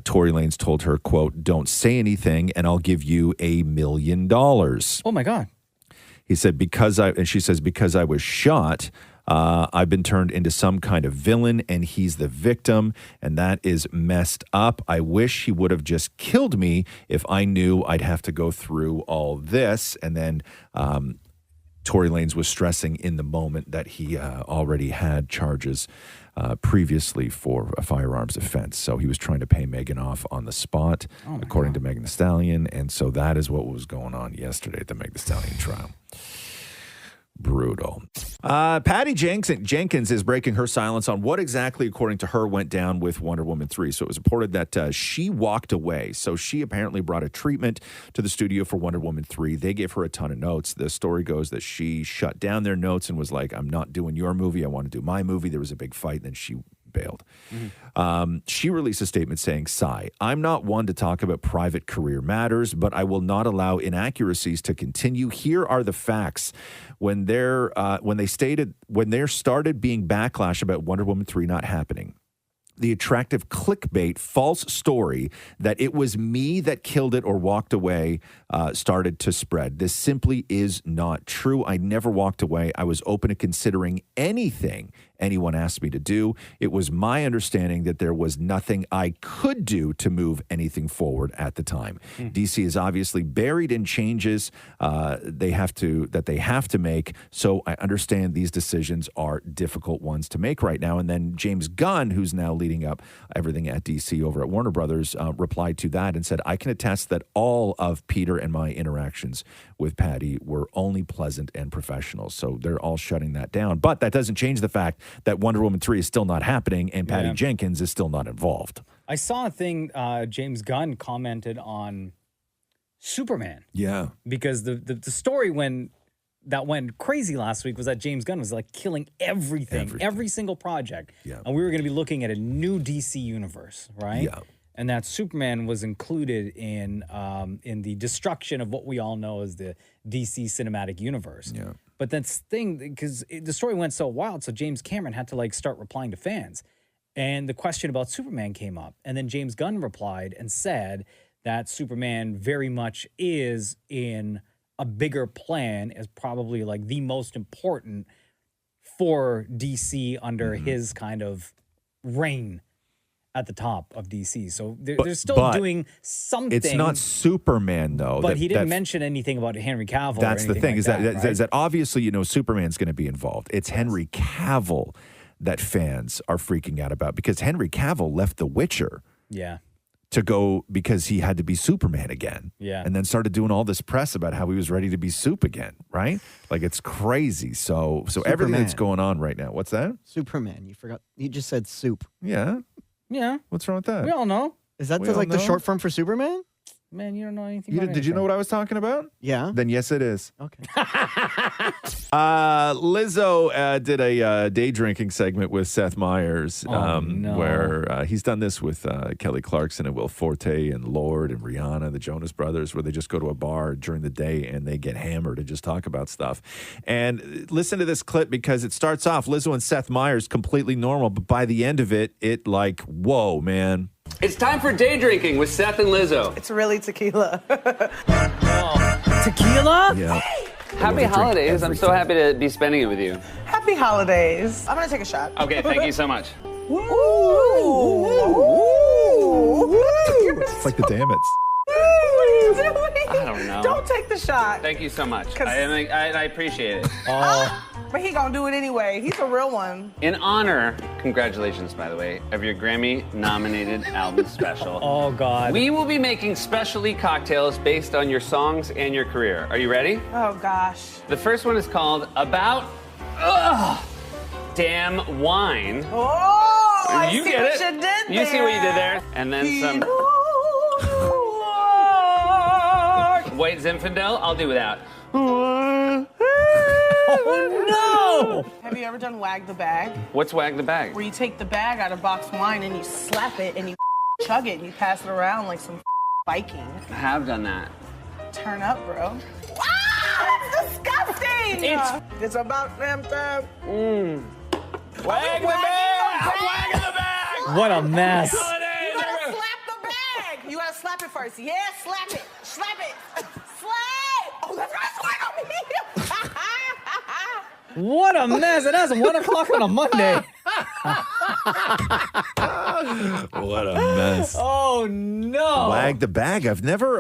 Tory Lanez told her, quote, "Don't say anything and I'll give you $1 million." Oh my God. He said, she says, because I was shot, I've been turned into some kind of villain and he's the victim, and that is messed up. I wish he would have just killed me if I knew I'd have to go through all this. And then Tory Lanez was stressing in the moment that he already had charges previously for a firearms offense. So he was trying to pay Megan off on the spot, according to Megan Thee Stallion. And so that is what was going on yesterday at the Megan Thee Stallion trial. Brutal. Patty Jenkins is breaking her silence on what exactly, according to her, went down with Wonder Woman 3. So it was reported that she walked away. So she apparently brought a treatment to the studio for Wonder Woman 3. They gave her a ton of notes. The story goes that she shut down their notes and was like, "I'm not doing your movie. I want to do my movie." There was a big fight, and then she bailed. She released a statement saying, "Sigh, I'm not one to talk about private career matters, but I will not allow inaccuracies to continue. Here are the facts. When there started being backlash about Wonder Woman 3 not happening, the attractive clickbait false story that it was me that killed it or walked away started to spread. This simply is not true. I never walked away. I was open to considering anything anyone asked me to do. It was my understanding that there was nothing I could do to move anything forward at the time. DC is obviously buried in changes they have to make. So I understand these decisions are difficult ones to make right now." And then James Gunn, who's now leading up everything at DC over at Warner Brothers, replied to that and said, "I can attest that all of Peter and my interactions with Patty were only pleasant and professional." So they're all shutting that down. But that doesn't change the fact that Wonder Woman 3 is still not happening and Patty Jenkins is still not involved. I saw a thing, James Gunn commented on Superman. Yeah. Because the story that went crazy last week was that James Gunn was like killing everything. Every single project. Yeah. And we were going to be looking at a new DC universe, right? Yeah. And that Superman was included in the destruction of what we all know as the DC cinematic universe. Yeah. But that's the thing, because the story went so wild, so James Cameron had to like start replying to fans. And the question about Superman came up. And then James Gunn replied and said that Superman very much is in a bigger plan, as probably like the most important for DC under his kind of reign at the top of DC. So they're still doing something. It's not Superman, though. But he didn't mention anything about Henry Cavill. That's the thing, like is that obviously, Superman's going to be involved. It's Henry Cavill that fans are freaking out about, because Henry Cavill left The Witcher. Yeah. To go because he had to be Superman again. Yeah. And then started doing all this press about how he was ready to be Soup again, right? Like, it's crazy. So everything that's going on right now. What's that? Superman. You forgot. You just said soup. Yeah. Yeah. What's wrong with that? We all know. Is that the short form for Superman? Man, you don't know anything Did you know what I was talking about? Yeah. Then yes, it is. Okay. Lizzo did a day drinking segment with Seth Meyers, where he's done this with Kelly Clarkson and Will Forte and Lorde and Rihanna, the Jonas Brothers, where they just go to a bar during the day and they get hammered and just talk about stuff. And listen to this clip, because it starts off Lizzo and Seth Meyers completely normal, but by the end of it, whoa, man. It's time for day drinking with Seth and Lizzo. It's really tequila. Tequila? Yeah. Happy holidays. I'm so happy to be spending it with you. Happy holidays. I'm going to take a shot. Okay, thank you so much. It's like the Damnits. I don't know. Don't take the shot. Thank you so much. I appreciate it. But he gonna do it anyway. He's a real one. In honor Congratulations, by the way, of your Grammy-nominated album special. Oh, God. We will be making specialty cocktails based on your songs and your career. Are you ready? Oh, gosh. The first one is called About Damn Wine. Oh, I You see get what it. you did You see what you did there. And then some White Zinfandel. I'll do without. Oh, no! Have you ever done Wag the Bag? What's Wag the Bag? Where you take the bag out of boxed wine and you slap it and you chug it and you pass it around like some Viking. I have done that. Turn up, bro. Ah, that's disgusting! It's about damn time. Wag the bag! I'm wagging the bag! What a mess. You gotta slap the bag! You gotta slap it first. Yeah, slap it. Slap it. Slap! Oh, that's gonna slap on me! What a mess. It is 1 o'clock on a Monday. What a mess. Oh, no. Wag the bag. I've never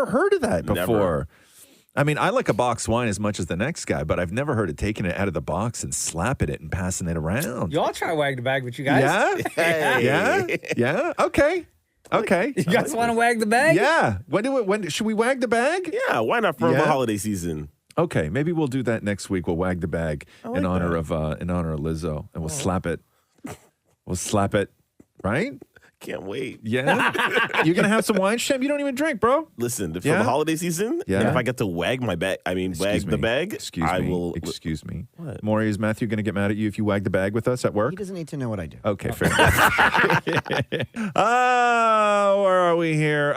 heard of that before. Never. I mean, I like a box wine as much as the next guy, but I've never heard of taking it out of the box and slapping it and passing it around. Y'all try Wag the Bag with you guys? Yeah? Yeah? Okay. You guys want to wag the bag? Yeah. When should we wag the bag? Yeah, why not for the holiday season? Okay, maybe we'll do that next week. We'll wag the bag in honor of Lizzo, and we'll slap it. We'll slap it, right? Can't wait. Yeah. You're gonna have some wine, Shem? You don't even drink, bro. Listen, for the holiday season, and if I get to wag my bag, wag the bag, I will. Excuse me. What? Maury, is Matthew going to get mad at you if you wag the bag with us at work? He doesn't need to know what I do. Okay, fair enough. Where are we here?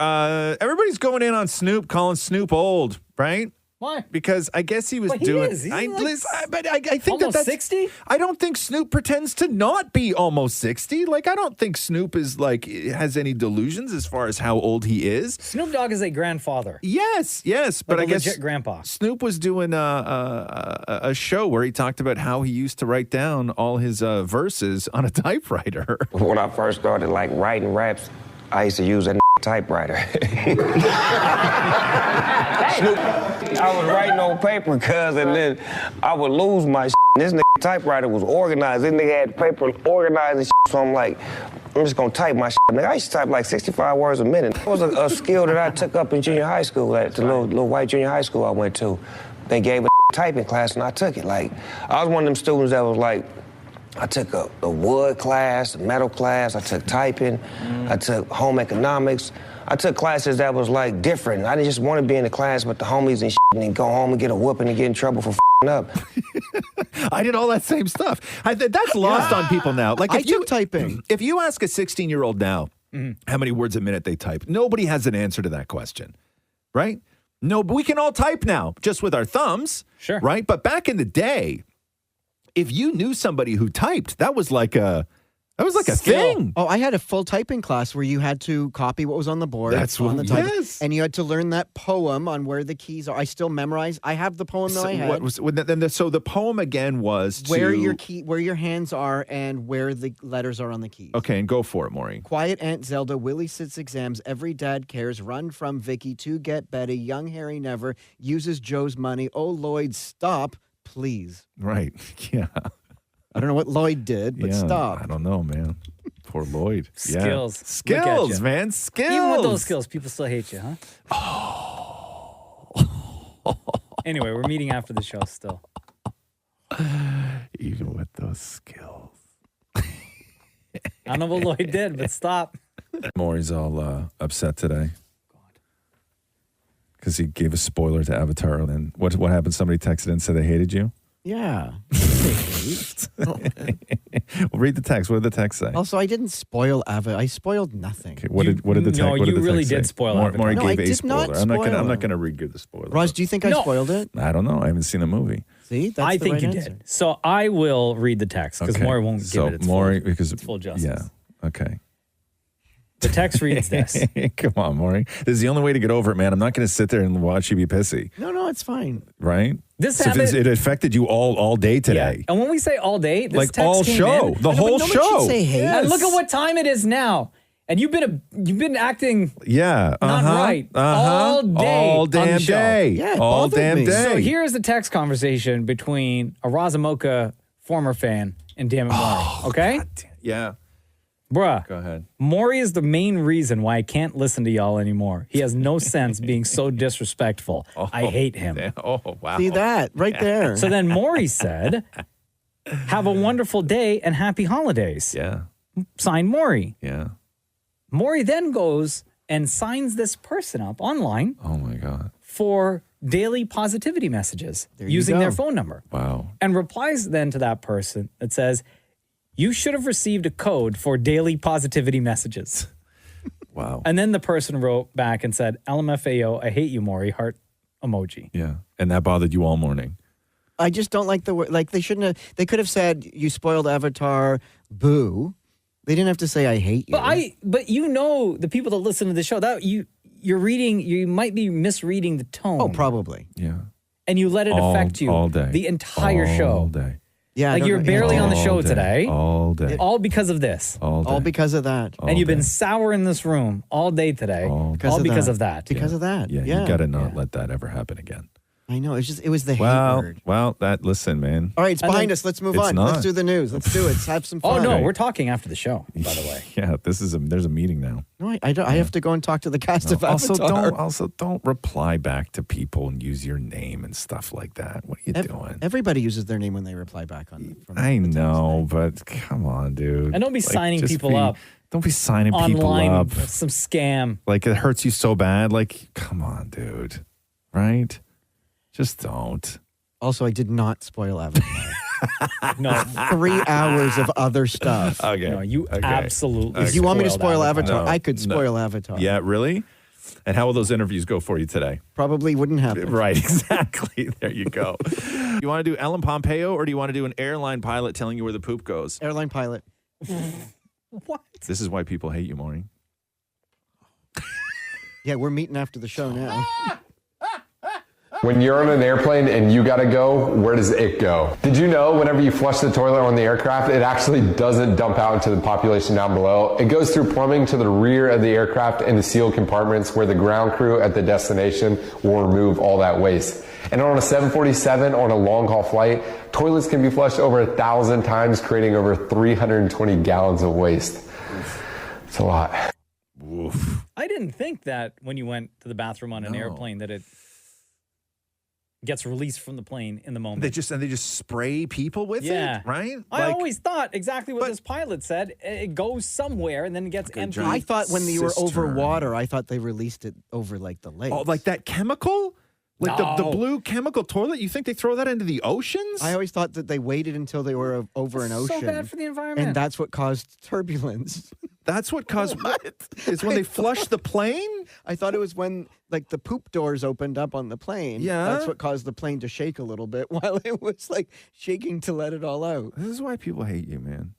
Everybody's going in on Snoop, calling Snoop old, right? Why? Because I guess he was But he doing. is. He's I think almost that's 60? I don't think Snoop pretends to not be almost 60. Like, I don't think Snoop is has any delusions as far as how old he is. Snoop Dogg is a grandfather. Yes, but Like I guess legit grandpa. Snoop was doing a show where he talked about how he used to write down all his verses on a typewriter. When I first started writing raps, I used to use that typewriter. I was writing on paper, and then I would lose my This typewriter was organized. This nigga had paper organized and so I'm like, I'm just gonna type my Nigga, I used to type 65 words a minute. It was a skill that I took up in junior high school, at the little white junior high school I went to. They gave a typing class and I took it. I was one of them students that was I took a wood class, a metal class, I took typing, I took home economics. I took classes that was different. I didn't just want to be in the class with the homies and then go home and get a whooping and get in trouble for up. I did all that same stuff. That's lost on people now. I took typing. If you ask a 16-year-old now how many words a minute they type, nobody has an answer to that question, right? No, but we can all type now just with our thumbs, sure, right? But back in the day, if you knew somebody who typed, that was like a thing. Oh, I had a full typing class where you had to copy what was on the board. That's on the what, type, yes. And you had to learn that poem on where the keys are. I still memorize. I have the poem that I had. So the poem again was where your hands are and where the letters are on the keys. Okay, and go for it, Maureen. Quiet Aunt Zelda, Willie sits exams, every dad cares, run from Vicky to get Betty, young Harry never uses Joe's money. Oh, Lloyd, stop, please. Right, yeah. I don't know what Lloyd did, but stop. I don't know, man. Poor Lloyd. Skills. Yeah. Skills, man. Skills. Even with those skills, people still hate you, huh? Oh. Anyway, we're meeting after the show still. Even with those skills. I don't know what Lloyd did, but stop. Maury's all upset today. Because he gave a spoiler to Avatar. And then what happened? Somebody texted in and said they hated you? Yeah. Well, read the text. What did the text say? Also, I didn't spoil Avatar. I spoiled nothing. Okay, what did the text? No, what did you the really text did say? spoil Avatar. Maury No, gave I a did spoiler. not I'm not spoil gonna re-give the spoiler. Roz, do you think I spoiled it? I don't know. I haven't seen the movie. See, that's I the think right you answer. did. So I will read the text because Maury won't give it its full justice. Yeah. Okay. The text reads this. Come on, Maury. This is the only way to get over it, man. I'm not going to sit there and watch you be pissy. No, it's fine. Right? This so it affected you all day today. Yeah. And when we say all day, this text all came show, in. the whole show. Should say hey. Yes. And look at what time it is now. And you've been acting not right all day. All on damn the show. day. Yeah, all damn day. So here's the text conversation between a Raza Mocha former fan in Damnit Maurie. Okay? Yeah. Bruh. Go ahead. Maurie is the main reason why I can't listen to y'all anymore. He has no sense being so disrespectful. I hate him. Oh, wow. See that right there. So then Maurie said, have a wonderful day and happy holidays. Yeah. Sign Maurie. Yeah. Maurie then goes and signs this person up online. Oh, my God. For daily positivity messages There you using go. their phone number. Wow. And replies then to that person that says, you should have received a code for daily positivity messages. Wow. And then the person wrote back and said, LMFAO, I hate you, Maurie, heart emoji. Yeah. And that bothered you all morning. I just don't like the word. Like they shouldn't have. They could have said, "You spoiled Avatar." Boo. They didn't have to say, "I hate you." But you know the people that listen to the show that you're reading. You might be misreading the tone. Oh, probably. Yeah. And you let it affect you all day. the entire show. All day. Yeah, like you're barely on the show today. All day. All because of this. All day. All because of that. And you've been sour in this room all day today. All because of that. Because of that. Yeah, you got to not let that ever happen again. I know. It was the hate Well, word. listen, man. All right, it's behind us. Let's move It's on. not. Let's do the news. Let's do it. Let's have some fun. Oh, no, we're talking after the show, by the way. Yeah, there's a meeting now. No, I don't. I have to go and talk to the cast of Avatar. Also don't reply back to people and use your name and stuff like that. What are you doing? Everybody uses their name when they reply back on. I know, but come on, dude. And don't be signing just people up. Don't be signing people Online, up. some scam. Like it hurts you so bad. Like, come on, dude. Right? Just don't. Also, I did not spoil Avatar. No. 3 hours of other stuff. Okay. No, you absolutely. If you want me to spoil spoiled Avatar, No, I could no. spoil Avatar. Yeah, really? And how will those interviews go for you today? Probably wouldn't happen. Right, exactly. There you go. You want to do Ellen Pompeo or do you want to do an airline pilot telling you where the poop goes? Airline pilot. What? This is why people hate you, Maureen. Yeah, we're meeting after the show now. When you're on an airplane and you gotta go, where does it go? Did you know whenever you flush the toilet on the aircraft, it actually doesn't dump out into the population down below? It goes through plumbing to the rear of the aircraft and the sealed compartments where the ground crew at the destination will remove all that waste. And on a 747, on a long haul flight, toilets can be flushed over 1,000 times, creating over 320 gallons of waste. It's a lot. Oof. I didn't think that when you went to the bathroom on an airplane that it gets released from the plane in the moment. They just spray people with Yeah. it, right? I Like, always thought exactly what this pilot said. It goes somewhere and then it gets empty. I thought when you were over cistern. water, I thought they released it over like the lake. oh, like that chemical? Like the No. blue chemical toilet? You think they throw that into the oceans? I always thought that they waited until they were over an ocean. So bad for the environment. And that's what caused turbulence. That's what caused what? Is when they flush the plane? I thought it was when like the poop doors opened up on the plane. Yeah. That's what caused the plane to shake a little bit while it was like shaking to let it all out. This is why people hate you, man.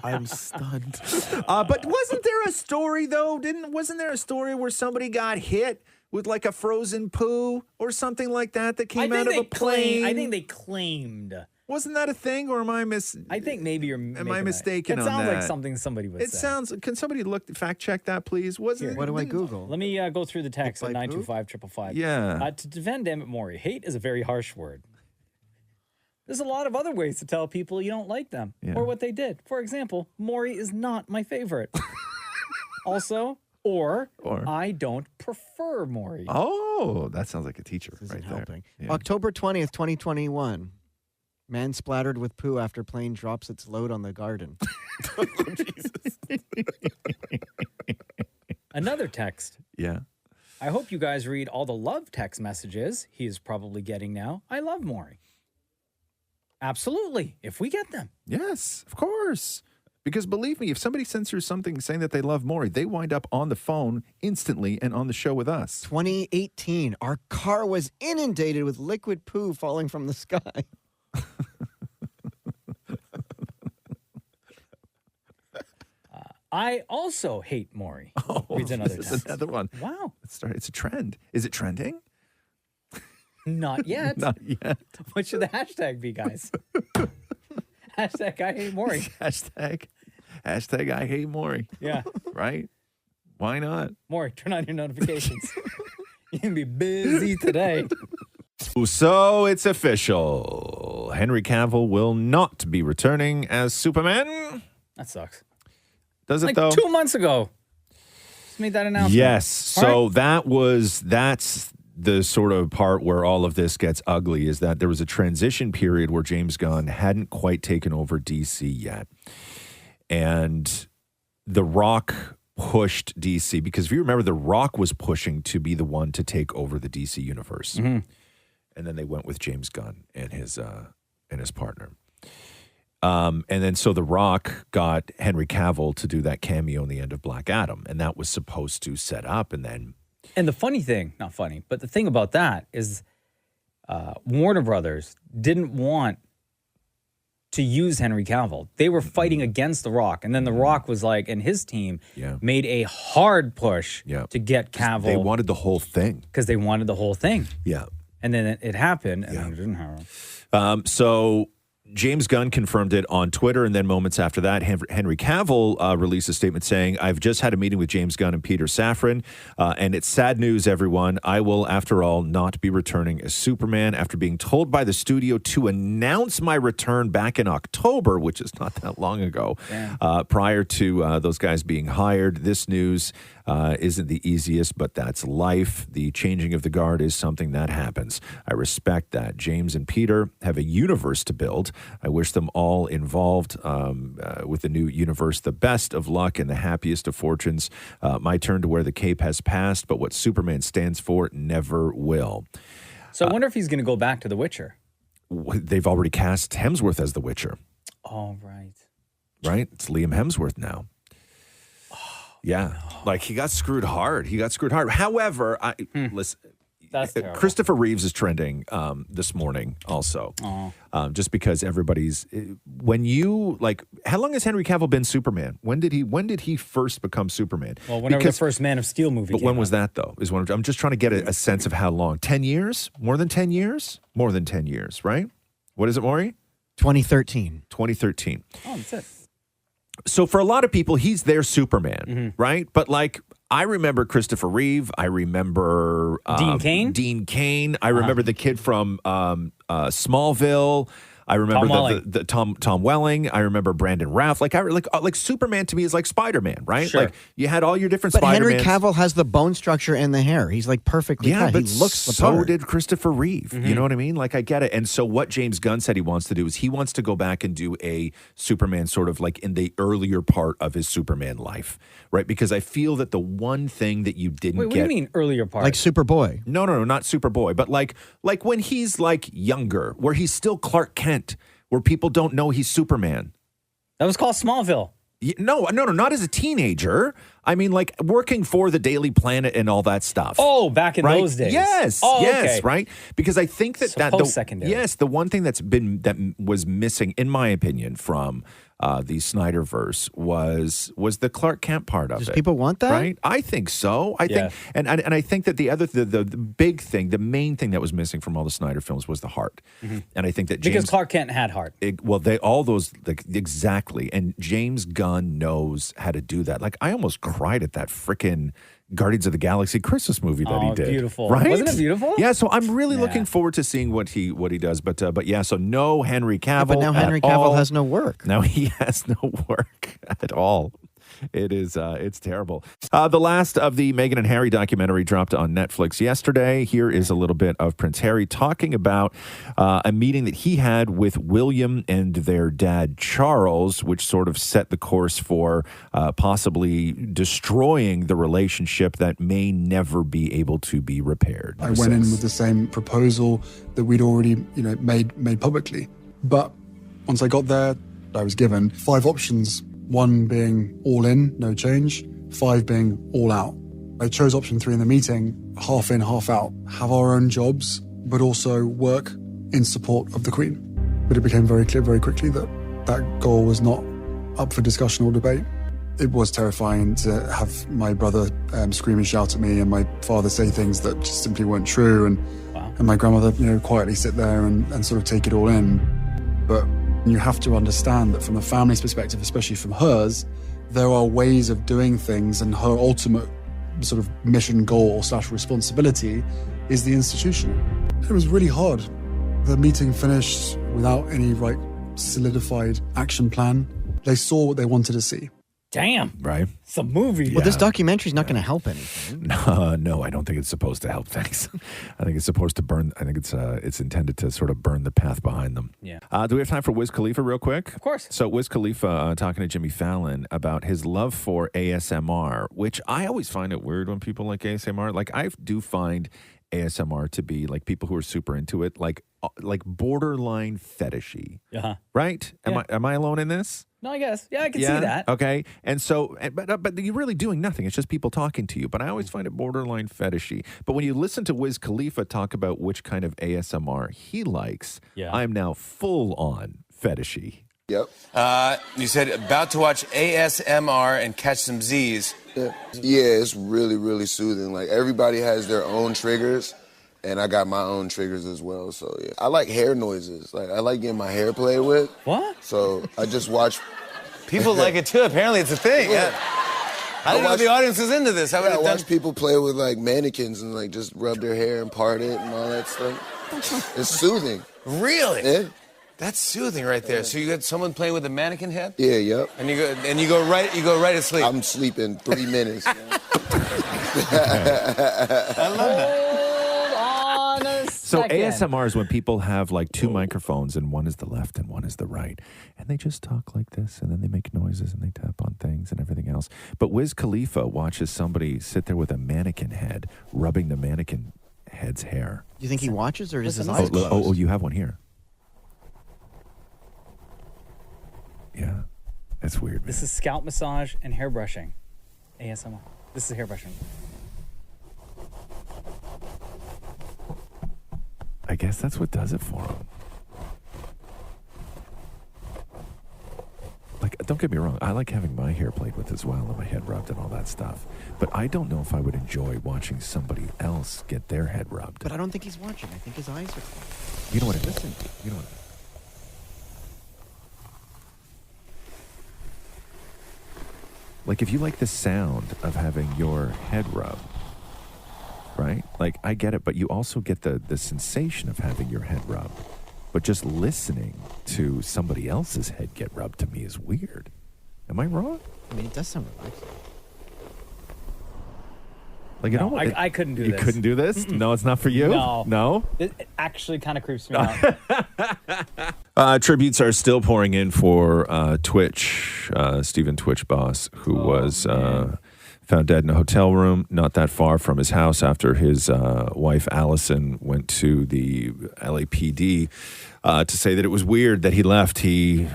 I'm stunned. But wasn't there a story though? Wasn't there a story where somebody got hit with like a frozen poo or something like that came out of a plane? I think they claimed. Wasn't that a thing, or am I I think maybe you're. Am I mistaken It on sounds like that? something somebody would It say. sounds. Can somebody fact check that, please? Wasn't What do I Google? Let me go through the text at 925-555. Yeah. To defend Damnit Maurie, hate is a very harsh word. There's a lot of other ways to tell people you don't like them or what they did. For example, Maurie is not my favorite. Also, or I don't prefer Maurie. Oh, that sounds like a teacher right there. Helping. Yeah. October 20th, 2021. Man splattered with poo after plane drops its load on the garden. Another text. Yeah. I hope you guys read all the love text messages he is probably getting now. I love Maurie. Absolutely, if we get them. Yes, of course. Because believe me, if somebody sends through something saying that they love Maury, they wind up on the phone instantly and on the show with us. 2018. Our car was inundated with liquid poo falling from the sky. I also hate Maury. Oh, Reads another this is text. another one. Wow. It's a trend. Is it trending? Not yet. Not yet. What should the hashtag be, guys? Hashtag I hate Maury. Hashtag I hate Maury. Yeah. Right? Why not? Maury, turn on your notifications. You're going to be busy today. So it's official. Henry Cavill will not be returning as Superman. That sucks. Does it like though? 2 months ago. Just made that announcement. Yes. So that's the sort of part where all of this gets ugly, is that there was a transition period where James Gunn hadn't quite taken over DC yet. And The Rock pushed DC, because if you remember, The Rock was pushing to be the one to take over the DC universe. Mm-hmm. And then they went with James Gunn and his partner. And then so The Rock got Henry Cavill to do that cameo in the end of Black Adam. And that was supposed to set up, and then... And the funny thing, not funny, but the thing about that is Warner Brothers didn't want to use Henry Cavill. They were fighting against The Rock. And then The Rock was like, and his team made a hard push to get Cavill. They wanted the whole thing. Because they wanted the whole thing. Yeah. And then it happened, and then it didn't happen. So James Gunn confirmed it on Twitter, and then moments after that, Henry Cavill released a statement saying, "I've just had a meeting with James Gunn and Peter Safran, and it's sad news, everyone. I will, after all, not be returning as Superman after being told by the studio to announce my return back in October," which is not that long ago, prior to those guys being hired. This news isn't the easiest, but that's life. The changing of the guard is something that happens. I respect that. James and Peter have a universe to build. I wish them all involved with the new universe the best of luck and the happiest of fortunes. My turn to wear the cape has passed, but what Superman stands for never will. So I wonder if he's going to go back to The Witcher. They've already cast Hemsworth as The Witcher. Oh, right. Right? It's Liam Hemsworth now. Yeah, like he got screwed hard. However, listen, That's terrible. Christopher Reeves is trending this morning also, just because everybody's when you like. How long has Henry Cavill been Superman? When did he first become Superman? Well, whenever the first Man of Steel movie. But when was that though? Is when I'm just trying to get a sense of how long. 10 years? More than 10 years? More than 10 years, right? What is it, Maury? 2013. 2013. Oh, that's it. So for a lot of people, he's their Superman, right? But like, I remember Christopher Reeve. I remember Dean Cain. I remember the kid from Smallville. I remember Tom Welling. I remember Brandon Routh. Like Superman to me is like Spider-Man, right? Sure. Like you had all your different But Spider-Mans. Henry Cavill has the bone structure and the hair. He's like perfectly cut. But He looks the so part. did Christopher Reeve. You know what I mean? Like I get it. And so what James Gunn said he wants to do is he wants to go back and do a Superman sort of like in the earlier part of his Superman life, right? Because I feel that the one thing that you didn't Wait, what get. do you mean earlier part? Like Superboy. No, not Superboy, but like when he's like younger, where he's still Clark Kent, where people don't know he's Superman. That was called Smallville. No, not as a teenager. I mean, like working for the Daily Planet and all that stuff. Oh, back in those days. Yes. Oh, yes. okay. Right. Because I think that post-secondary. Yes, the one thing that was missing, in my opinion, from the Snyderverse was the Clark Kent part of it. Does people want that? Right? I think so. I think, and I think that the big thing, the main thing that was missing from all the Snyder films was the heart. And I think that Because Clark Kent had heart. Exactly. And James Gunn knows how to do that. Like I almost cried at that frickin' Guardians of the Galaxy Christmas movie that he did. Beautiful. Right? Wasn't it beautiful? Yeah, so I'm really looking forward to seeing what he does. But yeah, so no Henry Cavill. But now Henry Cavill has no work. Now he has no work at all. It is, it's terrible. The last of the Meghan and Harry documentary dropped on Netflix yesterday. Here is a little bit of Prince Harry talking about a meeting that he had with William and their dad, Charles, which sort of set the course for possibly destroying the relationship that may never be able to be repaired. I went in with the same proposal that we'd already, made publicly. But once I got there, I was given 5 options. 1 being all in, no change. 5 being all out. I chose option 3 in the meeting, half in, half out. Have our own jobs, but also work in support of the Queen. But it became very clear very quickly that that goal was not up for discussion or debate. It was terrifying to have my brother scream and shout at me and my father say things that just simply weren't true. And my grandmother, quietly sit there and sort of take it all in. But you have to understand that from a family's perspective, especially from hers, there are ways of doing things, and her ultimate sort of mission, goal / responsibility is the institution. It was really hard. The meeting finished without any solidified action plan. They saw what they wanted to see. Damn. Right. It's a movie. Well, this documentary's not going to help anything. No, I don't think it's supposed to help things. I think it's supposed to burn. I think it's intended to sort of burn the path behind them. Yeah. Do we have time for Wiz Khalifa real quick? Of course. So Wiz Khalifa talking to Jimmy Fallon about his love for ASMR, which I always find it weird when people like ASMR. Like I do find ASMR to be like people who are super into it, like borderline fetishy. Uh-huh. Right? Yeah. Am I alone in this? No, I guess. Yeah, I can see that. Okay. And so, but you're really doing nothing. It's just people talking to you. But I always find it borderline fetishy. But when you listen to Wiz Khalifa talk about which kind of ASMR he likes, I'm now full on fetishy. Yep. You said about to watch ASMR and catch some Z's. Yeah, it's really, really soothing. Like, everybody has their own triggers, and I got my own triggers as well. So, yeah. I like hair noises. Like, I like getting my hair played with. What? So, I just watch... People like it, too. Apparently, it's a thing. Yeah. I didn't know the audience was into this. I watch people play with, mannequins and, just rub their hair and part it and all that stuff. It's soothing. Really? Yeah. That's soothing right there. So you got someone playing with a mannequin head? Yeah, yep. And you go right to sleep. I'm sleeping 3 minutes. I love that. Hold on a So second. ASMR is when people have two microphones and one is the left and one is the right. And they just talk like this and then they make noises and they tap on things and everything else. But Wiz Khalifa watches somebody sit there with a mannequin head rubbing the mannequin head's hair. Do you think he watches or is his eyes closed? Oh, you have one here. Yeah, that's weird. This is scalp massage and hair brushing. ASMR. This is hair brushing. I guess that's what does it for him. Don't get me wrong. I like having my hair played with as well and my head rubbed and all that stuff. But I don't know if I would enjoy watching somebody else get their head rubbed. But I don't think he's watching. I think his eyes are closed. You know what I mean? Listen. You know what I mean? If you like the sound of having your head rubbed, right? I get it, but you also get the sensation of having your head rubbed. But just listening to somebody else's head get rubbed to me is weird. Am I wrong? I mean, it does sound relaxing. No, I couldn't do this. You couldn't do this? Mm-mm. No, it's not for you? No? It actually kind of creeps me out. Tributes are still pouring in for Twitch, Stephen Twitch boss, who was found dead in a hotel room not that far from his house after his wife, Allison, went to the LAPD to say that it was weird that he left. He,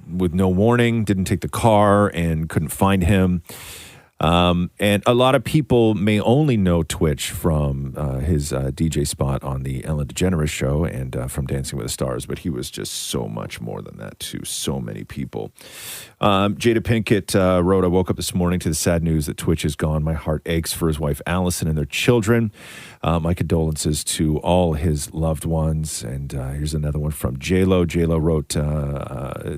with no warning, didn't take the car and couldn't find him. And a lot of people may only know Twitch from his DJ spot on the Ellen DeGeneres show and from Dancing with the Stars, but he was just so much more than that to so many people. Jada Pinkett wrote, I woke up this morning to the sad news that Twitch is gone. My heart aches for his wife, Allison, and their children. My condolences to all his loved ones. And here's another one from J-Lo. J-Lo wrote,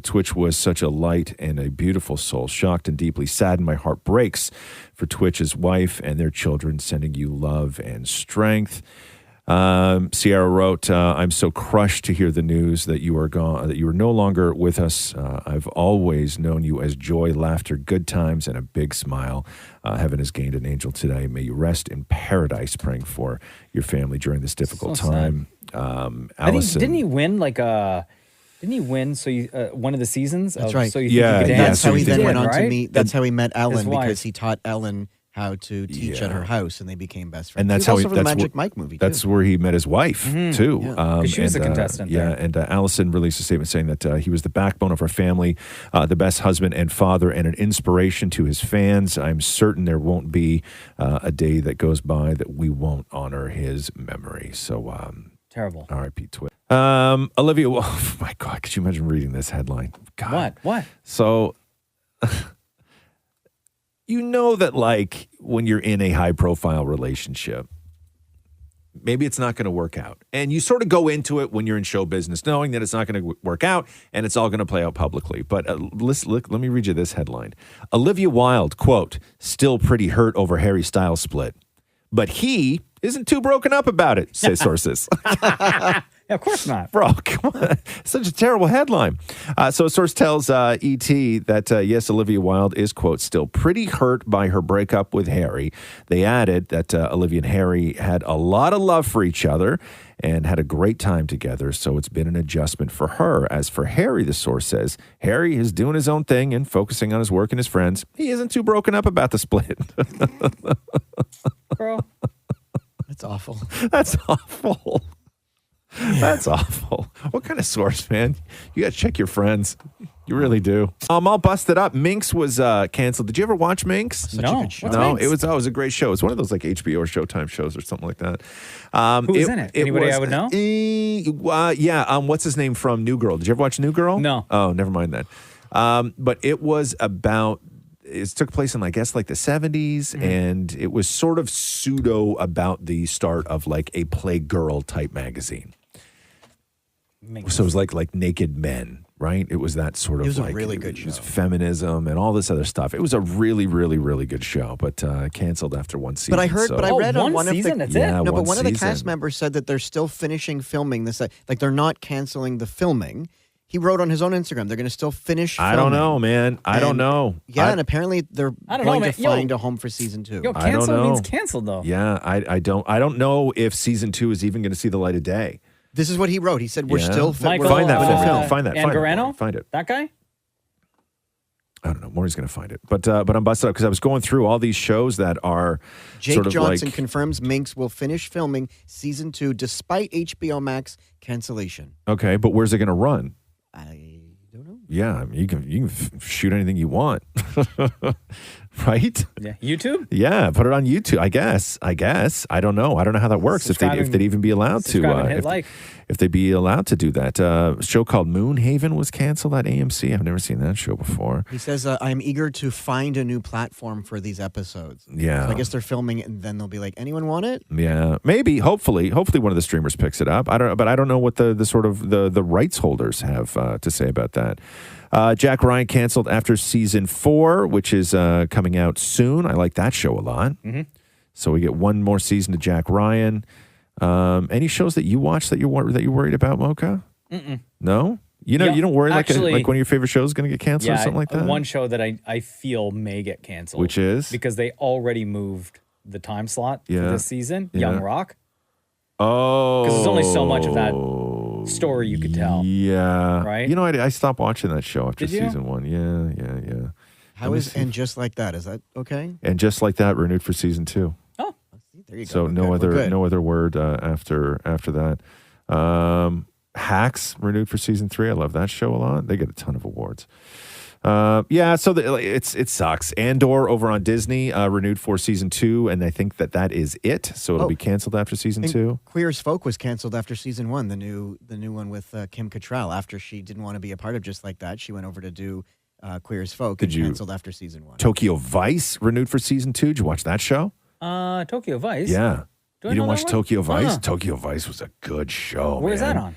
Twitch was such a light and a beautiful soul. Shocked and deeply saddened. My heart breaks for Twitch's wife and their children, sending you love and strength. Sierra wrote, I'm so crushed to hear the news that you are gone, that you are no longer with us. I've always known you as joy, laughter, good times, and a big smile. Heaven has gained an angel today. May you rest in paradise, praying for your family during this difficult time. Allison, didn't he win Didn't he win? So one of the seasons. That's right. So you think you could dance? That's how he then went on right? to meet. That's how he met Ellen wife. because he taught Ellen how to teach at her house, and they became best friends. And that's he was how also for the Magic Mike movie. That's where he met his wife too. Yeah. 'Cause she was a contestant. Yeah, there. and Allison released a statement saying that he was the backbone of our family, the best husband and father, and an inspiration to his fans. I'm certain there won't be a day that goes by that we won't honor his memory. So terrible. R.I.P. Twitch. Olivia, oh my God, could you imagine reading this headline? God. What? So, you know that like when you're in a high profile relationship, maybe it's not going to work out. And you sort of go into it when you're in show business knowing that it's not going to work out and it's all going to play out publicly. But let me read you this headline. Olivia Wilde, quote, still pretty hurt over Harry Styles split. But he isn't too broken up about it, say sources. Of course not. Bro, come on. Such a terrible headline. So a source tells E.T. that, yes, Olivia Wilde is, quote, still pretty hurt by her breakup with Harry. They added that Olivia and Harry had a lot of love for each other and had a great time together, so it's been an adjustment for her. As for Harry, the source says, Harry is doing his own thing and focusing on his work and his friends. He isn't too broken up about the split. Bro. That's awful. That's awful. That's awful. What kind of source, man? You got to check your friends. You really do. I'm all busted up. Minx was canceled. Did you ever watch Minx? No. What's Minx? It was a great show. It's one of those like HBO or Showtime shows or something like that. Who was in it? Anybody I would know? Yeah. What's his name from New Girl? Did you ever watch New Girl? No. Oh, never mind that. But it was about. It took place in, I guess, like the 70s, and it was sort of pseudo about the start of like a Playgirl type magazine. So it was like Naked Men, right? It was that sort of. It was like, a really good show. It was feminism and all this other stuff. It was a really, really, really good show, but canceled after one season. But I heard, so. I read on one season, of the that's it? no, but one of the season. cast members said that they're still finishing filming this. Like they're not canceling the filming. He wrote on his own Instagram they're going to still finish filming. I don't know, man. I don't know. Yeah, and apparently they're going to man. find a home for season 2. Yo, I don't cancel know. means canceled, though. Yeah, I don't know if season 2 is even going to see the light of day. This is what he wrote. He said, we're Yeah. still Michael, Find that for me. Find that. Angarano? Find it. That guy? I don't know. Maury's going to find it. But I'm busted up because I was going through all these shows that are Jake sort of Johnson like, confirms Minx will finish filming season 2 despite HBO Max cancellation. okay, but where's it going to run? I don't know. Yeah, I mean, you can shoot anything you want, right? Yeah. YouTube? Yeah, put it on YouTube. I guess. I don't know. I don't know how that works. If they'd even be allowed to. Subscribe and hit like. If they'd be allowed to do that. A show called Moonhaven was canceled at AMC. I've never seen that show before. He says, I'm eager to find a new platform for these episodes. Yeah. So I guess they're filming it, and then they'll be like, anyone want it? Yeah, maybe. Hopefully, one of the streamers picks it up. I don't know what the sort of the rights holders have to say about that. Jack Ryan canceled after season 4, which is coming out soon. I like that show a lot. Mm-hmm. So we get one more season to Jack Ryan. Any shows that you watch that you're worried about, Mocha? Mm-mm. No, you don't worry actually, like one of your favorite shows is going to get canceled or something like that. One show that I feel may get canceled, Which is? because they already moved the time slot for Yeah. this season. Yeah. Young Rock, Oh, because there's only so much of that story you could tell. Yeah, Right? You know, I stopped watching that show after Did you? season 1. Yeah. How is And Just Like That? Is that okay? And Just Like That renewed for season 2. Oh, there you go. So no other word after that. Hacks renewed for season 3. I love that show a lot. They get a ton of awards. So it sucks. Andor over on Disney renewed for season 2, and I think that is it. So it'll be canceled after season 2. Queer as Folk was canceled after season 1. The new one with Kim Cattrall. After she didn't want to be a part of Just Like That, she went over to do Queer as Folk and canceled after season 1. Tokyo Vice renewed for season 2. Did you watch that show? Tokyo Vice. Yeah. Do I You didn't know watch that one? Tokyo Vice? Uh-huh. Tokyo Vice was a good show. Where is that man. on?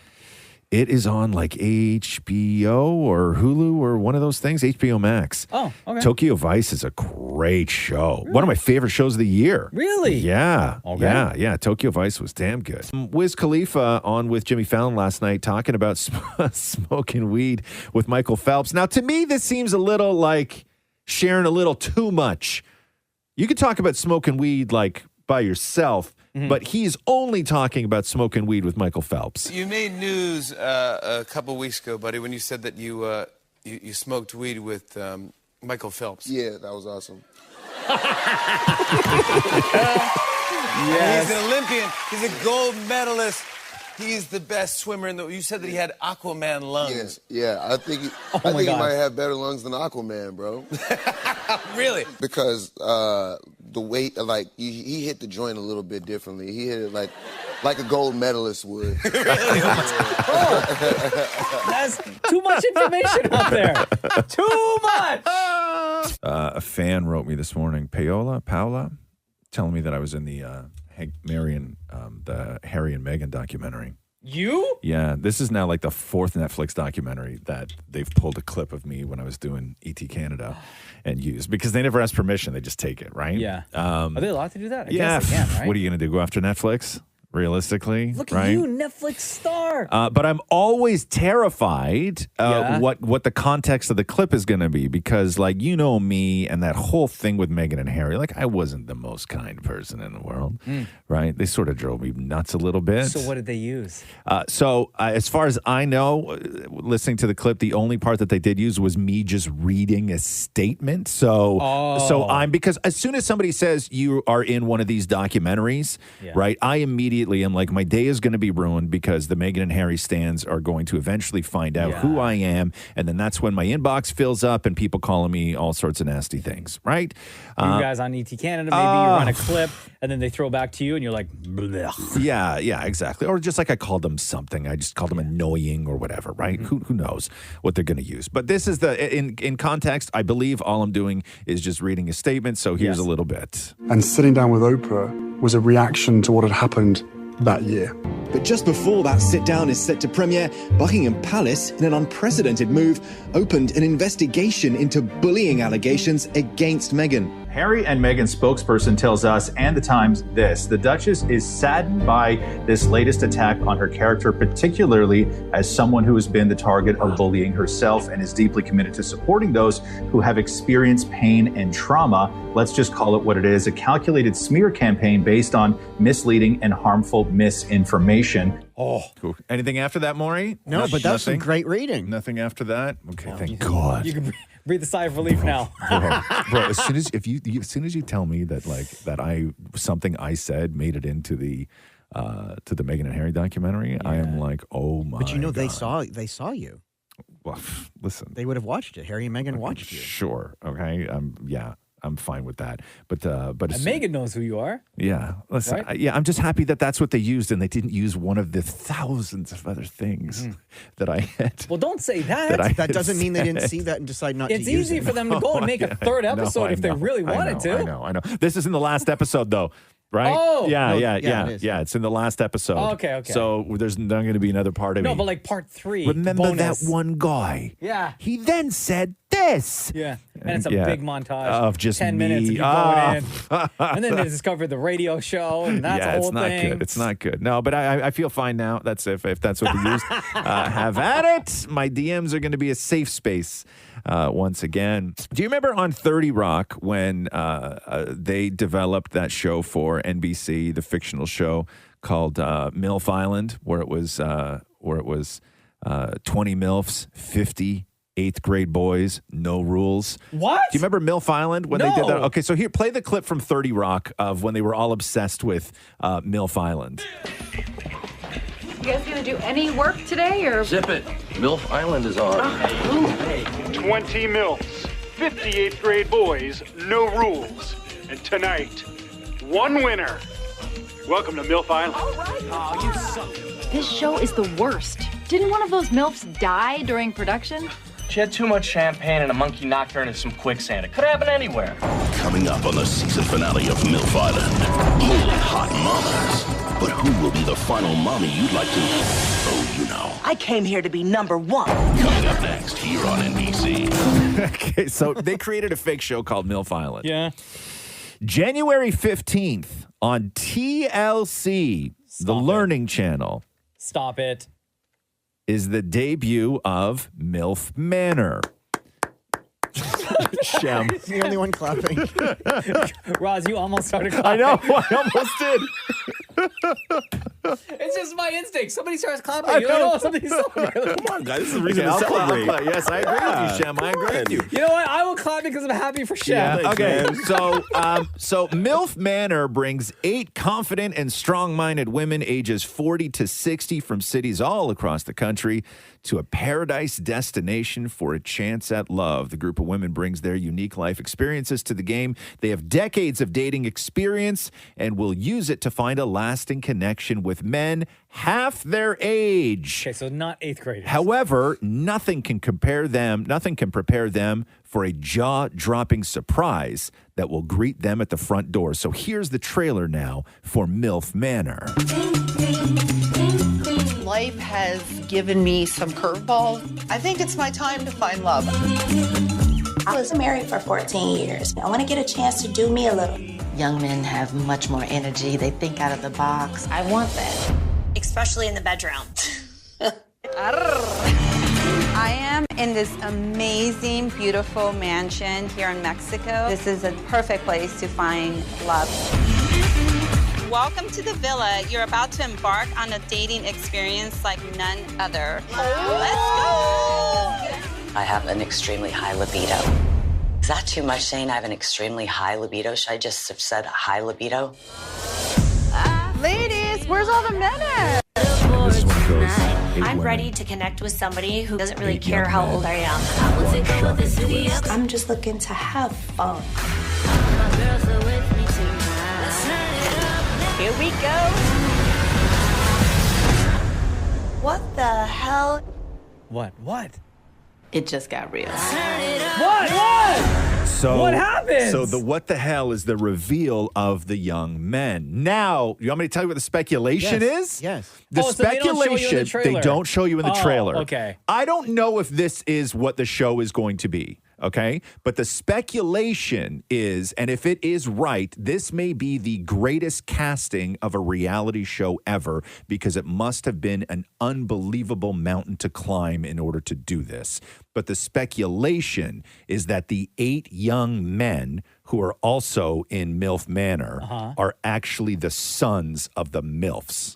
It is on like HBO or Hulu or one of those things. HBO Max. Oh, okay. Tokyo Vice is a great show. One of my favorite shows of the year. Really? Yeah. Okay. Yeah. Tokyo Vice was damn good. Wiz Khalifa on with Jimmy Fallon last night talking about smoking weed with Michael Phelps. Now, to me, this seems a little like sharing a little too much. You could talk about smoking weed like by yourself, but he's only talking about smoking weed with Michael Phelps. You made news a couple weeks ago, buddy, when you said that you smoked weed with Michael Phelps. Yeah, that was awesome. Yes. He's an Olympian. He's a gold medalist. He's the best swimmer in the. You said that he had Aquaman lungs. Yeah, I think he might have better lungs than Aquaman, bro. Really? Because the weight, like he hit the joint a little bit differently. He hit it like a gold medalist would. That's too much information out there. Too much. A fan wrote me this morning, Paola, telling me that I was in the the Harry and Meghan documentary. You? Yeah, this is now like the 4th Netflix documentary that they've pulled a clip of me when I was doing ET Canada and used because they never ask permission. They just take it, right? Yeah. Are they allowed to do that? I Yeah. guess they can, right? What are you going to do? Go after Netflix? Realistically, Look right? at you, Netflix star. But I'm always terrified Yeah. what the context of the clip is going to be because, like, you know me and that whole thing with Meghan and Harry. Like, I wasn't the most kind person in the world, right? They sort of drove me nuts a little bit. So what did they use? As far as I know, listening to the clip, the only part that they did use was me just reading a statement. So I'm because as soon as somebody says you are in one of these documentaries, right? I immediately am like, my day is going to be ruined because the Meghan and Harry stans are going to eventually find out who I am, and then that's when my inbox fills up and people calling me all sorts of nasty things, right? You guys on ET Canada, maybe you run a clip and then they throw back to you and you're like, blech. Yeah, exactly. Or just like I called them something. I just called them annoying or whatever, right? Who knows what they're going to use. But this is in context, I believe all I'm doing is just reading a statement. So here's a little bit. And sitting down with Oprah was a reaction to what had happened that year. But just before that sit-down is set to premiere, Buckingham Palace, in an unprecedented move, opened an investigation into bullying allegations against Meghan. Harry and Meghan's spokesperson tells us and the Times this: the Duchess is saddened by this latest attack on her character, particularly as someone who has been the target of bullying herself, and is deeply committed to supporting those who have experienced pain and trauma. Let's just call it what it is: a calculated smear campaign based on misleading and harmful misinformation. Oh, cool. Anything after that, Maury? No, but that's some great reading. Nothing after that? Okay, thank God. You can breathe a sigh of relief now. Bro, as soon as you tell me that something I said made it into the Meghan and Harry documentary, I am like, oh my. But you know, God. they saw you. Well, listen. They would have watched it. Harry and Meghan watched you. Sure. Okay. I'm fine with that. But Meghan knows who you are. Yeah. Listen. Right? I'm just happy that that's what they used, and they didn't use one of the thousands of other things that I had. Well, don't say that. That doesn't mean they didn't see that and decide not to use it. It's easy for them to go and make a third episode if they really wanted to. I know. This is in the last episode, though. Right? Oh! Yeah, It is. it's in the last episode. Oh, okay. So there's not going to be another part of No, me. but like part 3. Remember bonus. that one guy? Yeah. He then said this. Yeah. And it's a big montage of just 10 me. minutes of you going in. And then they discovered the radio show, and that's a whole it's not thing. good. It's not good. No, but I feel fine now. That's if that's what they used. Have at it. My DMs are going to be a safe space once again. Do you remember on 30 Rock when they developed that show for NBC, the fictional show called MILF Island, where it was 20 MILFs, 50 8th grade boys, no rules. What? Do you remember MILF Island when they did that? Okay, so here, play the clip from 30 Rock of when they were all obsessed with MILF Island. You guys gonna do any work today, or? Zip it. MILF Island is on. 20 MILFs, 58th grade boys, no rules. And tonight, one winner. Welcome to MILF Island. Oh, you suck. This show is the worst. Didn't one of those MILFs die during production? She had too much champagne and a monkey knocked her into some quicksand. It could happen anywhere. Coming up on the season finale of MILF Island, holy hot mamas. But who will be the final mommy you'd like to, I came here to be number 1. Coming up next here on NBC. Okay, so they created a fake show called MILF Island. Yeah. January 15th on TLC, the Learning Channel. Stop it. Is the debut of MILF Manor. Shem. He's the only one clapping. Roz, you almost started clapping. I know, I almost did. It's just my instinct. Somebody starts clapping. You know, somebody's celebrating. Come on, guys. This is the reason to celebrate. Yes, I agree with you, Shem. I agree with you. You know what? I will clap because I'm happy for Shem. Yeah, okay, so MILF Manor brings 8 confident and strong-minded women ages 40 to 60 from cities all across the country to a paradise destination for a chance at love. The group of women brings their unique life experiences to the game. They have decades of dating experience and will use it to find a lasting connection with men half their age. Okay, so not 8th graders. However, nothing can prepare them for a jaw-dropping surprise that will greet them at the front door. So here's the trailer now for MILF Manor. Life has given me some curveballs. I think it's my time to find love. I was married for 14 years. I want to get a chance to do me a little. Young men have much more energy. They think out of the box. I want that. Especially in the bedroom. I am in this amazing, beautiful mansion here in Mexico. This is a perfect place to find love. Welcome to the villa. You're about to embark on a dating experience like none other. Let's go! I have an extremely high libido. Is that too much saying I have an extremely high libido? Should I just have said high libido? Ladies, where's all the men at? This one goes. I'm ready to connect with somebody who doesn't really care how old I am. I'm just looking to have fun. Here we go. What the hell? What? It just got real. What? So What happens? So the what the hell is the reveal of the young men. Now, you want me to tell you what the speculation is? Yes. The So they don't show you in the speculation, trailer. they don't show you in the Oh, trailer. okay. I don't know if this is what the show is going to be. Okay. But the speculation is, and if it is right, this may be the greatest casting of a reality show ever because it must have been an unbelievable mountain to climb in order to do this. But the speculation is that the 8 young men who are also in MILF Manor are actually the sons of the MILFs.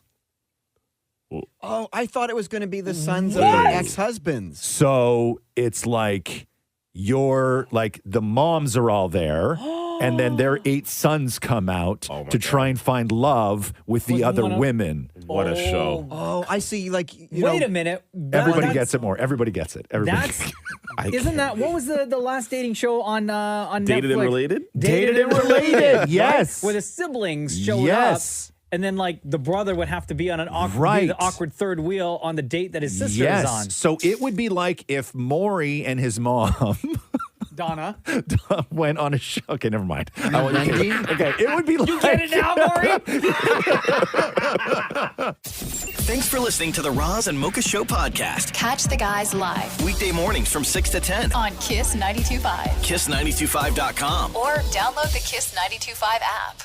Oh, I thought it was going to be the sons of What? their ex-husbands. So it's like the moms are all there, and then their 8 sons come out to try and find love with the other women. What a show. Oh, I see. Like, Wait a minute. Everybody gets it more. Everybody gets it. Everybody. Isn't that what was the last dating show on Dated Netflix? and Related? Dated and Related. Yes. Right? Where the siblings showed Yes. up. And then, like, the brother would have to be on an awkward, Right. be the awkward third wheel on the date that his sister Yes. is on. So it would be like if Maury and his mom Donna. went on a show. Okay, never mind. Wendy? Okay, it would be like. You get it now, Maury? Thanks for listening to the Roz and Mocha Show podcast. Catch the guys live Weekday mornings from 6 to 10. on Kiss 92.5 Kiss925.com. or download the Kiss 92.5 app.